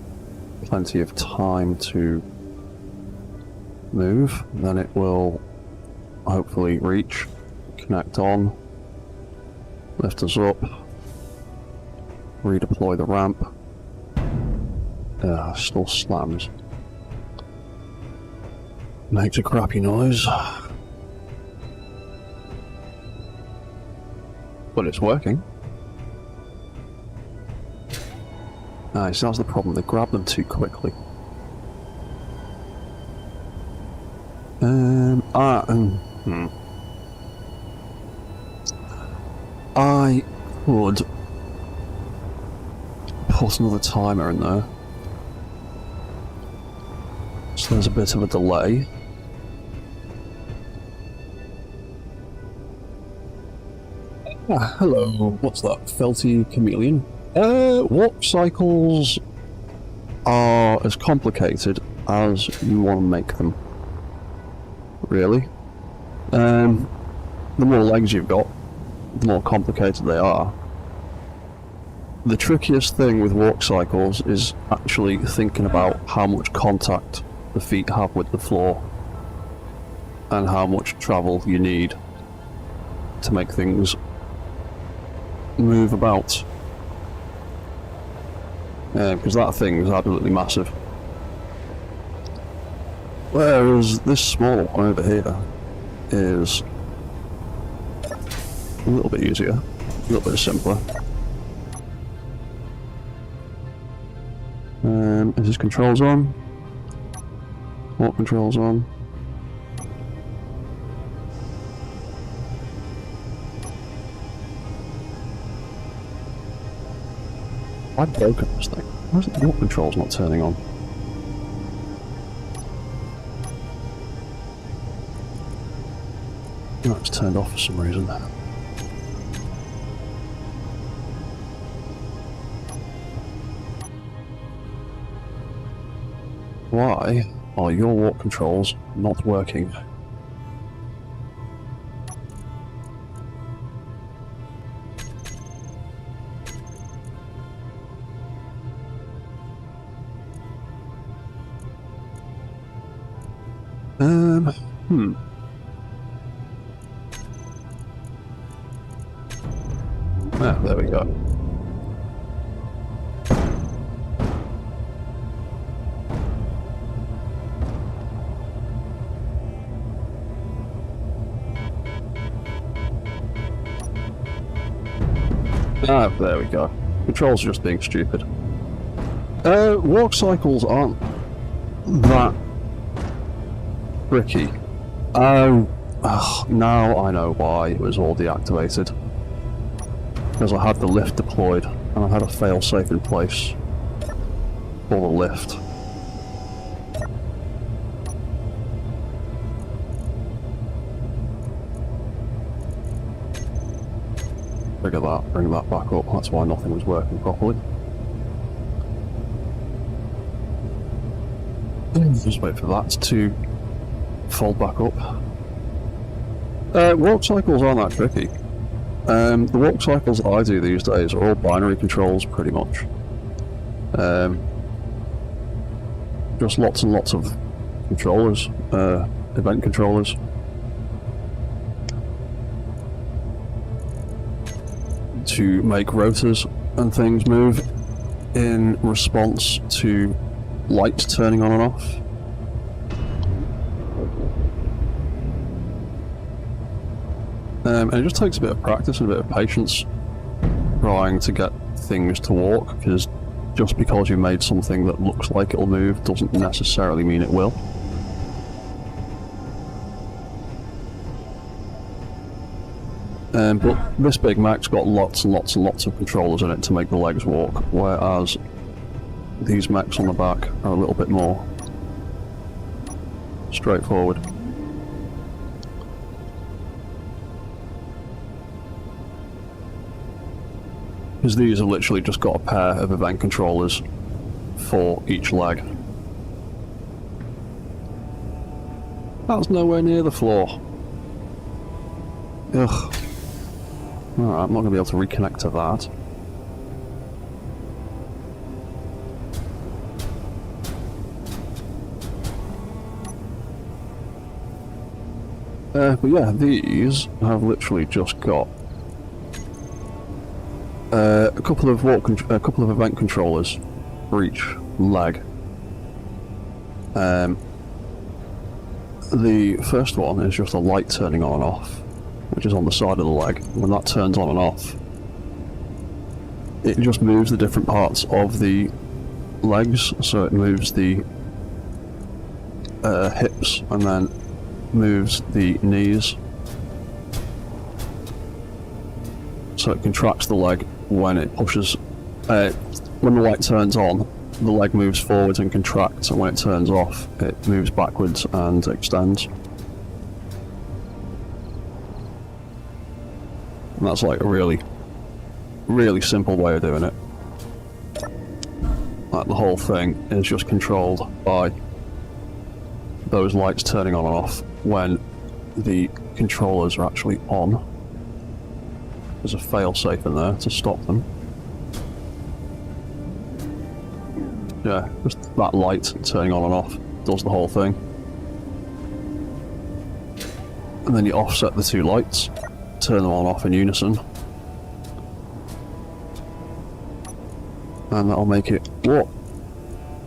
S1: Plenty of time to move. Then it will hopefully reach. Connect on. Lift us up. Redeploy the ramp. Still slams. Makes a crappy noise. but it's working. Nice, that's the problem, they grab them too quickly. I would put another timer in there. So there's a bit of a delay. Ah, hello, what's that? Felty chameleon? Warp cycles are as complicated as you want to make them. Really. The more legs you've got, the more complicated they are. The trickiest thing with walk cycles is actually thinking about how much contact the feet have with the floor and how much travel you need to make things move about. Because that thing is absolutely massive. Whereas this small one over here is a little bit easier, a little bit simpler. Is his controls on? What controls on? I've broken this thing. Why is the warp controls not turning on? Oh, it's turned off for some reason. Why are your warp controls not working? Ah, there we go. Ah, there we go. Controls are just being stupid. Walk cycles aren't that tricky. Now I know why it was all deactivated. Because I had the lift deployed, and I had a fail-safe in place for the lift. Figure that, bring that back up, that's why nothing was working properly. Just wait for that to fold back up. Walk cycles aren't that tricky. The walk cycles that I do these days are all binary controls, pretty much. Just lots and lots of controllers, event controllers. To make rotors and things move in response to lights turning on and off. And it just takes a bit of practice and a bit of patience trying to get things to walk, because just because you made something that looks like it'll move doesn't necessarily mean it will. But this Big Mac's got lots and lots and lots of controllers in it to make the legs walk, whereas these mechs on the back are a little bit more straightforward. Because these have literally just got a pair of event controllers for each leg. That's nowhere near the floor. Ugh. Alright, I'm not going to be able to reconnect to that. But yeah, these have literally just got a couple of event controllers for each leg. The first one is just a light turning on and off, which is on the side of the leg, when that turns on and off, it just moves the different parts of the legs. So it moves the hips and then moves the knees. So it contracts the leg when it pushes. When the light turns on, the leg moves forwards and contracts, and when it turns off, it moves backwards and extends. And that's like a really, really simple way of doing it. Like the whole thing is just controlled by those lights turning on and off when the controllers are actually on. There's a fail-safe in there to stop them. Yeah, just that light turning on and off does the whole thing. And then you offset the two lights, turn them on and off in unison. And that'll make it work.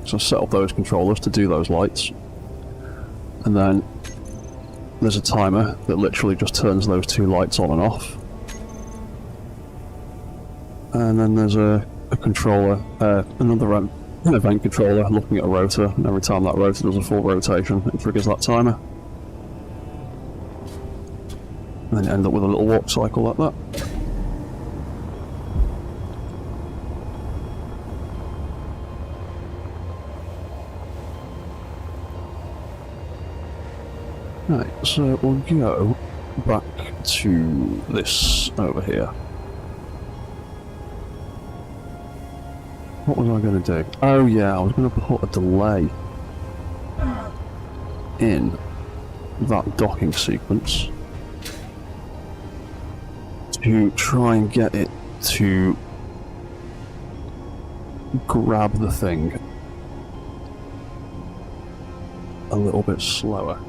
S1: So set up those controllers to do those lights. And then there's a timer that literally just turns those two lights on and off. And then there's a controller, another event controller looking at a rotor, and every time that rotor does a full rotation, it triggers that timer. And then you end up with a little walk cycle like that. Right, so we'll go back to this over here. What was I going to do? Oh yeah, I was going to put a delay in that docking sequence to try and get it to grab the thing a little bit slower.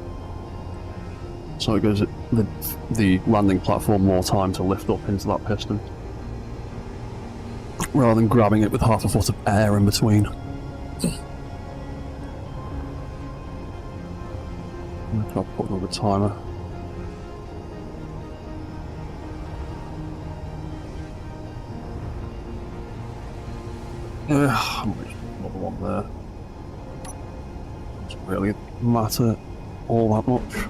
S1: So it gives it the landing platform more time to lift up into that piston, rather than grabbing it with half a foot of air in between. I'll put another timer. I might just put another one there. Doesn't really matter all that much.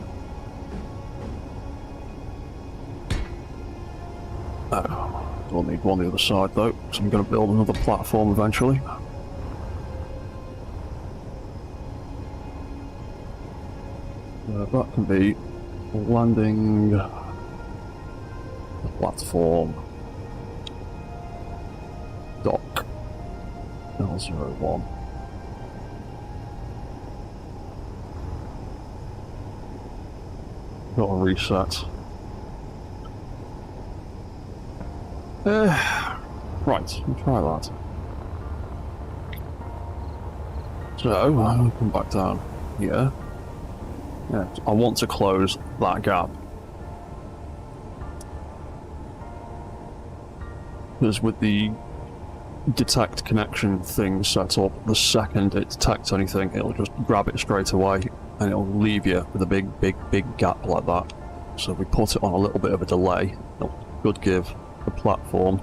S1: We'll need one on the other side though, because I'm going to build another platform eventually. That can be landing platform dock L01. Got to reset. Right, we'll try that. So, I'll come back down here. Yeah, I want to close that gap. Because with the detect connection thing set up, the second it detects anything, it'll just grab it straight away, and it'll leave you with a big gap like that. So if we put it on a little bit of a delay, it could give the platform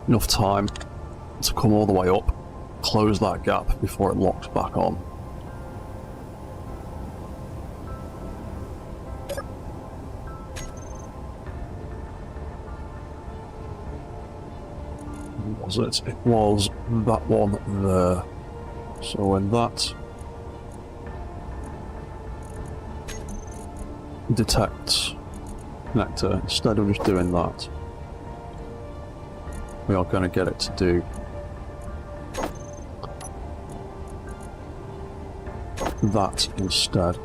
S1: enough time to come all the way up, close that gap before it locks back on. Was it? It was that one there. So when that detects connector, instead of just doing that, we are going to get it to do that instead.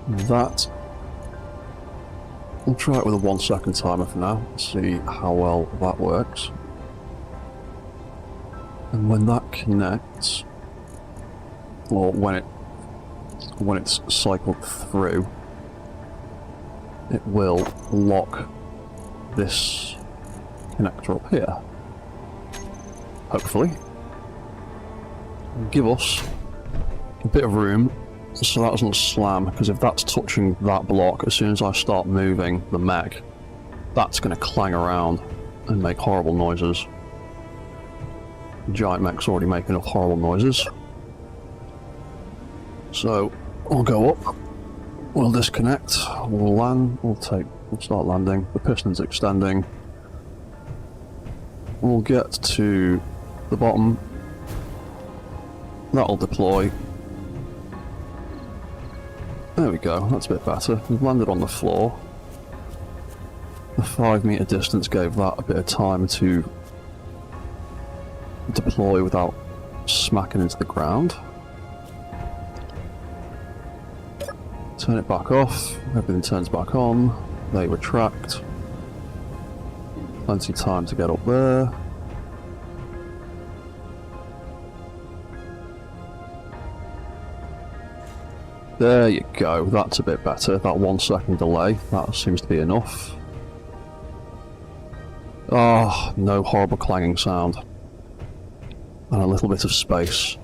S1: That, we'll try it with a 1 second timer for now, see how well that works. And when that connects, or when it's cycled through, it will lock this connector up here, hopefully. give us a bit of room so that doesn't slam, because if that's touching that block, as soon as I start moving the mech, that's going to clang around and make horrible noises. The giant mech's already making enough horrible noises. So we'll go up, we'll disconnect, we'll land, we'll start landing, the piston's extending. We'll get to the bottom, that'll deploy. There we go, that's a bit better. We've landed on the floor. The 5 meter distance gave that a bit of time to deploy without smacking into the ground. Turn it back off, everything turns back on, they retract. Plenty of time to get up there. There you go, that's a bit better. That 1 second delay, that seems to be enough. Ah, oh, no horrible clanging sound. And a little bit of space.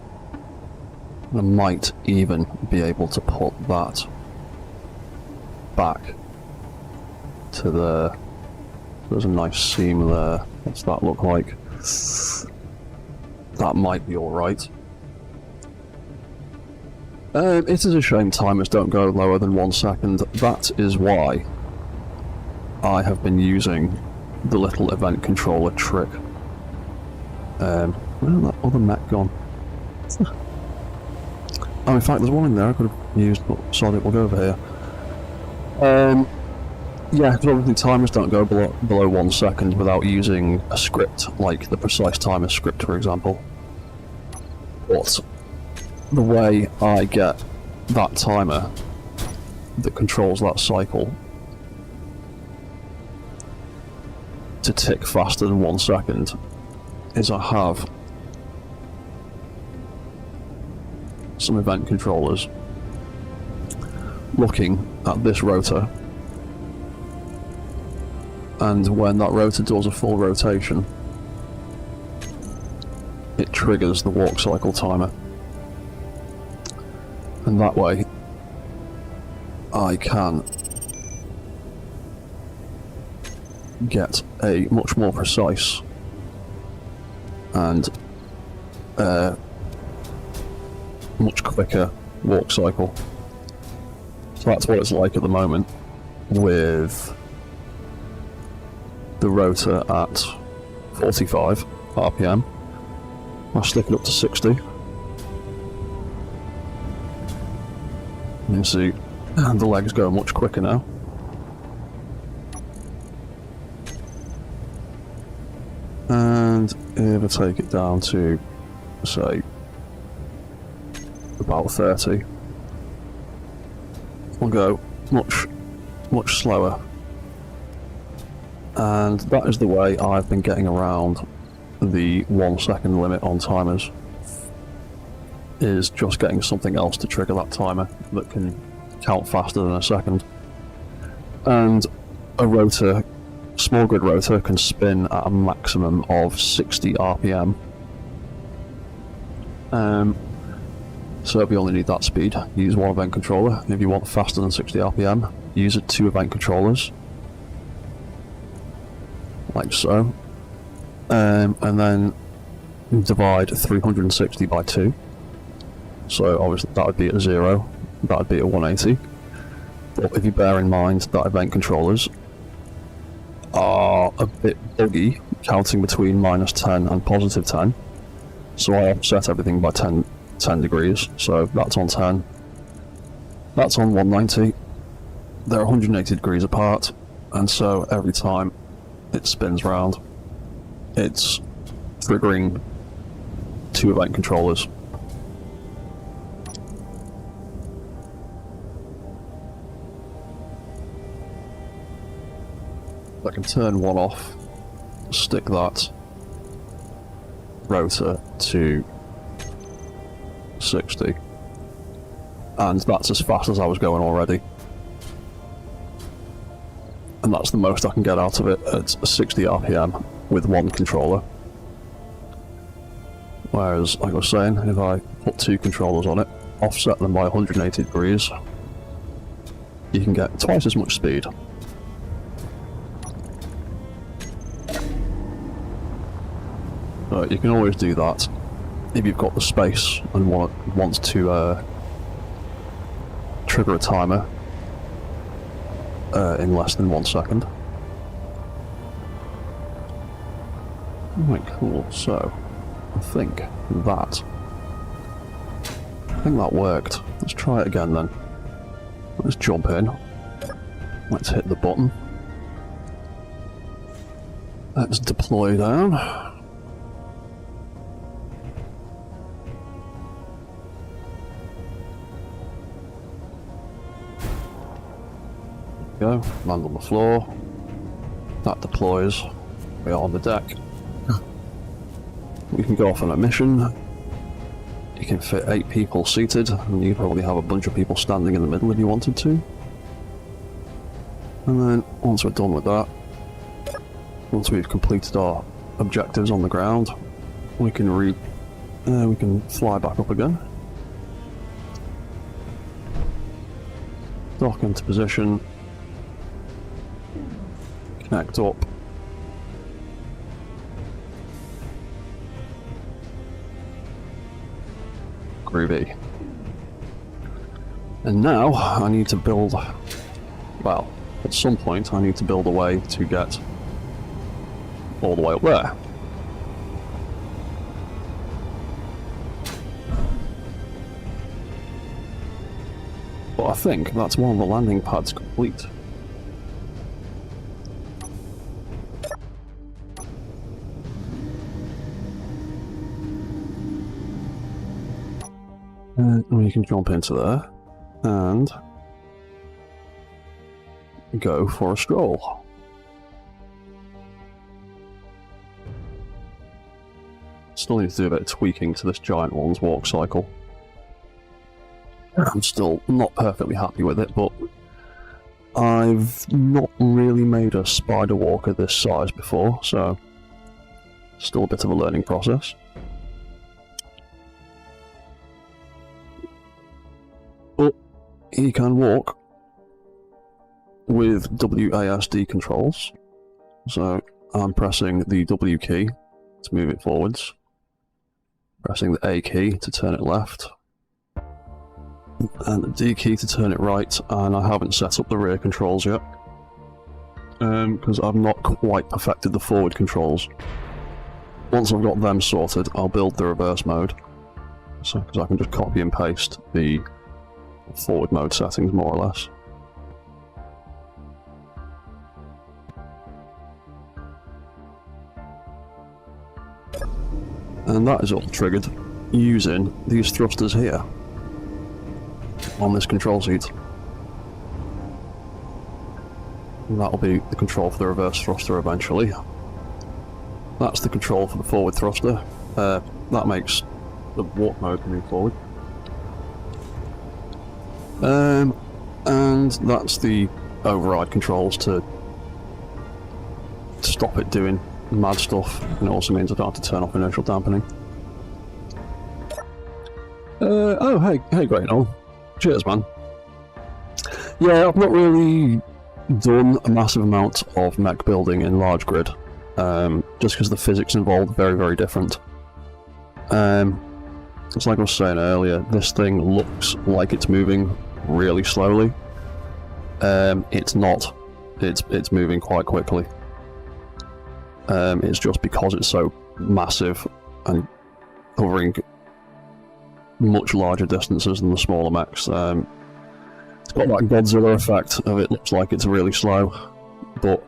S1: And I might even be able to put that back to there. There's a nice seam there. What's that look like? That might be alright. It is a shame timers don't go lower than 1 second. That is why I have been using the little event controller trick. Where's that other mech gone? Oh, in fact, there's one in there I could have used, but sorry, we'll go over here. Yeah, because obviously timers don't go below 1 second without using a script, like the precise timer script, for example. But the way I get that timer that controls that cycle to tick faster than 1 second is I have some event controllers looking at this rotor, and when that rotor does a full rotation, it triggers the walk cycle timer. And that way I can get a much more precise and much quicker walk cycle. So that's what it's like at the moment with the rotor at 45 RPM. I'll stick it up to 60. You can see the legs go much quicker now. And if I take it down to, say, about 30, we'll go much slower. And that is the way I've been getting around the 1 second limit on timers, is just getting something else to trigger that timer that can count faster than a second. And a rotor, small grid rotor, can spin at a maximum of 60 RPM. So if you only need that speed, use one event controller. And if you want faster than 60 RPM, use 2 event controllers, like so. And then divide 360 by 2. So obviously that would be at 0, that would be at 180. But if you bear in mind that event controllers are a bit buggy, counting between -10 and +10, so I offset everything by 10 degrees, so that's on 10, that's on 190, they're 180 degrees apart, and so every time it spins round, it's triggering 2 event controllers. I can turn one off, stick that rotor to 60, and that's as fast as I was going already. And that's the most I can get out of it at 60 RPM with one controller. Whereas, like I was saying, if I put 2 controllers on it, offset them by 180 degrees, you can get twice as much speed. So you can always do that if you've got the space and want to trigger a timer in less than 1 second. Right, cool. So I think that worked. Let's try it again then. Let's jump in. Let's hit the button. Let's deploy down. Go, land on the floor. That deploys. We are on the deck. We can go off on a mission. You can fit 8 people seated, and you probably have a bunch of people standing in the middle if you wanted to. And then, once we're done with that, once we've completed our objectives on the ground, we can fly back up again. Dock into position. Connect up. Groovy. And now I need to build, well, at some point I need to build a way to get all the way up there. But I think that's one of the landing pads complete. And you can jump into there and go for a stroll. Still need to do a bit of tweaking to this giant one's walk cycle. I'm still not perfectly happy with it, but I've not really made a spider walker this size before, so still a bit of a learning process. But he can walk with WASD controls, so I'm pressing the W key to move it forwards, pressing the A key to turn it left, and the D key to turn it right, and I haven't set up the rear controls yet, because I've not quite perfected the forward controls. Once I've got them sorted, I'll build the reverse mode, so because I can just copy and paste the forward mode settings more or less. And that is all triggered using these thrusters here on this control seat. And that'll be the control for the reverse thruster eventually. That's the control for the forward thruster. That makes the walk mode move forward. And that's the override controls to stop it doing mad stuff, and it also means I don't have to turn off inertial dampening. Oh, hey, great, Noel. Cheers, man. Yeah, I've not really done a massive amount of mech building in large grid, just because the physics involved are very, very different. It's like I was saying earlier, this thing looks like it's moving really slowly. It's not. It's moving quite quickly. It's just because it's so massive and covering much larger distances than the smaller mechs. It's got that Godzilla effect of it looks like it's really slow, but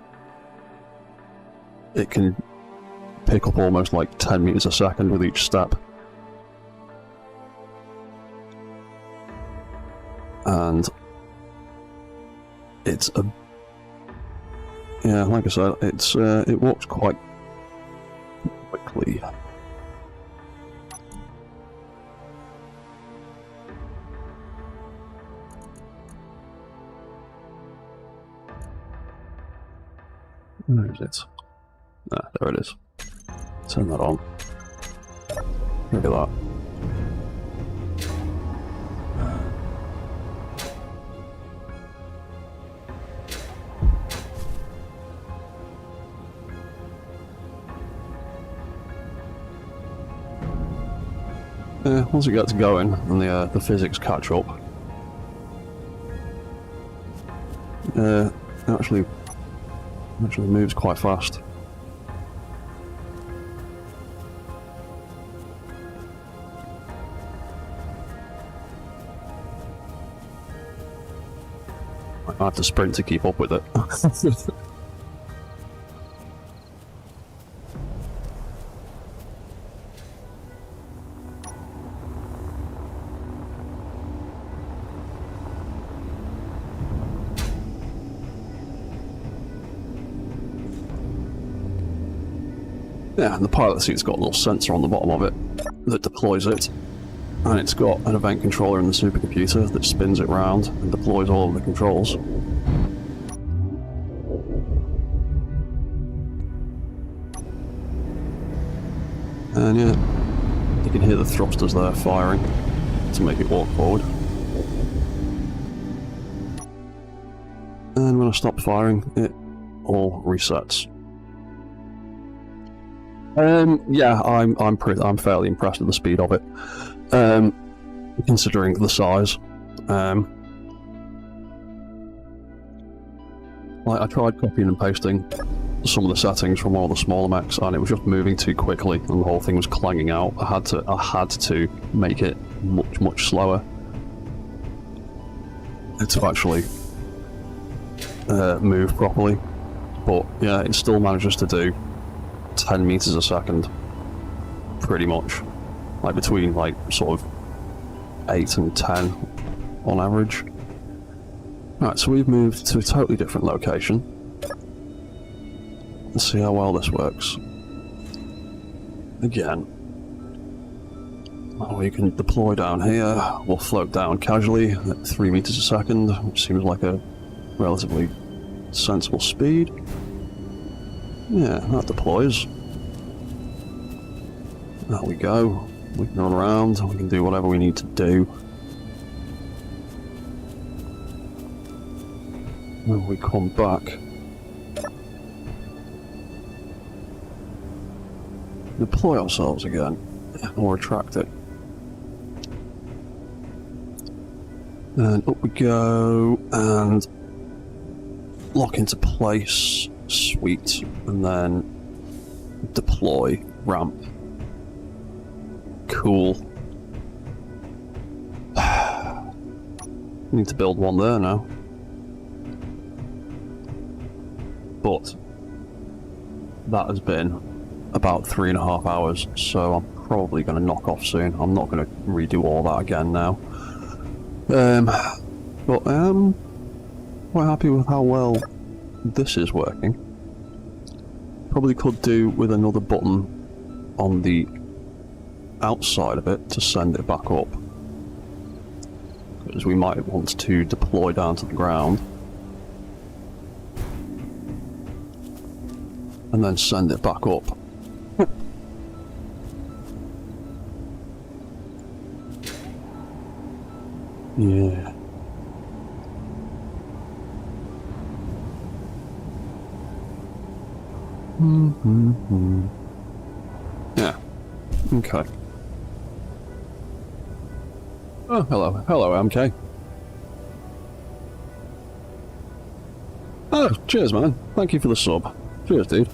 S1: it can pick up almost like 10 meters a second with each step. And it's a... yeah, like I said, it walks quite quickly. Where is it? Ah, there it is. Turn that on. Look at that. Once it gets going and the physics catch up, it actually moves quite fast. I have to sprint to keep up with it. Yeah, and the pilot seat's got a little sensor on the bottom of it that deploys it, and it's got an event controller in the supercomputer that spins it round and deploys all of the controls. And yeah, you can hear the thrusters there firing to make it walk forward. And when I stop firing, it all resets. Yeah, I'm fairly impressed with the speed of it, considering the size. Like I tried copying and pasting some of the settings from one of the smaller mechs, and it was just moving too quickly, and the whole thing was clanging out. I had to make it much slower to actually move properly. But yeah, it still manages to do 10 meters a second, pretty much, like between like sort of 8 and 10 on average. Right, so we've moved to a totally different location. Let's see how well this works. Again, we can deploy down here. We'll float down casually at 3 meters a second, which seems like a relatively sensible speed. Yeah, that deploys. There we go. We can run around, we can do whatever we need to do. When we come back, deploy ourselves again, or retract it. And up we go, and lock into place. Sweet. And then deploy ramp. Cool. Need to build one there now. But that has been about 3.5 hours, so I'm probably going to knock off soon. I'm not going to redo all that again now. But I am quite happy with how well this is working. Probably could do with another button on the outside of it to send it back up, because we might want to deploy down to the ground and then send it back up. Yeah. Yeah. Okay. Oh, hello. Hello, MK. Oh, cheers, man. Thank you for the sub. Cheers, dude.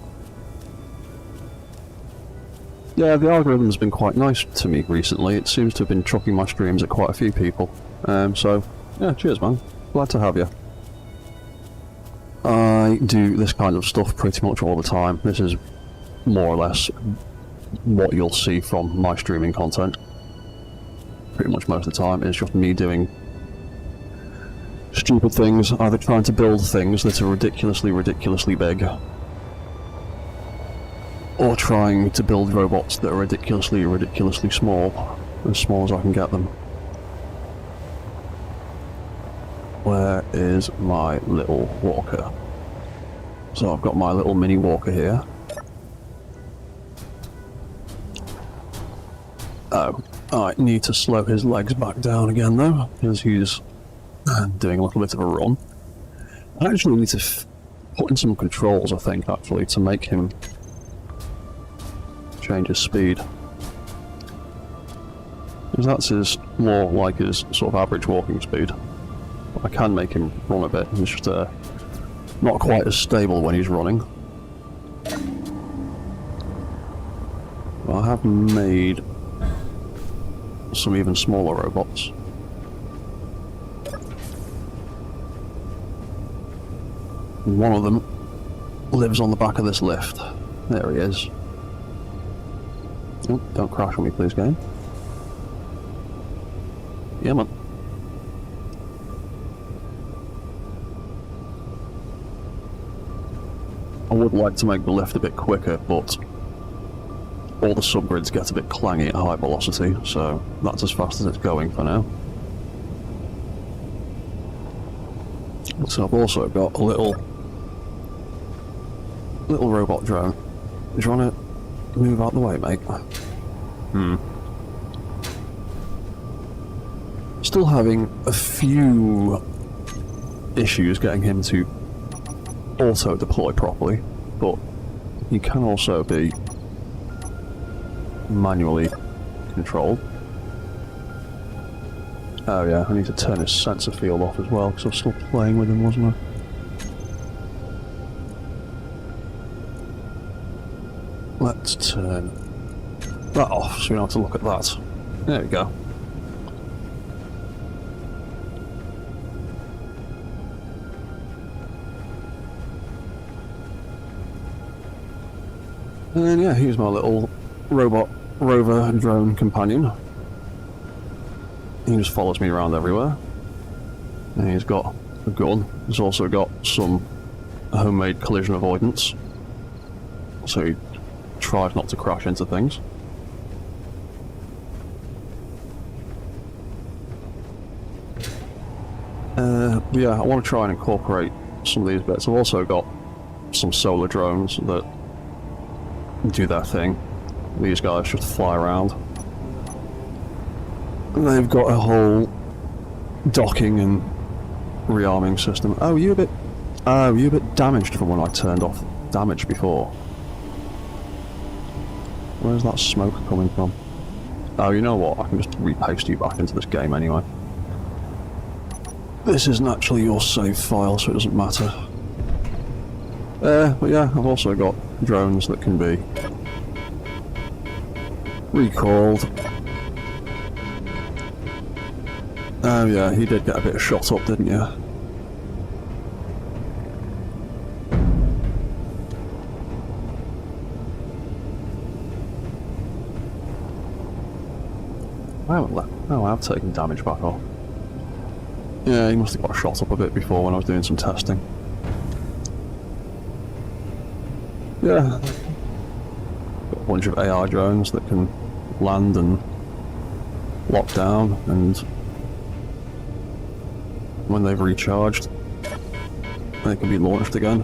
S1: Yeah, the algorithm's been quite nice to me recently. It seems to have been trucking my streams at quite a few people. So, yeah, cheers, man. Glad to have you. I do this kind of stuff pretty much all the time. This is more or less what you'll see from my streaming content. Pretty much most of the time it's just me doing stupid things, either trying to build things that are ridiculously big, or trying to build robots that are ridiculously small, as small as I can get them. Where is my little walker? So I've got my little mini walker here. might need to slow his legs back down again though, because he's doing a little bit of a run. I actually need to put in some controls, I think, actually, to make him change his speed. Because that's his more like his sort of average walking speed. I can make him run a bit, he's just not quite as stable when he's running. But I have made some even smaller robots. One of them lives on the back of this lift. There he is. Oh, don't crash on me please, game. Yeah, man. I would like to make the lift a bit quicker, but all the subgrids get a bit clangy at high velocity, so that's as fast as it's going for now. So I've also got a little robot drone. Do you want to move out the way, mate? Still having a few issues getting him to auto-deploy properly, but he can also be manually controlled. Oh yeah, I need to turn his sensor field off as well, because I was still playing with him, wasn't I? Let's turn that off, so we don't have to look at that. There we go. And then yeah, here's my little robot rover drone companion. He just follows me around everywhere. And he's got a gun. He's also got some homemade collision avoidance, so he tries not to crash into things. Yeah, I want to try and incorporate some of these bits. I've also got some solar drones that do their thing. These guys just fly around. And they've got a whole docking and rearming system. Oh, you a bit damaged from when I turned off damage before. Where's that smoke coming from? Oh, you know what? I can just repaste you back into this game anyway. This isn't actually your save file, so it doesn't matter. But yeah, I've also got drones that can be recalled. Oh yeah, you did get a bit shot up, didn't you? Oh, I've taken damage back off. Yeah, he must have got shot up a bit before when I was doing some testing. Yeah. Got a bunch of AI drones that can land and lock down, and when they've recharged, they can be launched again.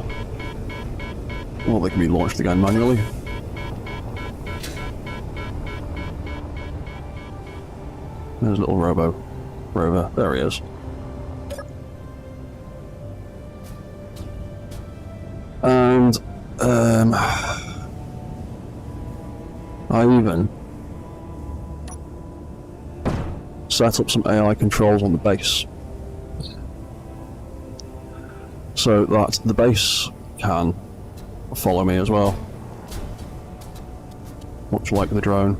S1: Or they can be launched again manually. There's a little rover. There he is. And I even set up some AI controls on the base, so that the base can follow me as well, much like the drone.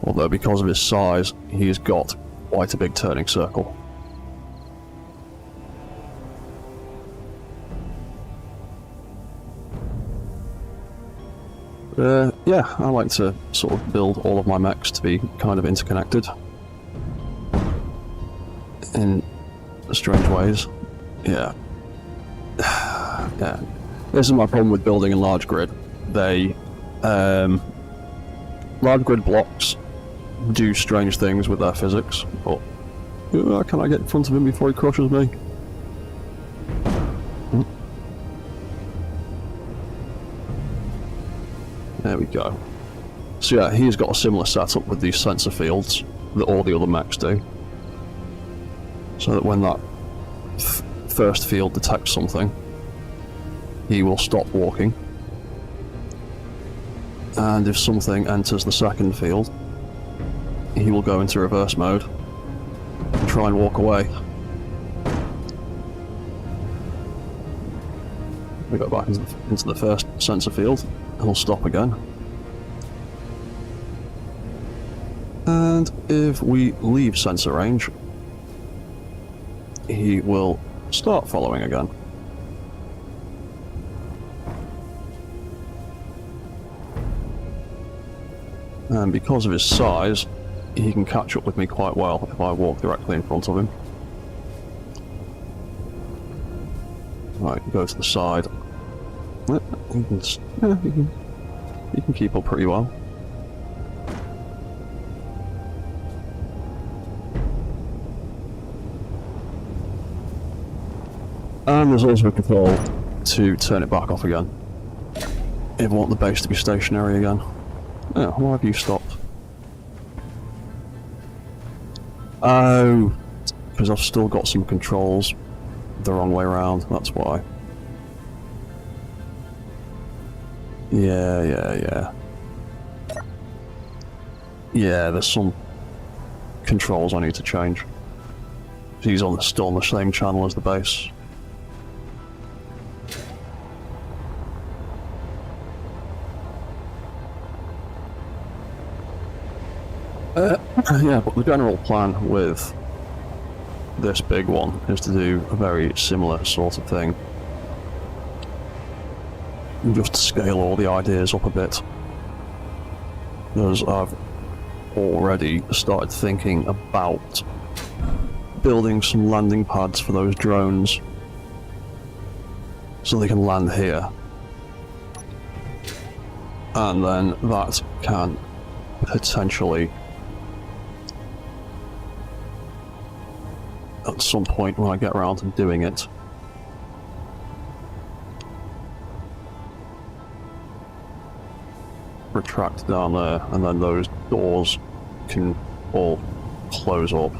S1: Although because of his size, he's got quite a big turning circle. Yeah, I like to sort of build all of my mechs to be kind of interconnected in strange ways. Yeah. Yeah. This is my problem with building in large grid. They, large grid blocks do strange things with their physics, but can I get in front of him before he crushes me? There we go. So yeah, he's got a similar setup with these sensor fields that all the other mechs do. So that when that first field detects something, he will stop walking. And if something enters the second field, he will go into reverse mode and try and walk away. We go back into the first sensor field, and he'll stop again. And if we leave sensor range, he will start following again. And because of his size, he can catch up with me quite well if I walk directly in front of him. Right, go to the side. You can keep up pretty well. And there's also a control to turn it back off again if I want the base to be stationary again. Yeah, why have you stopped? Oh, because I've still got some controls the wrong way around, that's why. Yeah, there's some controls I need to change. He's still on the same channel as the base. Yeah, but the general plan with this big one is to do a very similar sort of thing. Just to scale all the ideas up a bit. Because I've already started thinking about building some landing pads for those drones so they can land here. And then that can potentially, at some point when I get around to doing it, retract down there, and then those doors can all close up.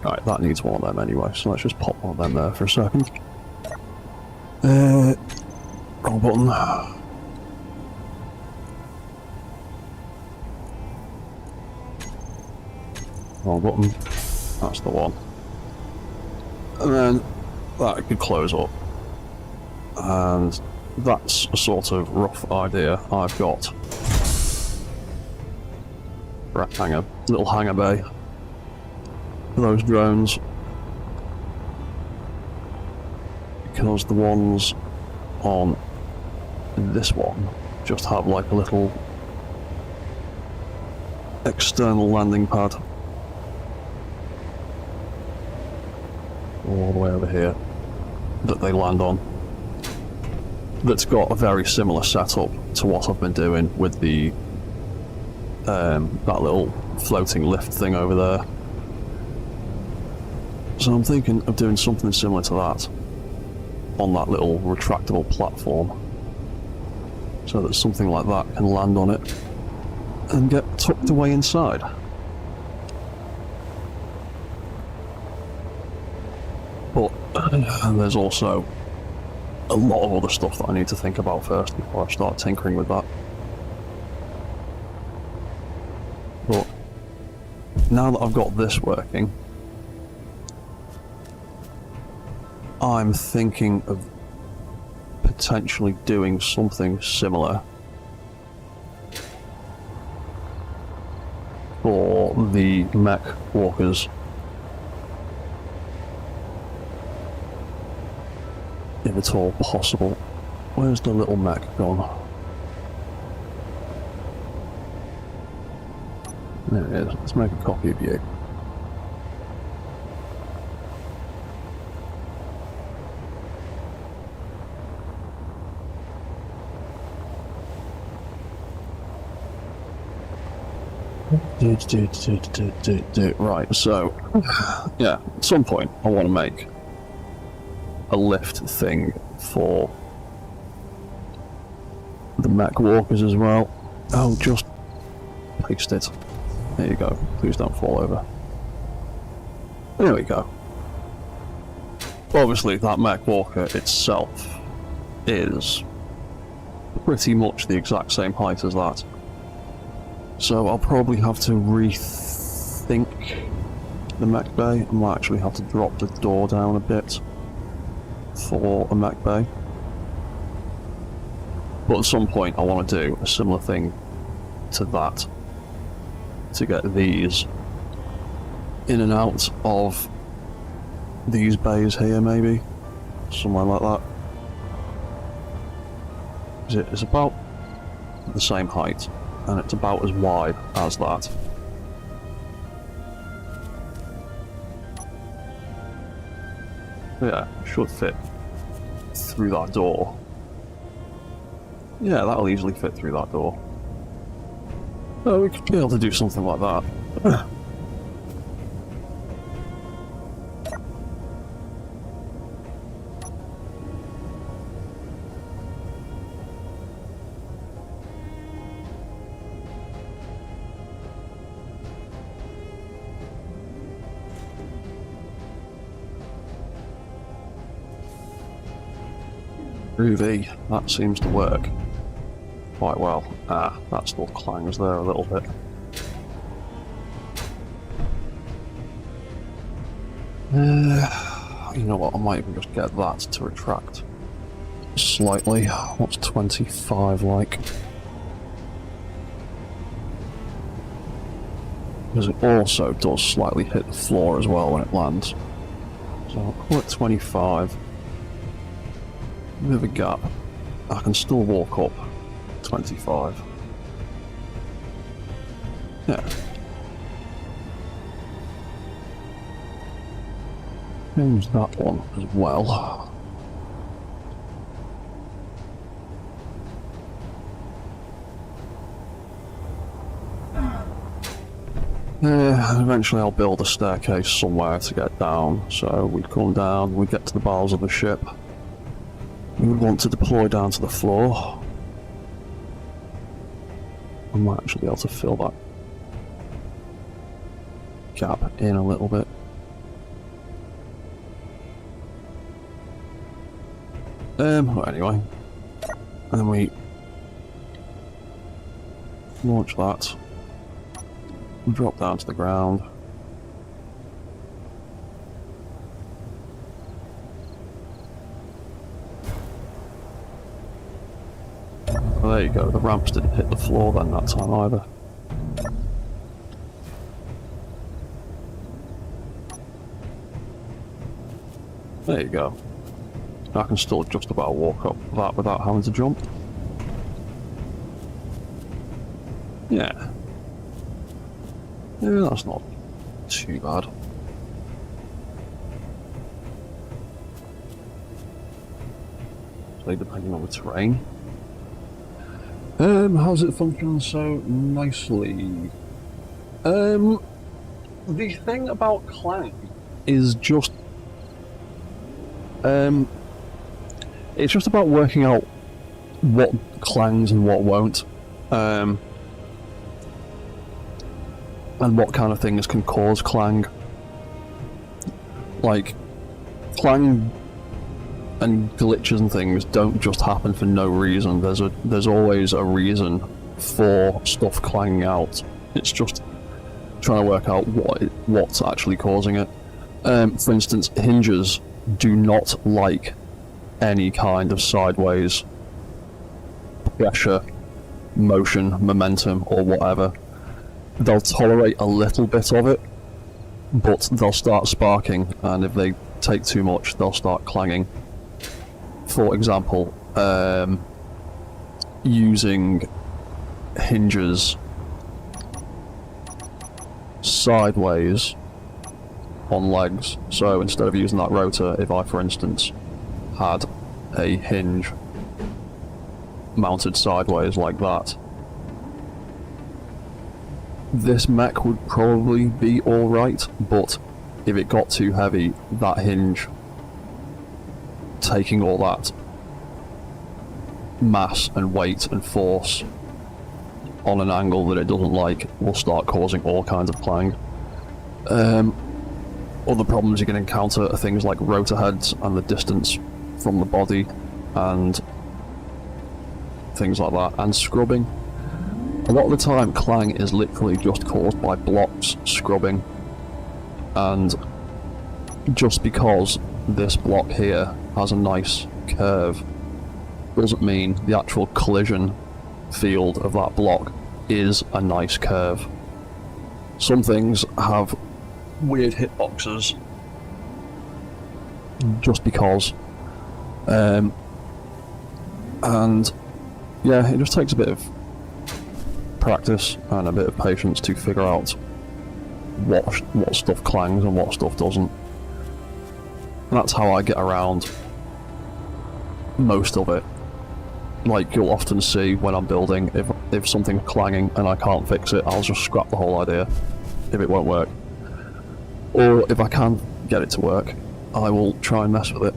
S1: Right, that needs one of them anyway, so let's just pop one of them there for a second. Wrong button. Wrong button. That's the one. And then that could close up. And that's a sort of rough idea I've got for a little hangar bay for those drones. Because the ones on this one just have like a little external landing pad all the way over here that they land on, that's got a very similar setup to what I've been doing with the that little floating lift thing over there. So I'm thinking of doing something similar to that on that little retractable platform, so that something like that can land on it and get tucked away inside. But there's also a lot of other stuff that I need to think about first before I start tinkering with that. But now that I've got this working, I'm thinking of potentially doing something similar for the mech walkers. If it's all possible. Where's the little mech gone? There it is. Let's make a copy of you. Right, so yeah, at some point I want to make a lift thing for the mech walkers as well. Oh, just paste it. There you go. Please don't fall over. There we go. Obviously, that mech walker itself is pretty much the exact same height as that. So I'll probably have to rethink the mech bay. I might actually have to drop the door down a bit for a mech bay. But at some point I want to do a similar thing to that, to get these in and out of these bays here, maybe somewhere like that. It's about the same height and it's about as wide as that. Yeah, it should fit through that door. Yeah, that'll easily fit through that door. Oh, we could be able to do something like that. Groovy, that seems to work quite well. Ah, that still clangs there a little bit. You know what, I might even just get that to retract slightly. What's 25 like? Because it also does slightly hit the floor as well when it lands. So I'll call it 25. Bit of a gap. I can still walk up 25. Yeah. Change that one as well. And eventually I'll build a staircase somewhere to get down. So we'd come down, we'd get to the bows of the ship. We would want to deploy down to the floor. I might actually be able to fill that gap in a little bit. Well, anyway. And then we launch that. Drop down to the ground. Oh, there you go, the ramps didn't hit the floor then that time either. There you go. I can still just about walk up that without having to jump. Yeah. Yeah, that's not too bad. So depending on the terrain. How's it function so nicely? The thing about clang is just it's just about working out what clangs and what won't, and what kind of things can cause clang. Like, clang and glitches and things don't just happen for no reason. There's always a reason for stuff clanging out. It's just trying to work out what's actually causing it. For instance, hinges do not like any kind of sideways pressure, motion, momentum, or whatever. They'll tolerate a little bit of it, but they'll start sparking, and if they take too much, they'll start clanging. For example, using hinges sideways on legs. So instead of using that rotor, if I, for instance, had a hinge mounted sideways like that, this mech would probably be alright, but if it got too heavy, that hinge taking all that mass and weight and force on an angle that it doesn't like will start causing all kinds of clang. Other problems you can encounter are things like rotor heads and the distance from the body and things like that, and scrubbing. A lot of the time clang is literally just caused by blocks scrubbing, and just because this block here has a nice curve doesn't mean the actual collision field of that block is a nice curve. Some things have weird hitboxes just because, and yeah, it just takes a bit of practice and a bit of patience to figure out what stuff clangs and what stuff doesn't. And that's how I get around most of it. Like, you'll often see when I'm building, if something's clanging and I can't fix it, I'll just scrap the whole idea if it won't work. Or if I can get it to work, I will try and mess with it.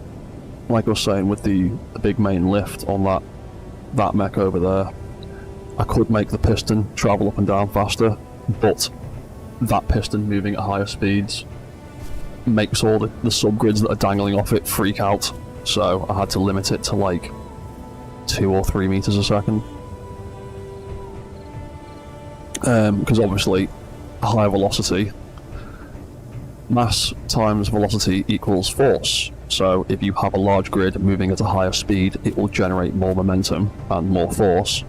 S1: Like I was saying with the big main lift on that mech over there, I could make the piston travel up and down faster, but that piston moving at higher speeds makes all the subgrids that are dangling off it freak out, so I had to limit it to like 2 or 3 meters a second. Because obviously, a higher velocity, mass times velocity equals force. So if you have a large grid moving at a higher speed, it will generate more momentum and more force,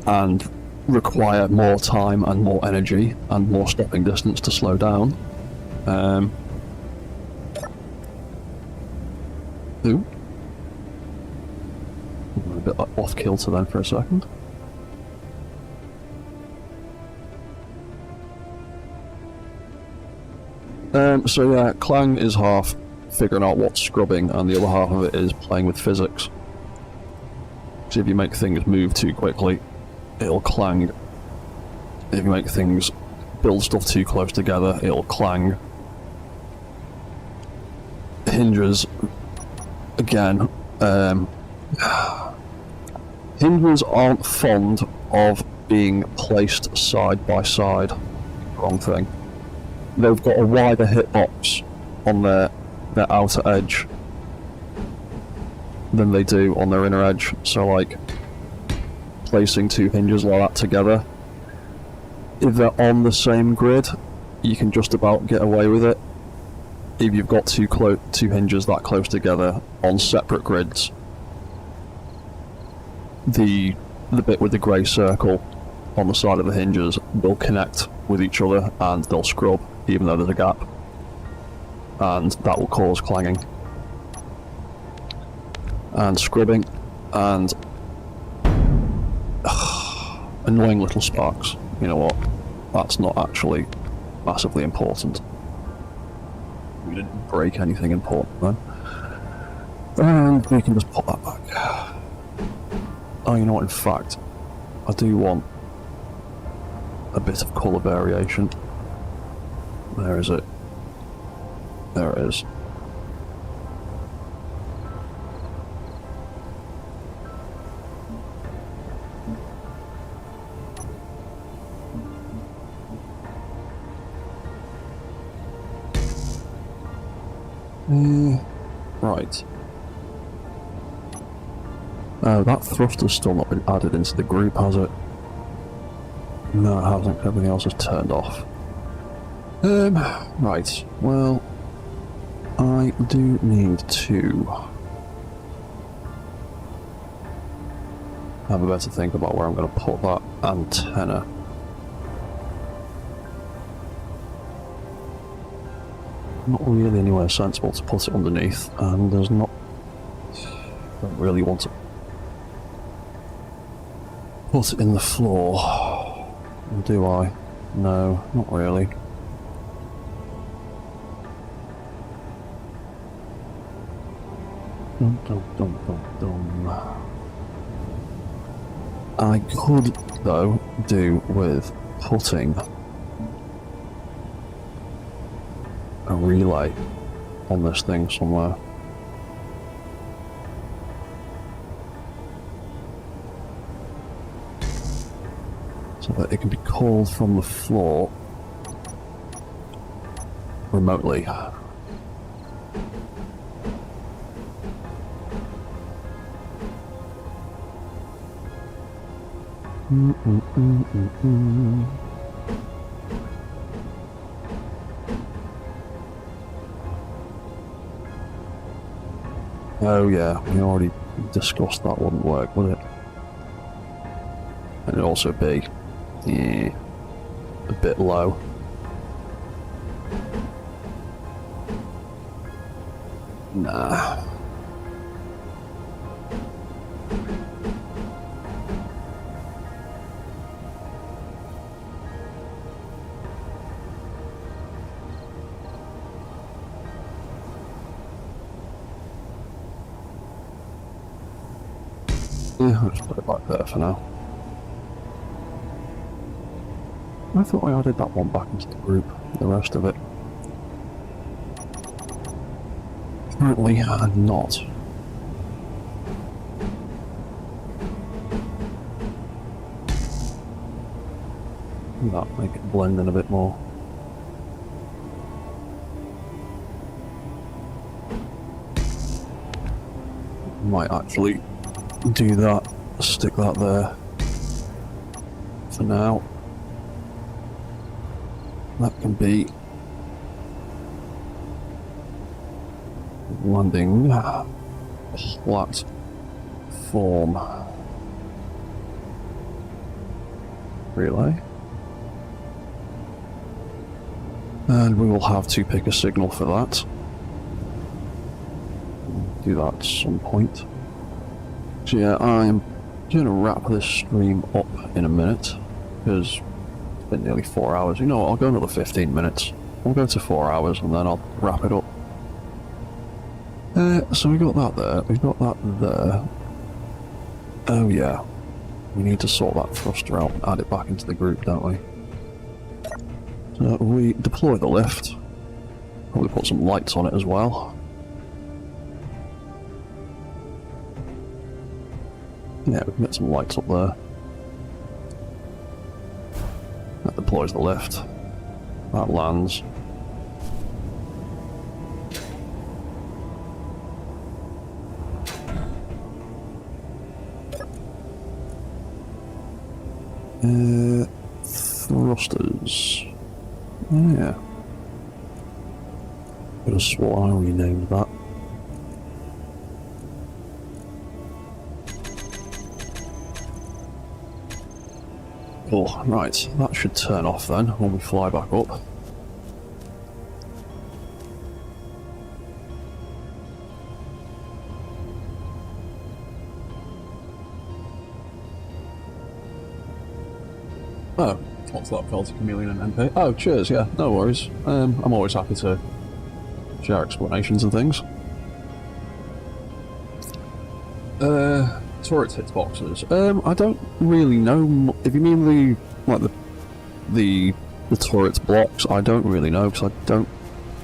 S1: and require more time and more energy and more stopping distance to slow down. Ooh. A bit off kilter then for a second. So yeah, clang is half figuring out what's scrubbing, and the other half of it is playing with physics. So if you make things move too quickly, it'll clang. If you make things build stuff too close together, it'll clang. Hinges, again, hinges aren't fond of being placed side by side. Wrong thing. They've got a wider hitbox on their outer edge than they do on their inner edge, so like placing two hinges like that together, if they're on the same grid, you can just about get away with it. If you've got two hinges that close together on separate grids, the bit with the grey circle on the side of the hinges will connect with each other and they'll scrub even though there's a gap, and that will cause clanging and scrubbing and annoying little sparks. You know what, that's not actually massively important. We didn't break anything important then, and we can just put that back. Oh, you know what, in fact, I do want a bit of colour variation. Where is it? There it is. Right. Oh, that thruster's still not been added into the group, has it? No, it hasn't. Everything else is turned off. Right. Well, I do need to have a better think about where I'm going to put that antenna. Not really anywhere sensible to put it underneath, and there's not. Don't really want to put it in the floor, do I? No, not really. I could, though, do with putting a relay on this thing somewhere. so that it can be called from the floor remotely. Oh yeah, we already discussed that wouldn't work, would it? And it'd also be, yeah, a bit low. Nah. Yeah, I'll just put it back there for now. I thought I added that one back into the group, the rest of it. Apparently, I'm not. That make it blend in a bit more. Might actually do that, stick that there for now. That can be landing platform relay. And we will have to pick a signal for that. Do that at some point. So yeah, I'm going to wrap this stream up in a minute, because it's been nearly 4 hours. You know what, I'll go another 15 minutes. I'll go to 4 hours and then I'll wrap it up. So we got that there, we've got that there. Oh yeah, we need to sort that thruster out and add it back into the group, don't we? So we deploy the lift, probably put some lights on it as well. Yeah, we can get some lights up there. That deploys the lift. That lands. Thrusters. Oh, yeah. Could have sworn I renamed that. Oh, right, that should turn off then when we fly back up. Oh, what's that, Felty Chameleon and MP? Oh, cheers, yeah, no worries. I'm always happy to share explanations and things. Turret hitboxes. I don't really know. If you mean the turret blocks, I don't really know, because I don't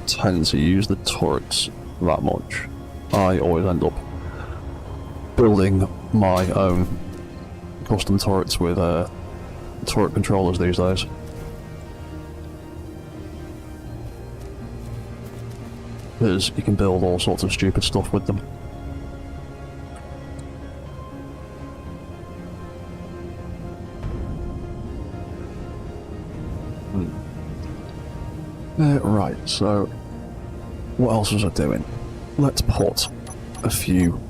S1: tend to use the turrets that much. I always end up building my own custom turrets with turret controllers these days. Because you can build all sorts of stupid stuff with them. Right, so what else was I doing? Let's put a few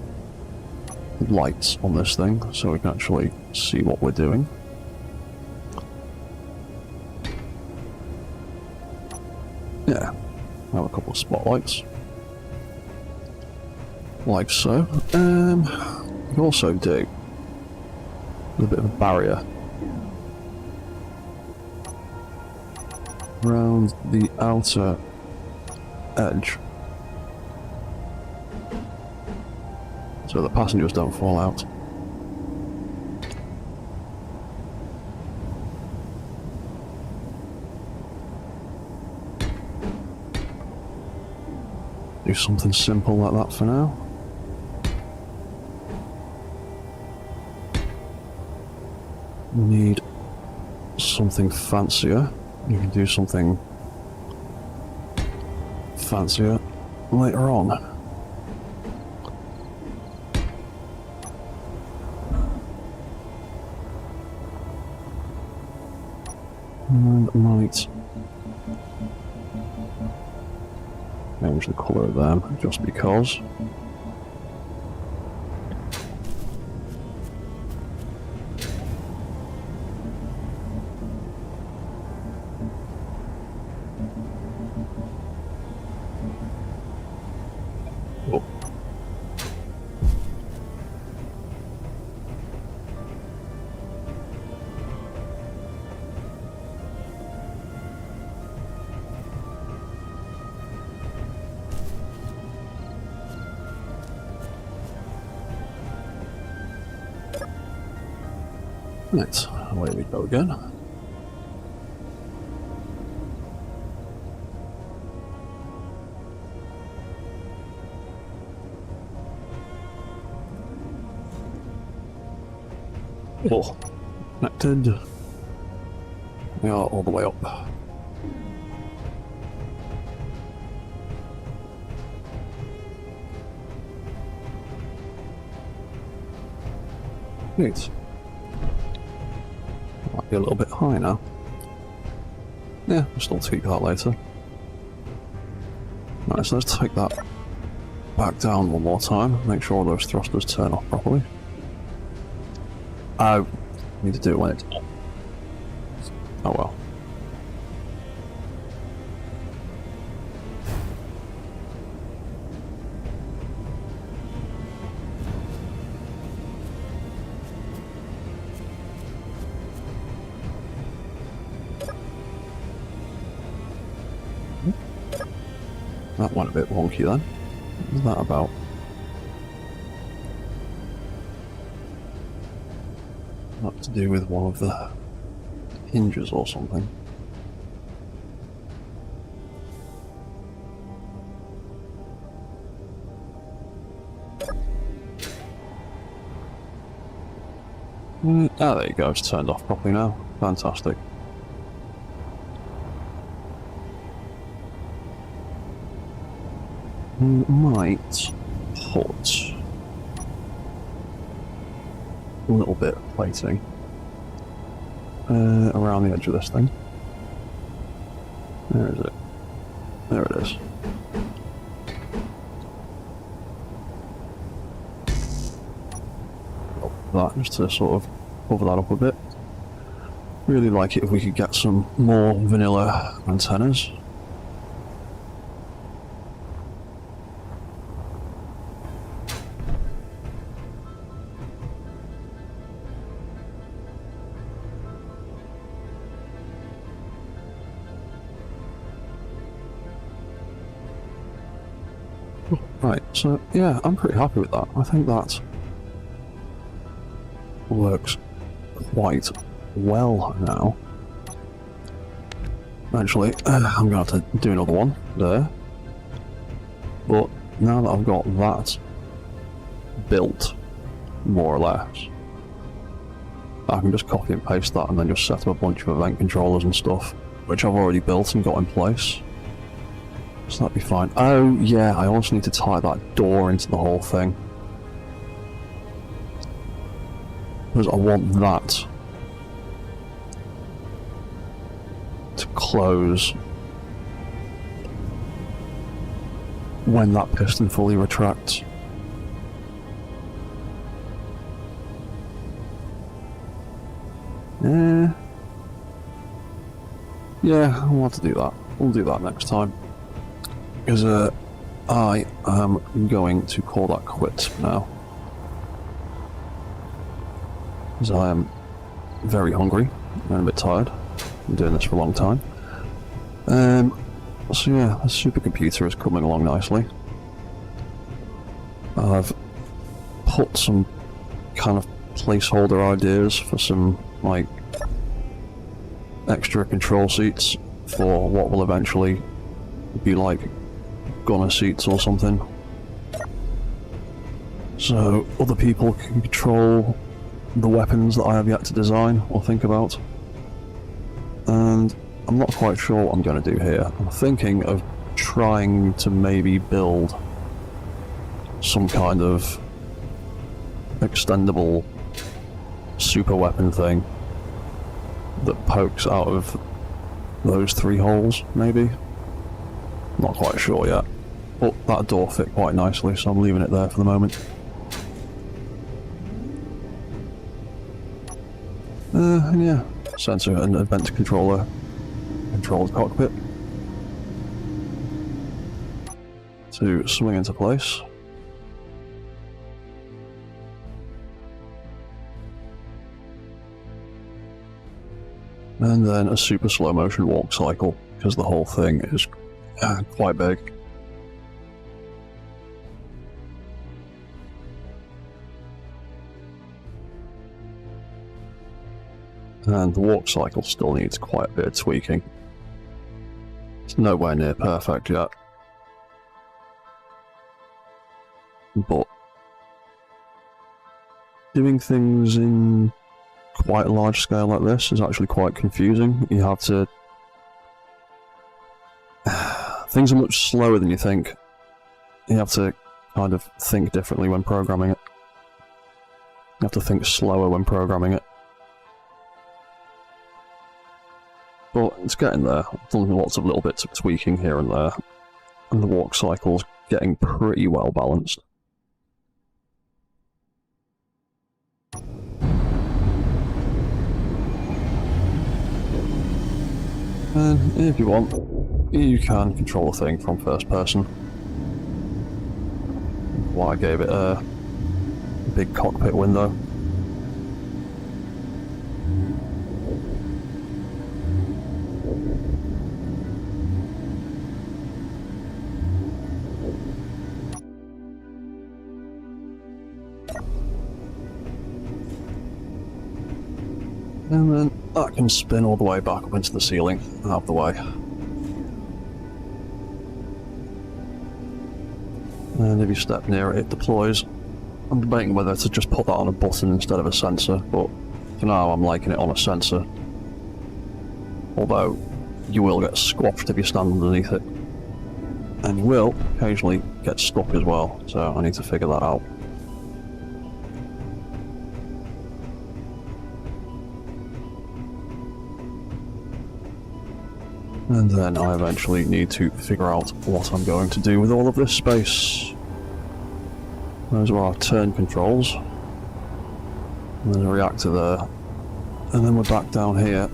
S1: lights on this thing so we can actually see what we're doing. Yeah, have a couple of spotlights. Like so. We can also do a bit of a barrier around the outer edge, so the passengers don't fall out. Do something simple like that for now. We need something fancier. You can do something fancier later on. And might change the colour of them just because. Oh. Right, away we go again. Oh, connected. We are all the way up. Neat. Might be a little bit high now. Yeah, we'll still tweak that later. Right, so let's take that back down one more time. Make sure those thrusters turn off properly. I need to do it when it's on. Oh well. That went a bit wonky then. What was that about? Not to do with one of the hinges or something. Ah, there you go, it's turned off properly now. Fantastic. Might put a little bit of plating around the edge of this thing. Where is it? There it is. That just to sort of cover that up a bit. Really like it if we could get some more vanilla antennas. Right, so yeah, I'm pretty happy with that. I think that works quite well now. Actually, I'm going to have to do another one there. But now that I've got that built, more or less, I can just copy and paste that and then just set up a bunch of event controllers and stuff, which I've already built and got in place. So that'd be fine. Oh yeah, I also need to tie that door into the whole thing. Because I want that to close when that piston fully retracts. Yeah, I'll have to do that. We'll do that next time. Because I am going to call that quits now. Because I am very hungry and a bit tired. I've been doing this for a long time. So yeah, the supercomputer is coming along nicely. I've put some kind of placeholder ideas for some, like, extra control seats for what will eventually be like gunner seats or something. So other people can control the weapons that I have yet to design or think about. and I'm not quite sure what I'm going to do here. I'm thinking of trying to maybe build some kind of extendable super weapon thing that pokes out of those 3 holes, maybe? Not quite sure yet. But that door fit quite nicely, so I'm leaving it there for the moment. And yeah, sensor and event controller controls the cockpit to swing into place. And then a super slow motion walk cycle, because the whole thing is quite big. And the walk cycle still needs quite a bit of tweaking. It's nowhere near perfect yet. But doing things in quite a large scale like this is actually quite confusing. You have to... Things are much slower than you think. You have to kind of think differently when programming it. You have to think slower when programming it. But it's getting there. I've done lots of little bits of tweaking here and there. And the walk cycle's getting pretty well balanced. And if you want, you can control the thing from first person. Why I gave it a big cockpit window. And then that can spin all the way back up into the ceiling, out of the way. And if you step near it, it deploys. I'm debating whether to just put that on a button instead of a sensor, but for now I'm liking it on a sensor. Although, you will get squashed if you stand underneath it. And you will occasionally get stuck as well, so I need to figure that out. And then I eventually need to figure out what I'm going to do with all of this space. Those are our turn controls. And there's a reactor there. And then we're back down here.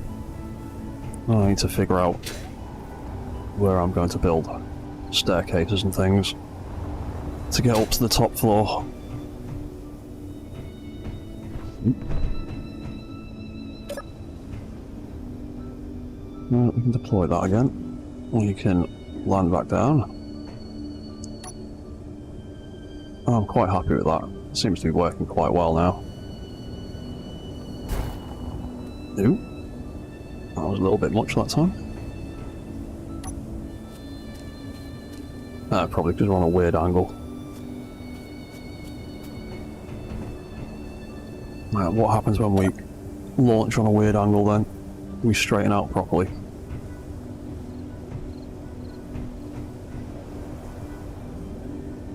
S1: I need to figure out where I'm going to build staircases and things to get up to the top floor. Well, we can deploy that again. Or you can land back down. Oh, I'm quite happy with that. It seems to be working quite well now. Ooh. That was a little bit much that time. Probably because we're on a weird angle. Right, what happens when we launch on a weird angle then? We straighten out properly.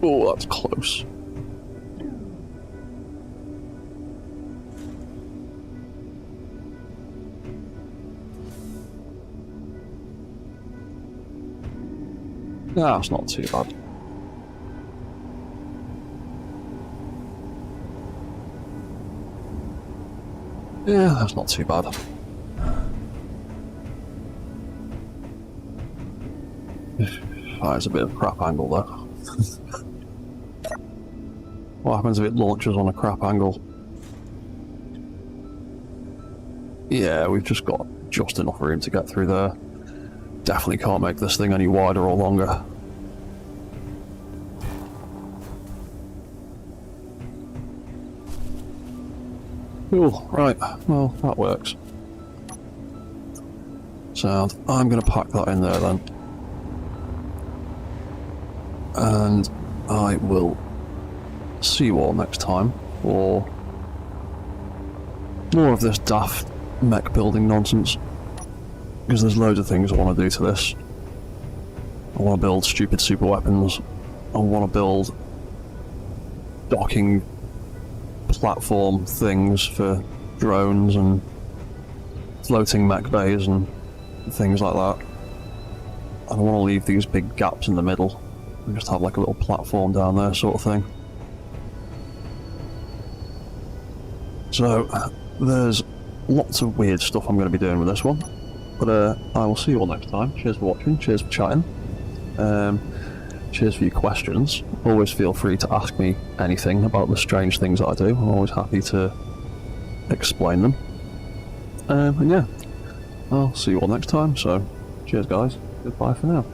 S1: Oh, that's close. Nah, that's not too bad. Yeah, that's not too bad. Oh, it's a bit of a crap angle there. What happens if it launches on a crap angle? Yeah, we've just got just enough room to get through there. Definitely can't make this thing any wider or longer. Cool, right, well, that works. So, I'm going to pack that in there then. And I will see you all next time for more of this daft mech building nonsense. because there's loads of things I want to do to this. I want to build stupid super weapons. I want to build docking platform things for drones and floating mech bays and things like that. I don't want to leave these big gaps in the middle and just have like a little platform down there sort of thing. So there's lots of weird stuff I'm going to be doing with this one, but I will see you all next time. Cheers for watching, cheers for chatting, cheers for your questions. Always feel free to ask me anything about the strange things that I do. I'm always happy to explain them. And yeah, I'll see you all next time, so cheers guys, goodbye for now.